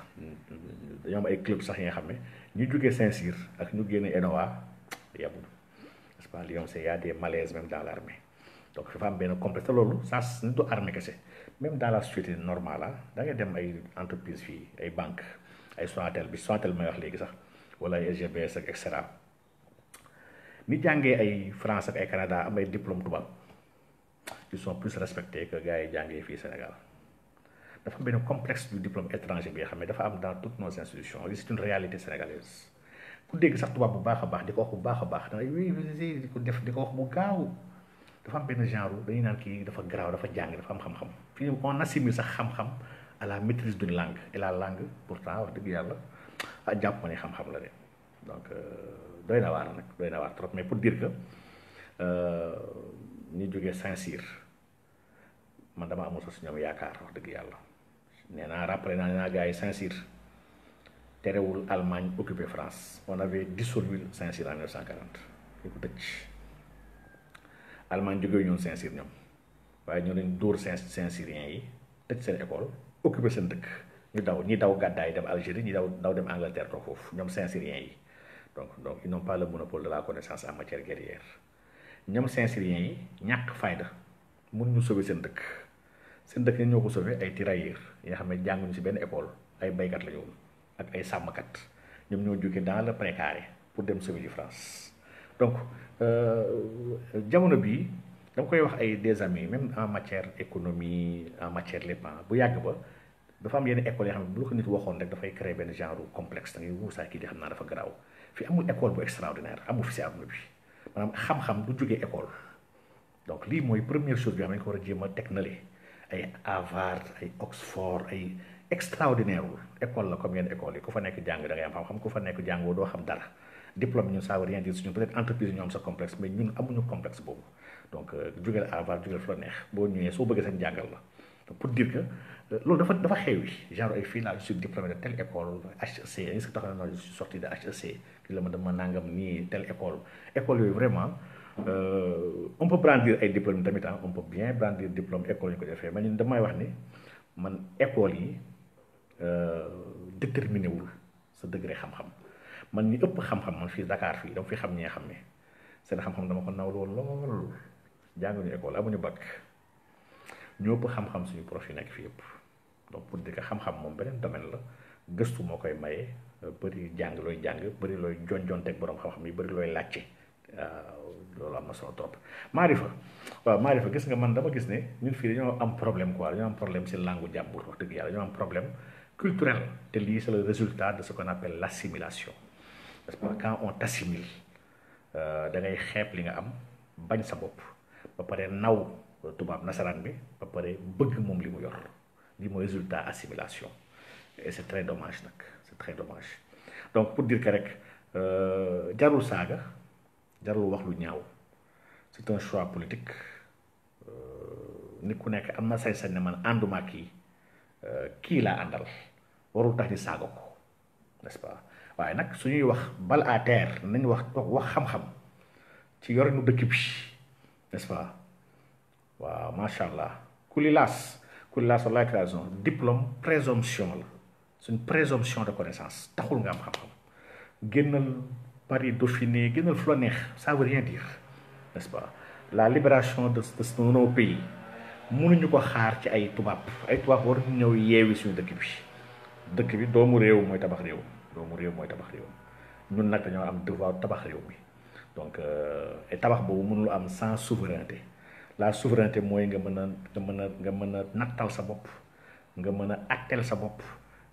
dañoo am ay club sax yi nga xam ne ñu jógee Saint-Cyr ak ñu génne ENOA yemul n'est-ce pas Lyon c'est y a des malaises même dans l'armée donc dafa am benn complexe te loolu ça ni du armée kese même dans la société normale ah da ngay dem ay entreprise fii ay banque ay Sonatel bi Sonatel may wax léegi sax wala ay SGBS ak et cetera ni jàngee ay France ak ay Canada am ay diplôme tubaab ils sont plus respectés que gars yi jàngee fii Sénégal dafa am benn complexe du diplôme étranger bi nga xam ne dafa am dans toutes nos institutions c'est une réalité sénégalaise ku dégg sax tubaab bu baax a baax di ko wax bu baax a baax da ngay oui di ko def di ko wax bu gaaw dafa am benn genre dañuy naan kii dafa garaaw dafa jàng dafa am xam-xam fii on assimile sax xam-xam à la maîtrise d'une langue et la langue pourtant wax dëgg yàlla ah jàpp ma ne xam-xam la de donc doy na waar nag doy na waar trop mais pour dire que ñu jógee Saint-Cyr man dama amul sax si ñoom yaakaar wax dëgg yàlla nee naa rappelé naa nee naa gars yi Saint-Cyr terewul Allemagne occupé France on avait dissolu Saint-Cyr en 1940 ñu ko tëj Allemagne jógee ñoon Saint-Cyr ñoom waaye ñoo leen dóor Saint-Cyriens yi tëj seen école occupé seen dëkk ñi daw gàddaay dem Algérie ñi daw dem Angleterre toog foofu ñoom Saint-Cyriens yi donc ils n'ont pas le monopole de la connaissance en matière guerrière ñoom Saint-Cyriens yi ñàkk fayda mun ñu sauver seen dëkk ñoo ko sauver ay tirailleurs yi nga xam ne jànguñu si benn école ay baykat la ñu woon ak ay sàmmkat ñoom ñoo jóge dans le précaré pour dem sauver di France donc jamono bii dama koy wax ay des amis même en matière économie en matière lépp bu yàgg ba dafa am yenn école yoo xam ne bu la ko nit waxoon rek dafay créer benn genre complexe da ngay wuusaa kii di xam naa dafa garaaw fi amul école bu extraordinaire amul fi si àdduna bi maanaam xam-xam du jógee école donc lii mooy première chose bi xam ne ko war a jéem a teg na ay Harvard ay Oxford ay extraordinaire wul école la comme yenn école yi ku fa nekk jàng da ngay am xam-xam ku fa nekk jàngoo doo xam dara diplôme ñun ça veut rien dire suñu peut-être entreprise ñoo am sa complexe mais ñun amuñu complexe boobu donc jógeel Harvard jógeel fu la neex boo ñëwee soo bëggee seen jàngal la donc pour dire que loolu dafa xewi genre ay fii là je suis diplômé de telle école HEC est-ce que tax na je suis sorti de HEC ki la ma dama nangam nii telle école yooyu vraiment on peut brandir ay diplôme tamit on peut bien brandir diplôme école ñu ko defee mais ñun damay wax ni man école yi déterminé wul sa degré xam-xam man ñi ëpp xam-xam man fii Dakar fii dama fi xam ñi nga xam ne seen xam-xam dama ko nawloo lool jànguñu école amuñu bac ñoo ëpp xam-xam suñu prof yi nekk fii yëpp donc pour dire que xam-xam moom beneen domaine la gëstu moo koy maye bëri jàng bëri looy jonjonteeg borom xam-xam yi bëri looy laajte loolu am na solo trop Maarifa gis nga man dama gis ne ñun fii dañoo am problème quoi dañoo am problème si langue jàmbur wax dëgg yàlla dañoo am problème culturel te lii c'est le résultat de ce qu'on appelle l'assimilation parce que quand on t'assimile da ngay xeeb li nga am bañ sa bopp ba pare naw tubaab nasaraan bi ba pare bëgg moom li mu yor lii mooy résultat assimilation et c'est très dommage nag c'est très dommage donc pour dire que rek jarul saaga jarul wax lu ñaaw c'est un choix politique nit ku nekk am na sañ-sañ ne man ànduma kii laa àndal warul tax ni saaga ko n'est-ce pas waaye nag suñuy wax bal à terre nañ wax xam-xam ci yorinu dëkk bi n'est-ce pas waaw macha allah kulilaas wallaay raison diplôme présomption la c'est une présomption de connaissance taxul nga am xam-xam génnal Paris Dauphiné génnal fu la neex ça veut rien dire n'est-ce pas la libération de nos pays mënuñu ko xaar ci ay tubaab war ñu ñëw yeewi suñu dëkk bi doomu réew mooy tabax réew ñun nag dañoo am devoir tabax réew mi donc et tabax boobu mënul am sans souveraineté la souveraineté mooy nga mën a nattal sa bopp nga mën a attel sa bopp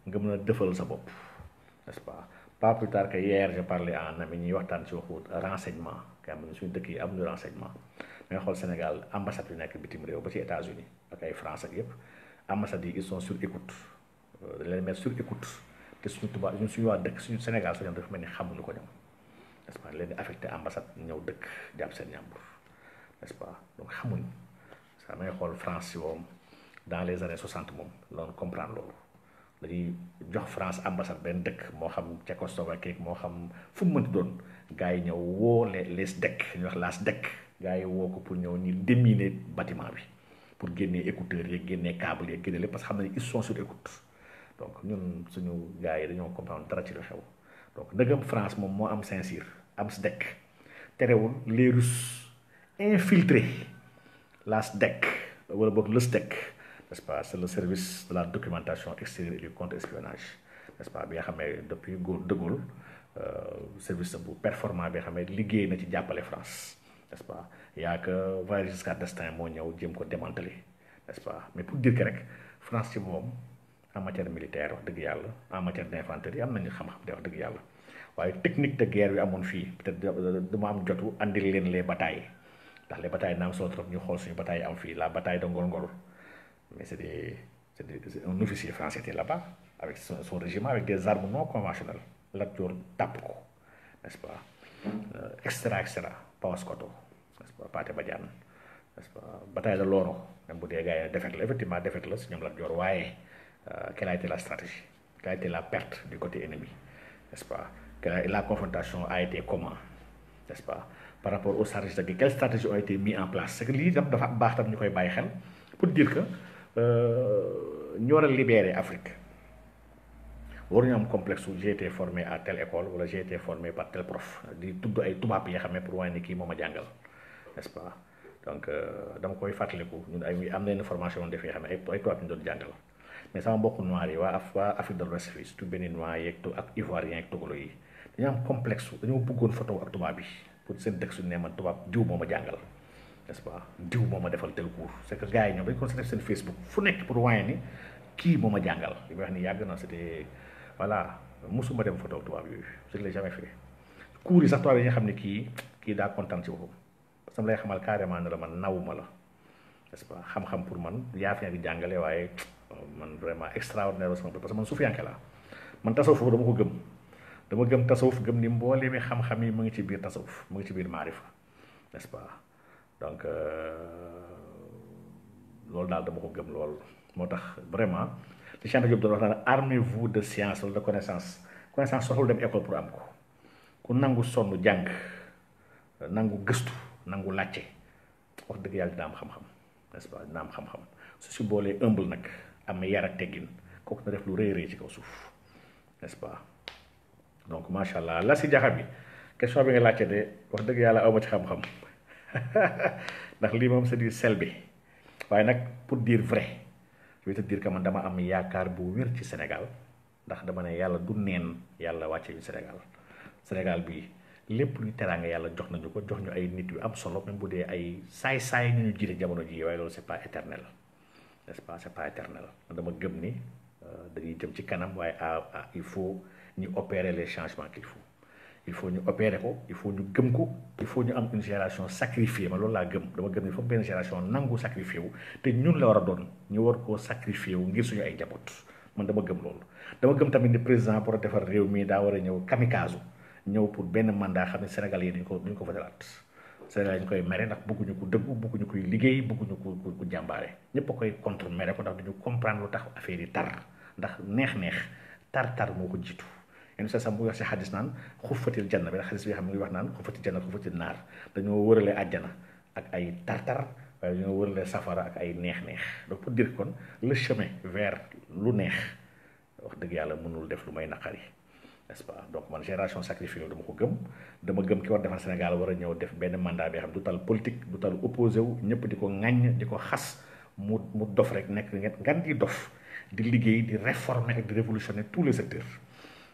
nga mën a dëfal sa bopp n'est-ce pas plus tard que hier je parlais en ami ñuy waxtaan ci waxu renseignement kay am na suñu dëkk yi amuñu renseignement mais nga xool Sénégal ambassade yu nekk bitim réew ba ci États-Unis ak ay France ak yëpp ambassades yi ils sont sur écoute dañ leen mettre sur écoute te suñu tubaab suñu waa dëkk suñu Sénégal sax ñoom dafa mel ni xamuñu ko ñoom n'est-ce pas leen di affecté ambassade ñëw dëkk jàpp seen ñàmbur n'est-ce pas donc xamuñ ça may xool France si moom dans les années 60 moom loolu comprendre loolu dañuy jox France ambassade benn dëkk moo xam Tchécoslovaquie moo xam fu mu mënti doon gars yi ñëw woo les DEC ñu wax las DEC gars yi woo ko pour ñëw ñu déminer bâtiment bi pour génnee écouteurs yeeg génnee câble yeeg génne lépp parce que xam nañ ils sont sur écoute donc ñun suñu gars yi dañoo comprendre dara ci lu xew donc ndëgam France moom moo am Saint-Cyr am SDEC terewul les Russes infiltré la SDEC wala boog le SDEC n'est-ce pas c'est le service de la documentation extérieure et du contre-espionnage n'est-ce pas bi nga xam ne depuis De Gaulle service bu performant bi nga xam ne liggéey na ci jàppale France n'est-ce pas yaa que Valéry Giscard d'Estaing moo ñëw jéem ko démanteler n'est-ce pas mais pour dire que rek France ci moom en matière militaire wax dëgg yàlla en matière d'infanterie am nañu xam-xam de wax dëgg yàlla waaye technique de guerre bi amoon fii peut-être dama am jotu andil leen les batailles ndax les batailles naam solo trop ñu xool suñu bataille am fii la bataille de Ngol-Ngol mais c'est un officier français était là-bas avec son régiment avec des armes non conventionnelles Lat Dior tàpp ko n'est-ce pas extra Paoskoto n'est-ce pas Pathé Badiane n'est-ce pas bataille de Loro même bu dee gars yi défaite la effectivement défaite la si ñoom Lat Dior waaye quelle a été la stratégie quelle a été la perte du côté ennemi n'est-ce pas la confrontation a été comment n'est-ce pas par rapport aux stratégies de quelles stratégies ont été mises en place c'est que lii tam dafa baax tam ñu koy bàyyi xel pour dire que ñu war a libérer Afrique waruñu am complexe où j'ai été formé à telle école wala j'ai été formé par tel prof di tudd ay tubaab yi nga xam ne pour wane ni kii moom a jàngal n'est-ce pas donc dama koy fàttaliku ñun ay am nañu formation woon def yoo xam ne ay tubaab ñu doon jàngal mais sama mbokku noir yi waa Afrique de l'Ouest fii surtout béninois yeeg ak ivoirien yeeg togolo yi dañoo am complexe dañoo bëggoon photo ak tubaab bi pour seen dëkk su ne man tubaab diw moom a jàngal n'est-ce pas diw moom a defal tel cours c'est que gars yi ñoom dañ ko def seen Facebook fu nekk pour wane ni kii moom a jàngal li may wax ni yàgg na c'était voilà musuma dem photo ak tubaab yooyu je ne l'ai jamais fait cours yi sax tubaab yi nga xam ne kii daa kontaan ci boppam parce que lay xamal carrément ne la man nawuma la n'est-ce pas xam-xam pour man yaa fi di jàngale waaye man vraiment extraordinaire sama parce que man suufiyanke la man tasawuf dama ko gëm dama gëm tasawuf gëm ni mboole mi xam-xam yi mu ngi ci biir tasawuf mu ngi ci biir maarifa n'est-ce pas donc loolu daal dama ko gëm lool moo tax vraiment li Cheikh Anta Diop doon wax naan armez-vous de science wala de connaissance soxlu dem école pour am ko ku nangu sonn jàng nangu gëstu nangu làcce wax dëgg yàlla dina am xam-xam n'est-ce pas dina am xam-xam su si boolee humble nag am yar ak teggin kooku na def lu rëy ci kaw suuf n'est-ce pas donc macha allah la si jaxa bi question bi nga laajte de wax dëgg yàlla awma ci xam-xam ndax lii moom c'est du selbe waaye nag pour dire vrai je vais te dire que man dama am yaakaar bu wér ci Sénégal ndax dama ne yàlla du neen yàlla wàcce ñu Sénégal bi lépp luy teraanga yàlla jox nañu ko jox ñu ay nit yu am solo même bu dee ay saay-saay ñu jiite jamono ji waaye loolu c'est pas éternel n'est-ce pas c'est pas éternel dama gëm ni dañuy jëm ci kanam waaye il faut ñu opérer les changements il faut ñu opérer ko il faut ñu gëm ko il faut ñu am une génération sacrifiée ma loolu laa gëm dama gëm ni foog benn génération nangu sacrifié wu te ñun la war a doon ñu war koo sacrifié wu ngir suñu ay njaboot man dama gëm loolu dama gëm tamit ni président pour defar réew mi daa war a ñëw kamikaze ñëw pour benn mandat xam ne Sénégal yi duñ ko fa dalaat Sénégal yi ñu koy mere ndax bëgguñu ko dëggu bëgguñu koy liggéey bëgguñu ko jàmbaare ñëpp a koy contre mere ko ndax duñu comprendre lu tax affaire yi tar ndax neex-neex tar moo ko jiitu yenn saa sax mu wax si xadis naan xuffatil janna bi ndax xadis bi xam mu ngi wax naan xuffatil janna xuffatil naar dañoo wërale àjjana ak ay tar waaye dañoo wërale safara ak ay neex-neex donc pour dire kon le chemin vers lu neex wax dëgg yàlla mënul def lu may naqari n'est-ce pas donc man génération sacrifiée dama ko gëm dama gëm ki war defar Sénégal war a ñëw def benn mandat bi xam du tal politique du tal opposé wu ñëpp di ko ŋàññ di ko xas mu dof rek nekk ngan di dof di liggéey di réformer ak di révolutionner tous les secteurs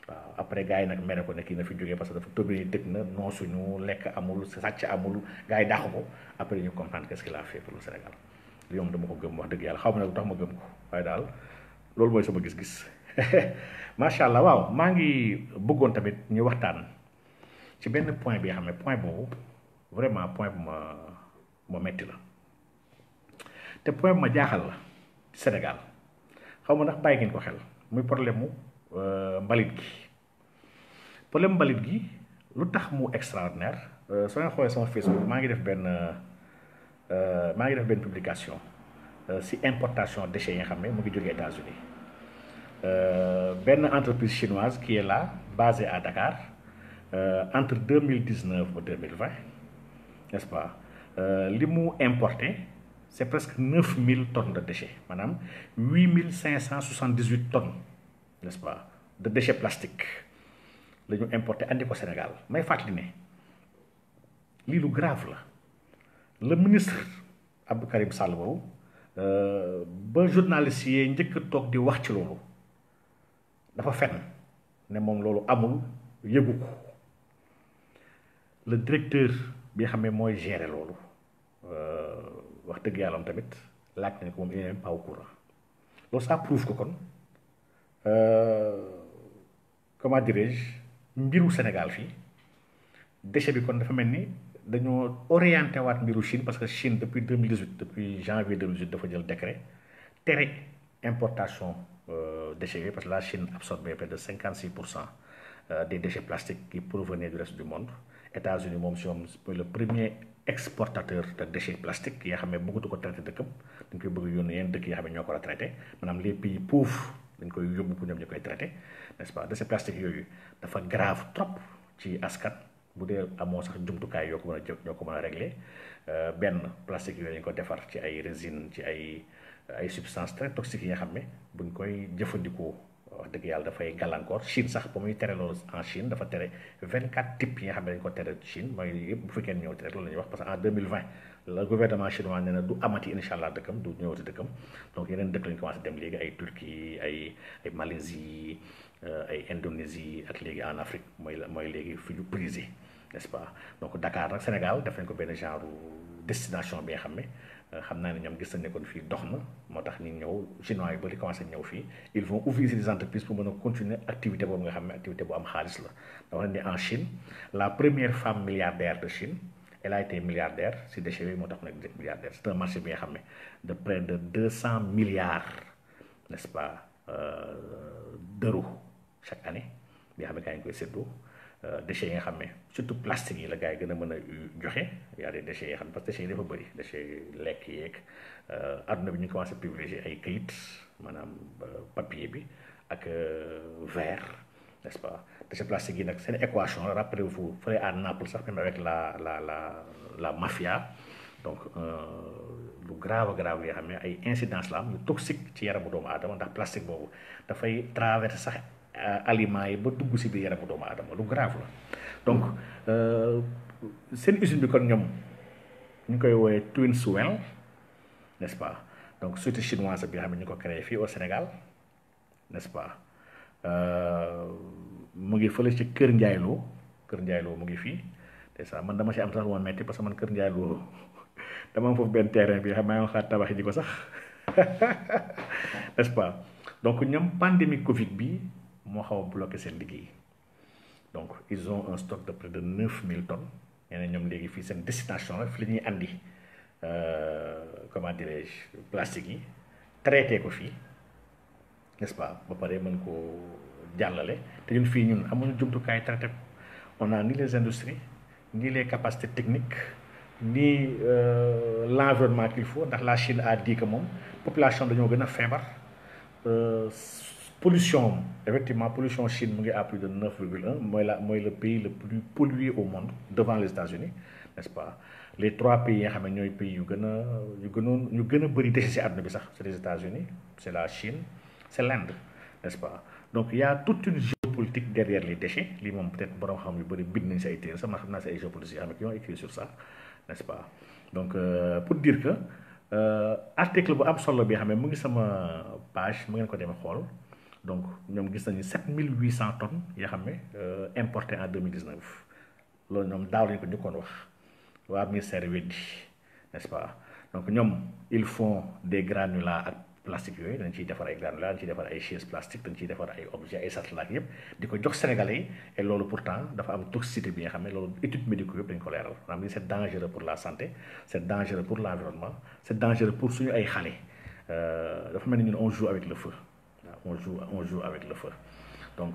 waaw après gars yi nag mere ko ne kii na fi jógee parce que dafa tëbee dëgg na non suñu lekk amul sàcc amul gars yi dàq ko après ñu comprendre qu'est-ce qu'il a fait pour le Sénégal li moom dama ko gëm wax dëgg yàlla xaw ma nag lu tax ma gëm ko waaye daal loolu mooy sama gis-gis macha allah waaw maa ngi bëggoon tamit ñu waxtaan ci benn point bi nga xam ne point boobu vraiment point bu ma metti la te point bu ma jaaxal la ci Sénégal xaw ma ndax bàyyi ngeen ko xel muy problème mu mbalit gi lu tax mu extraordinaire soo ngeen xoolee sama Facebook maa ngi def benn publication si importation déchets yi nga xam ne mu ngi jógee États-Unis benn entreprise chinoise qui est là basée à Dakar entre 2019 et 2020 n'est-ce pas li mu importé c'est presque 9000 tonnes de déchets madame 8578 tonnes n'est-ce pas de déchets plastiques la ñu importé andi ko Sénégal may fàttali ne lii lu grave la le ministre Abdou Karim Sall boobu ba journaliste yi njëkk a toog di wax ci loolu dafa fenn ne moom loolu amul yëgu ko le directeur bi nga xam ne mooy gérer loolu wax dëgg yàlla tamit laaj nañ ko moom il n'est même pas au courant loolu ça prouve que kon comment dirais-je mbiru Sénégal fii déchet bi kon dafa mel ni dañoo orienté waat mbiru Chine parce que Chine depuis 2018 depuis janvier 2018 dafa jël décret tere importation déchets yooyu parce que la Chine absorbait près de 56% des déchets plastiques qui provenaient du reste du monde États-Unis moom si moom le premier exportateur de déchets plastiques yi nga xam ne bëggatu ko traité dëkkam dañ koy bëgg yónni yenn dëkk yi nga xam ne ñoo ko war a traité maanaam les pays pauvres dañ koy yóbbu pour ñoom ñu koy traité n'est-ce pas déchets plastiques yooyu dafa grave trop ci askan bu dee amoo sax jumtukaay yoo ko mën a jël ñoo ko mën a régler benn plastique yooyu ñu ko defar ci ay résine ci ay substances très toxiques yi nga xam ne buñ koy jëfandikoo wax dëgg yàlla dafay gàllankoor Chine sax ba muy tere loolu en Chine dafa tere 24 types yi nga xam ne dañ ko tere Chine mooy yëpp bu fekkee ñëw tere loolu la ñuy wax parce que en 2020 le gouvernement chinois nee na du amati incha allah dëkkam du ñëwati dëkkam donc yeneen dëkk lañu commencé dem léegi ay Turquie ay Malaisie ay Indonésie ak léegi en Afrique mooy léegi fi ñu prisé n'est-ce pas donc Dakar nag Sénégal def nañ ko benn genre destination bi nga xam ne xam naa ne ñoom gis nañ ne kon fii dox na moo tax ñu ñëw chinois yu bëri commencé ñëw fii ils vont ouvrir des entreprises pour mën a continuer activité boobu nga xam ne activité bu am xaalis la dama ne en Chine la première femme milliardaire de Chine elle a été milliardaire si déchets yooyu moo tax nag milliardaire c'est un marché bi nga xam ne de près de 200 milliards n'est-ce pas d'euros chaque année bi nga xam ne gaa ngi koy séddoo déchets yi nga xam ne surtout plastique yi la gars yi gën a mën a joxe y a des déchets yi nga xam ne parce que déchets yi dafa bëri déchets lekk yeeg adduna bi ñu commencé privilégier ay këyit maanaam papier bi ak verre n'est-ce pas déchets plastiques yi nag seen équation rappelez-vous fële à Naples sax même avec la mafia donc lu grave grave yoo xam ne ay incidences la am yu toxique ci yaramu doomu aadama ndax plastique boobu dafay traverser sax aliments yi ba dugg si biir yaramu doomu aadama lu grave la donc seen usine bi kon ñoom ñu koy woowee Twinswell n'est-ce pas donc société chinoise bi nga xam ne ñu ko créé fii au Sénégal n'est-ce pas mu ngi fële ci Kër Ndiayloo mu ngi fii te ça man dama si am sax lu ma metti parce que man Kër Ndiayloo dama am foofu benn terrain bi xam naa xaar tabax ji ko sax n'est-ce pas donc ñoom pandémie Covid bi moo xaw a bloqué seen liggéey donc ils ont un stock de près de 9000 tonnes ñeneen ñoom léegi fii seen destination la fi la ñuy andi comment dirais-je plastique yi traité ko fii n'est-ce pas ba pare mën koo jàllale te ñun fii ñun amuñu jumtukaay traité on a ni les industries ni les capacités techniques ni l'environnement qu'il faut ndax la Chine a dit que moom population dañoo gën a feebar pollution effectivement pollution Chine mu ngi à plus de 9,1 mooy le pays le plus pollué au monde devant les États-Unis n'est-ce pas les trois pays yi nga xam ne ñooy pays yu gën a bëri déchets ci àdduna bi sax c'est les États-Unis c'est la Chine c'est l'Inde n'est-ce pas donc il y a toute une géopolitique derrière les déchets lii moom peut-être borom xam yu bëri bind nañ si ay téere sama xam naa si ay géopolitistes yi qui ont écrit sur ça n'est-ce pas donc pour dire que article bu am solo bi nga xam ne mu ngi sama page mu ngeen ko demee xool donc ñoom gis nañu 7800 tonnes yoo xam ne importé en 2019 loolu ñoom daaw lañu ko njëkkoon wax waa ministère weddi n'est-ce pas donc ñoom ils font des granulats ak plastique yooyu dañ ciy defar ay granulats dañ ciy defar ay chaises plastiques dañ ciy defar ay objets ay satellites yëpp di ko jox Sénégalais yi et loolu pourtant dafa am toxicité bi nga xam ne loolu études médicaux yëpp dañ ko leeral maanaam c'est dangereux pour la santé c'est dangereux pour l'environnement c'est dangereux pour suñu ay xale dafa mel ni ñun on joue avec le feu waaw on joue avec le feu donc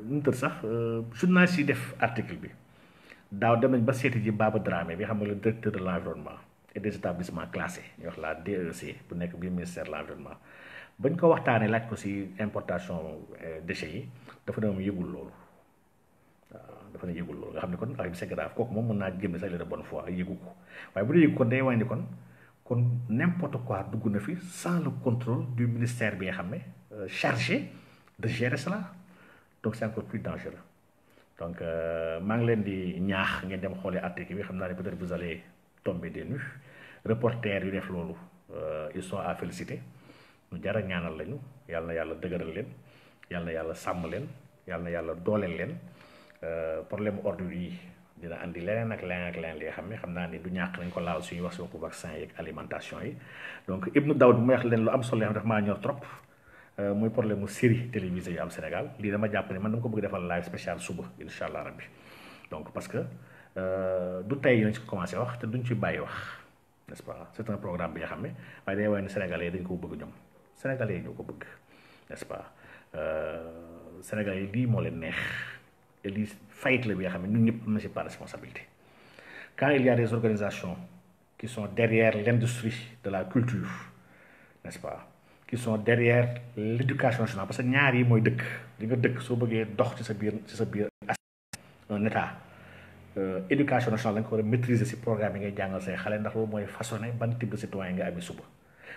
ñu tëdd sax journaliste yi def article bi daaw dem nañ ba seeti ji Baba Dramé bi xam nga le directeur de l'environnement et des établissements classés ñu wax la DEC bu nekk bi ministère de l'environnement bañ ko waxtaanee laaj ko ci importation déchets yi dafa ne moom yëgul loolu dafa ne yëgul loolu nga xam ne kon affaire bi c'est grave kooku moom mën naa génn sax de bonne foi yëgu ko waaye bu dee yëgu kon day wane ni kon n'importe quoi dugg na fi sans le contrôle du ministère bi nga xam ne chargé de gérer cela donc c'est encore plus dangereux donc maa ngi leen di ñaax ngeen dem xoolee article bi xam naa ne peut-être vous allez tomber des nues reporters yu def loolu ils sont à féliciter ñu jar a ñaanal lañu yàlla na yàlla dëgëral leen yàlla na yàlla sàmm leen yàlla na yàlla dooleel leen problème ordre yi dina andi leneen ak leneen li nga xam ne xam naa ni du ñàkk nañ ko laal suñuy wax si waxu vaccin yeeg alimentation yi donc Ibnou Daoud bu may wax leen lu am solo yoo xam dafa maa ñor trop muy problème mu série télévisée yu am Sénégal lii dama jàpp ne man dama ko bëgg defal live spécial suba incha allah rabbi donc parce que du tey nañ si commencé wax te duñ ci bàyyi wax n'est-ce pas c'est un programme bi nga xam ne waaye day waaye ne sénégalais yi dañ ko bëgg ñoom sénégalais yi ñoo ko bëgg n'est-ce pas sénégalais yi lii moo leen neex et lii fayit la bi nga xam ne ñun ñëpp am na si pas responsabilité quand il y a des organisations qui sont derrière l'industrie de la culture n'est-ce pas qui sont derrière l'éducation nationale parce que ñaar yi mooy dëkk li nga dëkk soo bëggee dox ci sa biir un état éducation nationale da nga ko war a maîtriser si programme yi ngay jàngal say xale ndax loolu mooy façonné ban type de citoyen nga amee suba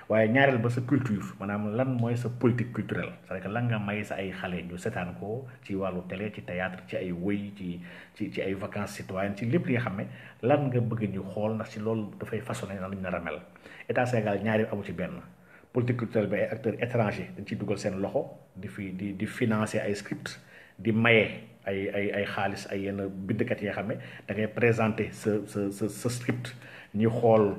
waaye ñaareel ba sa culture maanaam lan mooy sa politique culturelle c'est-à-dire que lan nga may sa ay xale ñu seetaan ko ci wàllu télé ci théâtre ci ay wëy ci ay vacances citoyennes ci lépp li nga xam ne lan nga bëgg ñu xool ndax ci loolu dafay façonné nan la ñu nar a mel état Sénégal ñaari amu ci benn politique culturelle bi ay acteurs étrangers dañ ciy dugal seen loxo di financer ay script di maye ay xaalis ay yenn bindkat yi nga xam ne da ngay présenter sa script ñi xool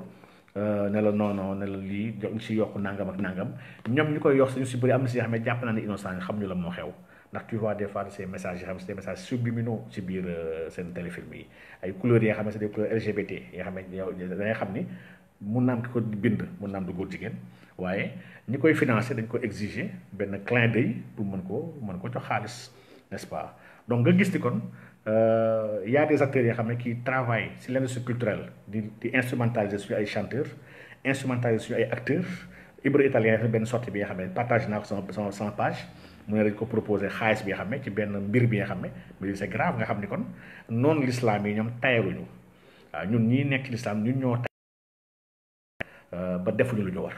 ne la non ne la lii ñu si yokk nangam ak nangam ñoom ñu koy yokk ñu si bëri am na si yoo xam ne jàpp naa ne innocent xam ñu la moo xew ndax tu vois des fois ces messages yi xam ne c'est des messages subliminaux ci biir seen téléfilm yi ay couleurs yi nga xam ne c'est des couleurs LGBT yi nga xam ne yow da ngay xam ni mun naam ki ko bind mun naam du góor jigéen waaye ñi koy financer dañ ko exiger benn clin d'œil pour mën ko jox xaalis n'est-ce pas donc nga gis ni kon y a des acteurs yoo xam ne qui travaillent si l'industrie culturelle di instrumentaliser suñu ay chanteurs instrumentaliser suñu ay acteurs Ibra Italien benn sortie bi nga xam ne partage naa ko sama page mu ne dañ ko proposé xaalis bi nga xam ne ci benn mbir bi nga xam ne mais c'est grave nga xam ni kon noonu l'islam yi ñoom tayaruñu waaw ñun ñii nekk ci l'islam ñun ñoo ba defuñu lu ñu war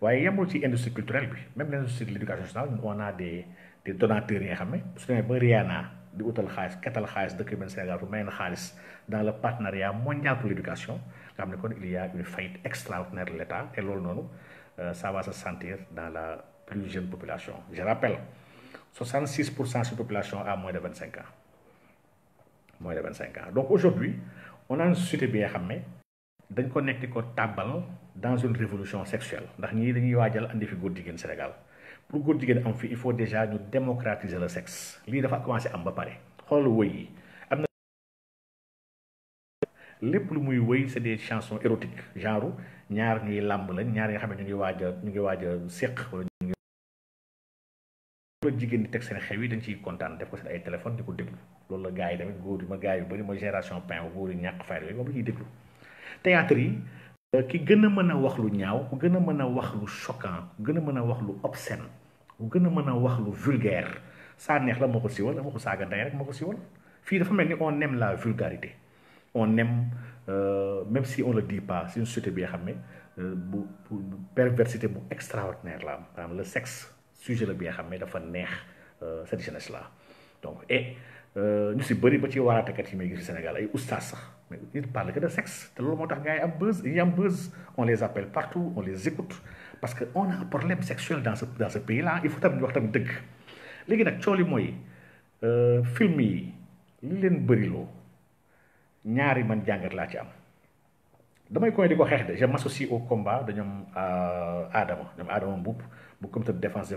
waaye yemul ci industrie culturelle bi même l'industrie de l'éducation nationale ñun on a des donateurs yi nga xam ne su demee ba Rihanna di utal xaalis ketal xaalis dëkk benn Sénégal pour may na xaalis dans le partenariat mondial pour l'éducation nga xam ne kon il y a une faillite extraordinaire de l'État et loolu noonu ça va se sentir dans la plus jeune population je rappelle 66% de la population a moins de 25 ans donc aujourd'hui on a une société bi nga xam ne dañ ko nekk di ko tàbbal dans une révolution sexuelle ndax ñii dañuy waajal andi fi góor jigéen Sénégal pour góor jigéen am fi il faut déjà ñu démocratiser le sexe lii dafa commencé am ba pare xool wëy yi am na lépp lu muy wëy c'est des chansons érotiques genre ñaar ñuy làmb lañ ñaar yi nga xam ne ñu ngi waaj a séq wala ñu ngi jigéen di teg seen xew yi dañ ciy kontaan def ko seen ay téléphone di ko déglu loolu la gars yi tamit góor yi ma gars yu bëri mooy génération pain góor yi ñàkk fayda yooyu moom la ñuy déglu théâtre yi ki gën a mën a wax lu ñaaw ku gën a mën a wax lu choquant ku gën a mën a wax lu obscène ku gën a mën a wax lu vulgaire saa neex la moo ko siwal waxu saaga ndey rek moo ko siwal fii dafa mel ni on aime la vulgarité on aime même si on le dit pas c'est une société bi nga xam ne bu perversité bu extraordinaire la am maanaam le sexe sujet la bi nga xam ne dafa neex cette jeunesse là donc et ñu si bëri ba ci waaraatekat yi may gis Sénégal ay oustaz sax mais ils parlent que de sexe te loolu moo tax gars yi am buzz on les appelle partout on les écoute parce que on a un problème sexuel dans ce pays là il faut tamit wax tamit dëgg léegi nag cooli mooy film yi li leen bëriloo ñaari man jàngat laa ci am damay koy di ko xeex de je m'associe au combat de ñoom Adama Mboup bu comité de défense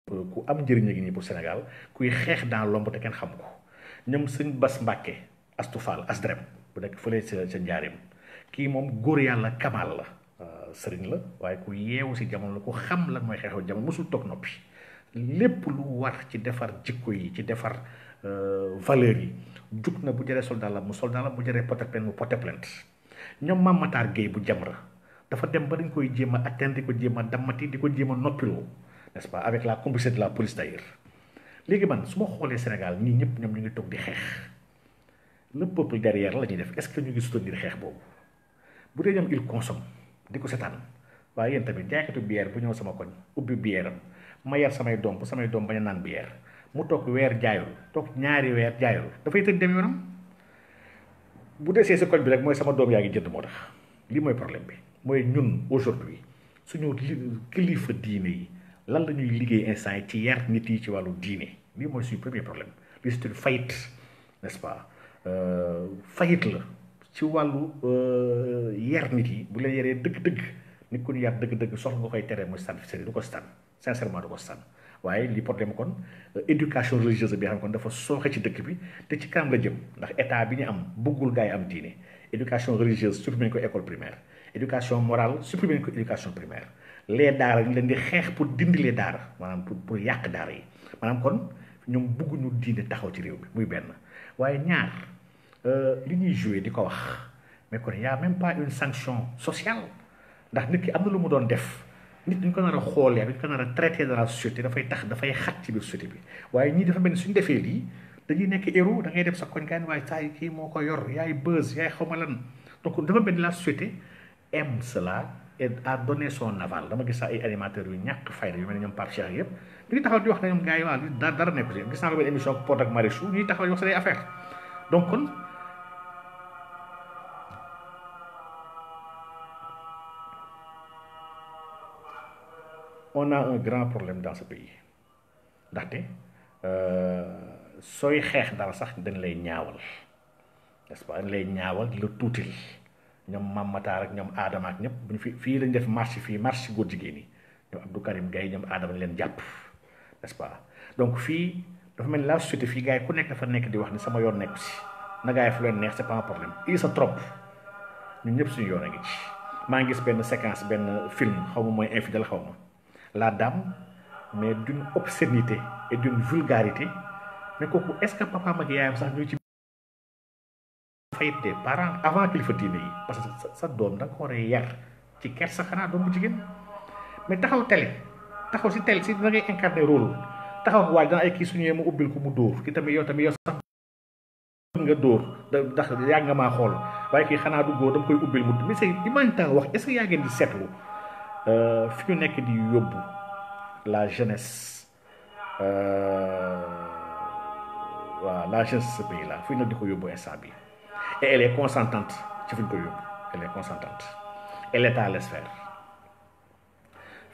ku am njëriñ gi nii pour Sénégal kuy xeex dans l'ombre te kenn xam ko ñoom sëñ Bass Mbàkke Astou Fall Asdrem bu nekk fële sa njaarim kii moom góor yàlla Kamal la sëriñ la waaye ku yeewu si jamono la ku xam lan mooy xeexu jamono mosul toog noppi lépp lu war ci defar jikko yi ci defar valeurs yi jug na bu jëree soldat la mu soldat la bu jëree porter plainte mu porter plainte ñoom Mame Matar Gueye bu Jamra dafa dem ba dañ koy jéem a atteindre di ko jéem a dammati di ko jéem a noppiloo n'est-ce pas avec la complicité de la police d'ailleurs léegi man su ma xoolee Sénégal ñii ñëpp ñoom ñu ngi toog di xeex le peuple derrière la ñuy def est-ce que ñu ngi soutenir xeex boobu bu dee ñoom il consomme di ko setaan waaye yéen tamit jaaykatu bière bu ñëw sama koñ ubbi bière am ma yar samay doom bu samay doom bañ a naan bière mu toog weer jaayul toog ñaari weer jaayul dafay tëj dem yoonam bu desee si koñ bi rek mooy sama doom yaa ngi jënd moo tax lii mooy problème bi mooy ñun aujourd'hui suñu kilifa diine yi lan la ñuy liggéey instant yi ci yar nit yi ci wàllu diine lii mooy suñu premier problème lii c'est une faillite n'est-ce pas faillite la ci wàllu yar nit yi bu leen yaree dëgg-dëgg nit ku ñu yar dëgg-dëgg soxla nga koy tere mooy stan fi du ko stan sincèrement du ko stan waaye li problème kon éducation religieuse bi xam kon dafa sooxe ci dëkk bi te ci kanam la jëm ndax état bi ñu am bëggul gaa yi am diine éducation religieuse supprimer ko école primaire éducation morale supprimer ko éducation primaire les daara ñu leen di xeex pour dindi les daara maanaam pour yàq daara yi maanaam kon ñoom bëgguñu diine taxaw ci réew mi muy benn waaye ñaar li ñuy joué di ko wax mais kon y a même pas une sanction sociale ndax nit ki am na lu mu doon def nit ñu ko nar a xoolee ñu ko nar a traité dans la société dafay tax dafay xat ci biir société bi waaye ñii dafa mel ni suñu defee lii dañuy nekk héros da ngay dem sa koñ kaan waaye saa yi kii moo ko yor yaay buzz yaay xawma lan donc dafa mel ni la société aime cela et a donné son aval dama gis sax ay animateurs yu ñàkk fayda yu mel ni ñoom Pape Cheikh yëpp ñu ngi taxaw di wax ne ñoom gars yi waaw dara nekk ci gis naa ko benn émission Pod ak Marichou ñuy taxaw di wax sa day affaire donc kon on a un grand problème dans ce pays ndaxte sooy xeex dara sax dañ lay ñaawal n'est-ce pas dañ lay ñaawal di la tuutil ñoom Mame Matar ak ñoom Adama ak ñëpp buñ fii lañ def marche fii marche góor jigéen ñi ñoom Abdou Karim Gaye ñoom Adama leen jàpp n'est-ce pas donc fii dafa mel ni la société fii gars yi ku nekk dafa nekk di wax ni sama yoon nekk si na gars yi fu leen neex c'est pas un problème il se trompe ñun ñëpp suñu yoon a ngi ci maa ngi gis benn séquence benn film xaw ma mooy infidèle xaw ma la dame mais d'une obscénité et d'une vulgarité mais kooku est-ce que papa ak yaayam sax ñu ci fayit des parents avant kilifa diine yi parce que sa doom da nga ko war a yar ci kersa xanaa doom bu jigéen mais taxaw télé taxaw si télé si da ngay incarner rôle taxaw waaye dana ay kii suñu mu ubbil ko mu dóor ki tamit yow sax nga dóor ndax yaa nga maa xool waaye kii xanaa du góor dama koy ubbil mu mais c'est imagine wax est-ce que yaa ngeen di seetlu fi ñu nekk di yóbbu la jeunesse waaw la jeunesse ce pays là fi ñu nekk di ko yóbbu instant bi et elle est consentante ci fi ñu ko yóbbu elle est consentante et l'État laisse faire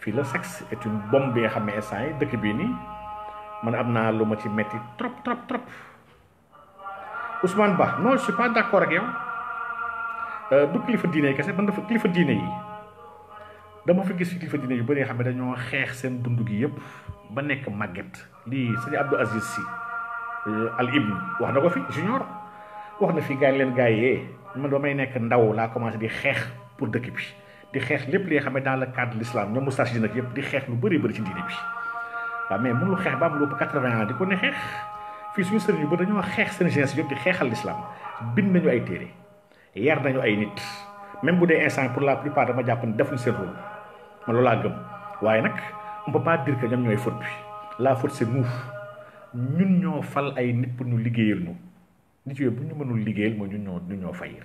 fii le sexe est une bombe bi nga xam ne instant yi dëkk bii nii man am naa lu ma ci metti trop trop trop Ousmane Ba non je suis pas d'accord ak yow du kilifa diine yi kese man dafa kilifa diine yi dama fi gis fi kilifa diine yu bëri nga xam ne dañoo xeex seen dund gi yëpp ba nekk màgget lii sëñ Abdou Aziz Sy Al Ibn wax na ko fi junior wax na fi gars yi leen gars yi man ba may nekk ndaw laa commencé di xeex pour dëkk bi di xeex lépp li nga xam ne dans le cadre de l'islam ñoom moustache nag yëpp di xeex lu bëri bëri ci diine bi waaw mais mënul xeex ba am lu ëpp 80 ans di ko ne xeex fii suñu sëriñ yu ba dañoo xeex seen jeunesse yëpp di xeexal l'islam bind nañu ay téere yar nañu ay nit même bu dee instant pour la plupart dama jàpp ne defuñu seen rôle man loolu laa gëm waaye nag on peut pas dire que ñoom ñooy faute bi la faute c'est nous ñun ñoo fal ay nit pour ñu liggéeyal ñu nit yooyu bu ñu mënul liggéeyal mooy ñun ñoo fayir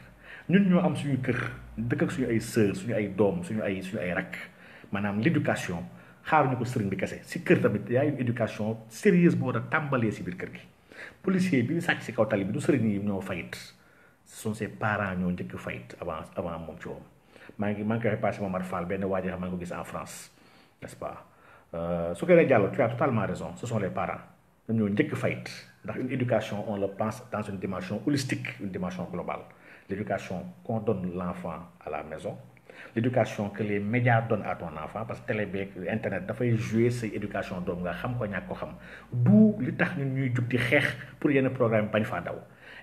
ñun ñoo am suñu kër dëkk ak suñu ay sœur suñu ay doom suñu ay rakk maanaam l'éducation xaaruñu ko sëriñ bi kese si kër tamit y a une éducation sérieuse boo war a tàmbalee si biir kër gi policier bi sàcc si kaw tali bi du sëriñ yi ñoo fayit ce sont ses parents ñoo njëkk fayit avant moom ci woom maa ngi koy passé Momar Fall benn waa ji xam maa ngi ko gis en France n'est-ce pas su ko nee Diallo tu as totalement raison ce sont les parents ñoom ñoo njëkk fayit ndax une éducation on le pense dans une dimension holistique une dimension globale l'éducation qu'on donne l'enfant à la maison l'éducation que les médias donnent à ton enfant parce que télé beeg internet dafay jouer say éducation doom nga xam ko ñàkk ko xam du li tax ñun ñuy jug di xeex pour yenn programme bañ faa daw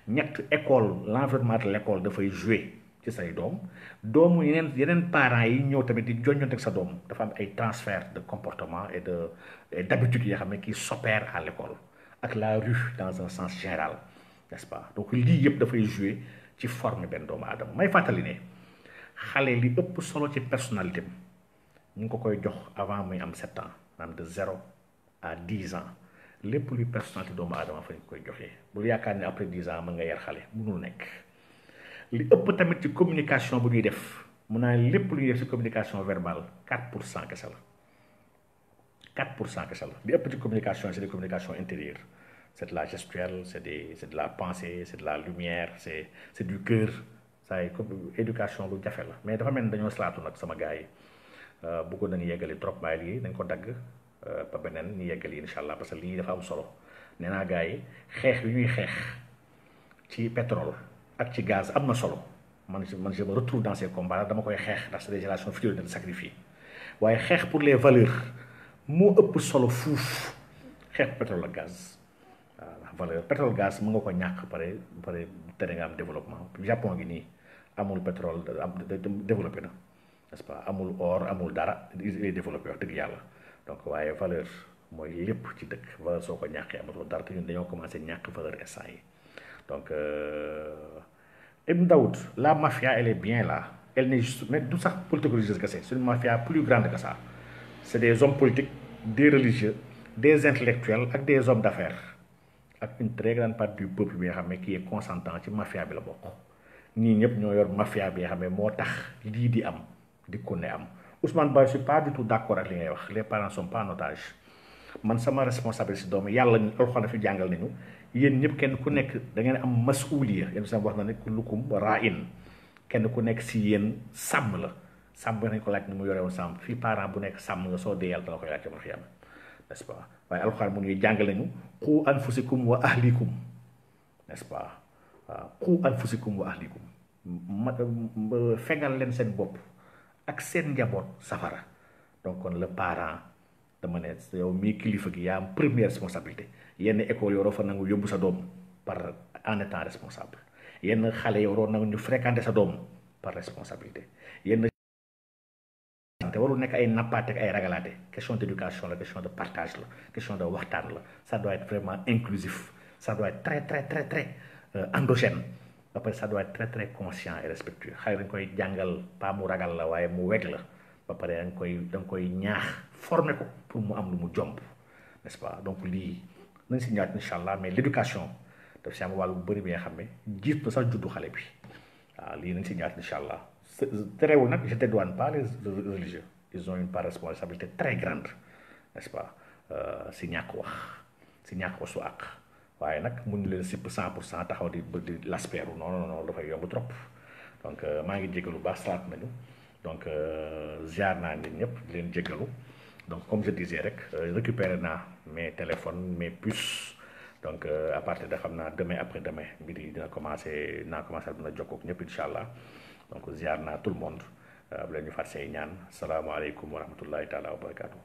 ñett école l'environnement de l'école dafay jouer ci say doom doomu yeneen parents yi ñëw tamit di joññonte ak sa doom dafa am ay transfert de comportement et d'habitude yoo xam ne qui s'opèrent à l'école ak la rue dans un sens général n'est-ce pas donc lii yëpp dafay jouer ci forme benn doomu aadama may fàttali ne xale li ëpp solo ci personnalité ñu ngi ko koy jox avant muy am 7 ans maanaam de 0 à 10 ans lépp luy personnalité doomu aadama fa ñu koy joxee bul yaakaar ne après 10 ans mën nga yar xale mënul nekk. li ëpp tamit ci communication bu ñuy def mun naa lépp lu ñuy def ci communication verbale 4% kese la 4% kese la li ëpp ci communication c'est des communications intérieures c'est de la gestuelle c'est de la pensée c'est de la lumière c'est du cœur ça y comme éducation lu jafe la mais dafa mel ni dañoo salaatu nag sama gars yi bëggoon nañu yeggali trop waaye lii dañ ko dagg ba beneen ñu yeggali incha allah parce que lii dafa am solo nee naa gars yi xeex yu ñuy xeex ci pétrole ak ci gaz am na solo man je me retrouve dans ces combats dama koy xeex ndax c'est des générations futures de sacrifier waaye xeex pour les valeurs moo ëpp solo fuuf xeex pétrole ak gaz waaw valeur pétrole gaz mën nga ko ñàkk pare tere nga am développement Japon gi nii amul pétrole développé na n'est-ce pas amul or amul dara il est développé wax dëgg yàlla donc waaye valeur mooy lépp ci dëkk valeur soo ko ñàkkee amatoo dara te ñun dañoo commencé ñàkk valeur instant yi donc Ibn Daoud la mafia elle est bien là elle n'est juste mais du sax politique religieuse que c'est une mafia plus grande que ça c'est des hommes politiques des religieux des intellectuels ak des hommes d'affaires ak une très grande partie du peuple bi nga xam ne qui est consentant ci mafia bi la bokk ñii ñëpp ñoo yor mafia bi nga xam ne moo tax lii di am di ko ne am Ousmane Ba je suis pas du tout d'accord ak li ngay wax les parents sont pas en otage man sama responsabilité si doomu yàlla alxuraan fi jàngal nañu yéen ñëpp kenn ku nekk da ngeen am masuuliya yéen sama wax na ne kullukum ra'in kenn ku nekk si yéen sàmm la sàmm nañ ko laaj ni mu yore woon sàmm fii parent bu nekk sàmm nga soo dee yàlla dana koy laaj ma xiyam n'est-ce pas waaye alxuraan mu ñuy jàngal nañu qu anfusikum wa ahlikum n'est-ce pas waaw qu anfusikum wa ahlikum fegal leen seen bopp ak seen njaboot safara donc kon le parent dama ne yow mii kilifa gi yaa am première responsabilité yenn école yoroo fa nangu yóbbu sa doom par en étant responsable yenn xale yoroo nangu ñu fréquenter sa doom par responsabilité yenn te warul nekk ay nappaate ak ay ragalaate question d'éducation la question de partage la question de waxtaan la ça doit être vraiment inclusif ça doit être très endogène ba pare ça doit être très conscient et respectueux xale dañ koy jàngal pas mu ragal la waaye mu weg la ba pare da nga koy ñaax former ko pour mu am lu mu jomb n'est-ce pas donc lii nañ si ñëwaat incha allah mais l'éducation daf si am wàllu bu bëri bi nga xam ne jiit na sax juddu xale bi waaw lii nañ si ñëwaat incha allah terewul nag je ne dédouane pas les religieux ils ont une part de responsabilité très grande n'est-ce pas si ñàkk wax si ñàkk wasu àq waaye nag mënuñu leen sipp 100% taxaw di l'asperu non dafay yomb trop donc maa ngi jégalu baax salaat nañu donc ziar naa nit ñëpp di leen jégalu donc comme je disais rek récupérer naa mes téléphones mes puces donc à partir de xam naa demain après demain mbir yi dina commencé dina jokkoo ak ñëpp incha allah donc ziar naa tout le monde bu leen ñu fàtte say ñaan salaamaaleykum wa rahmatullahi taala wa barakaatu.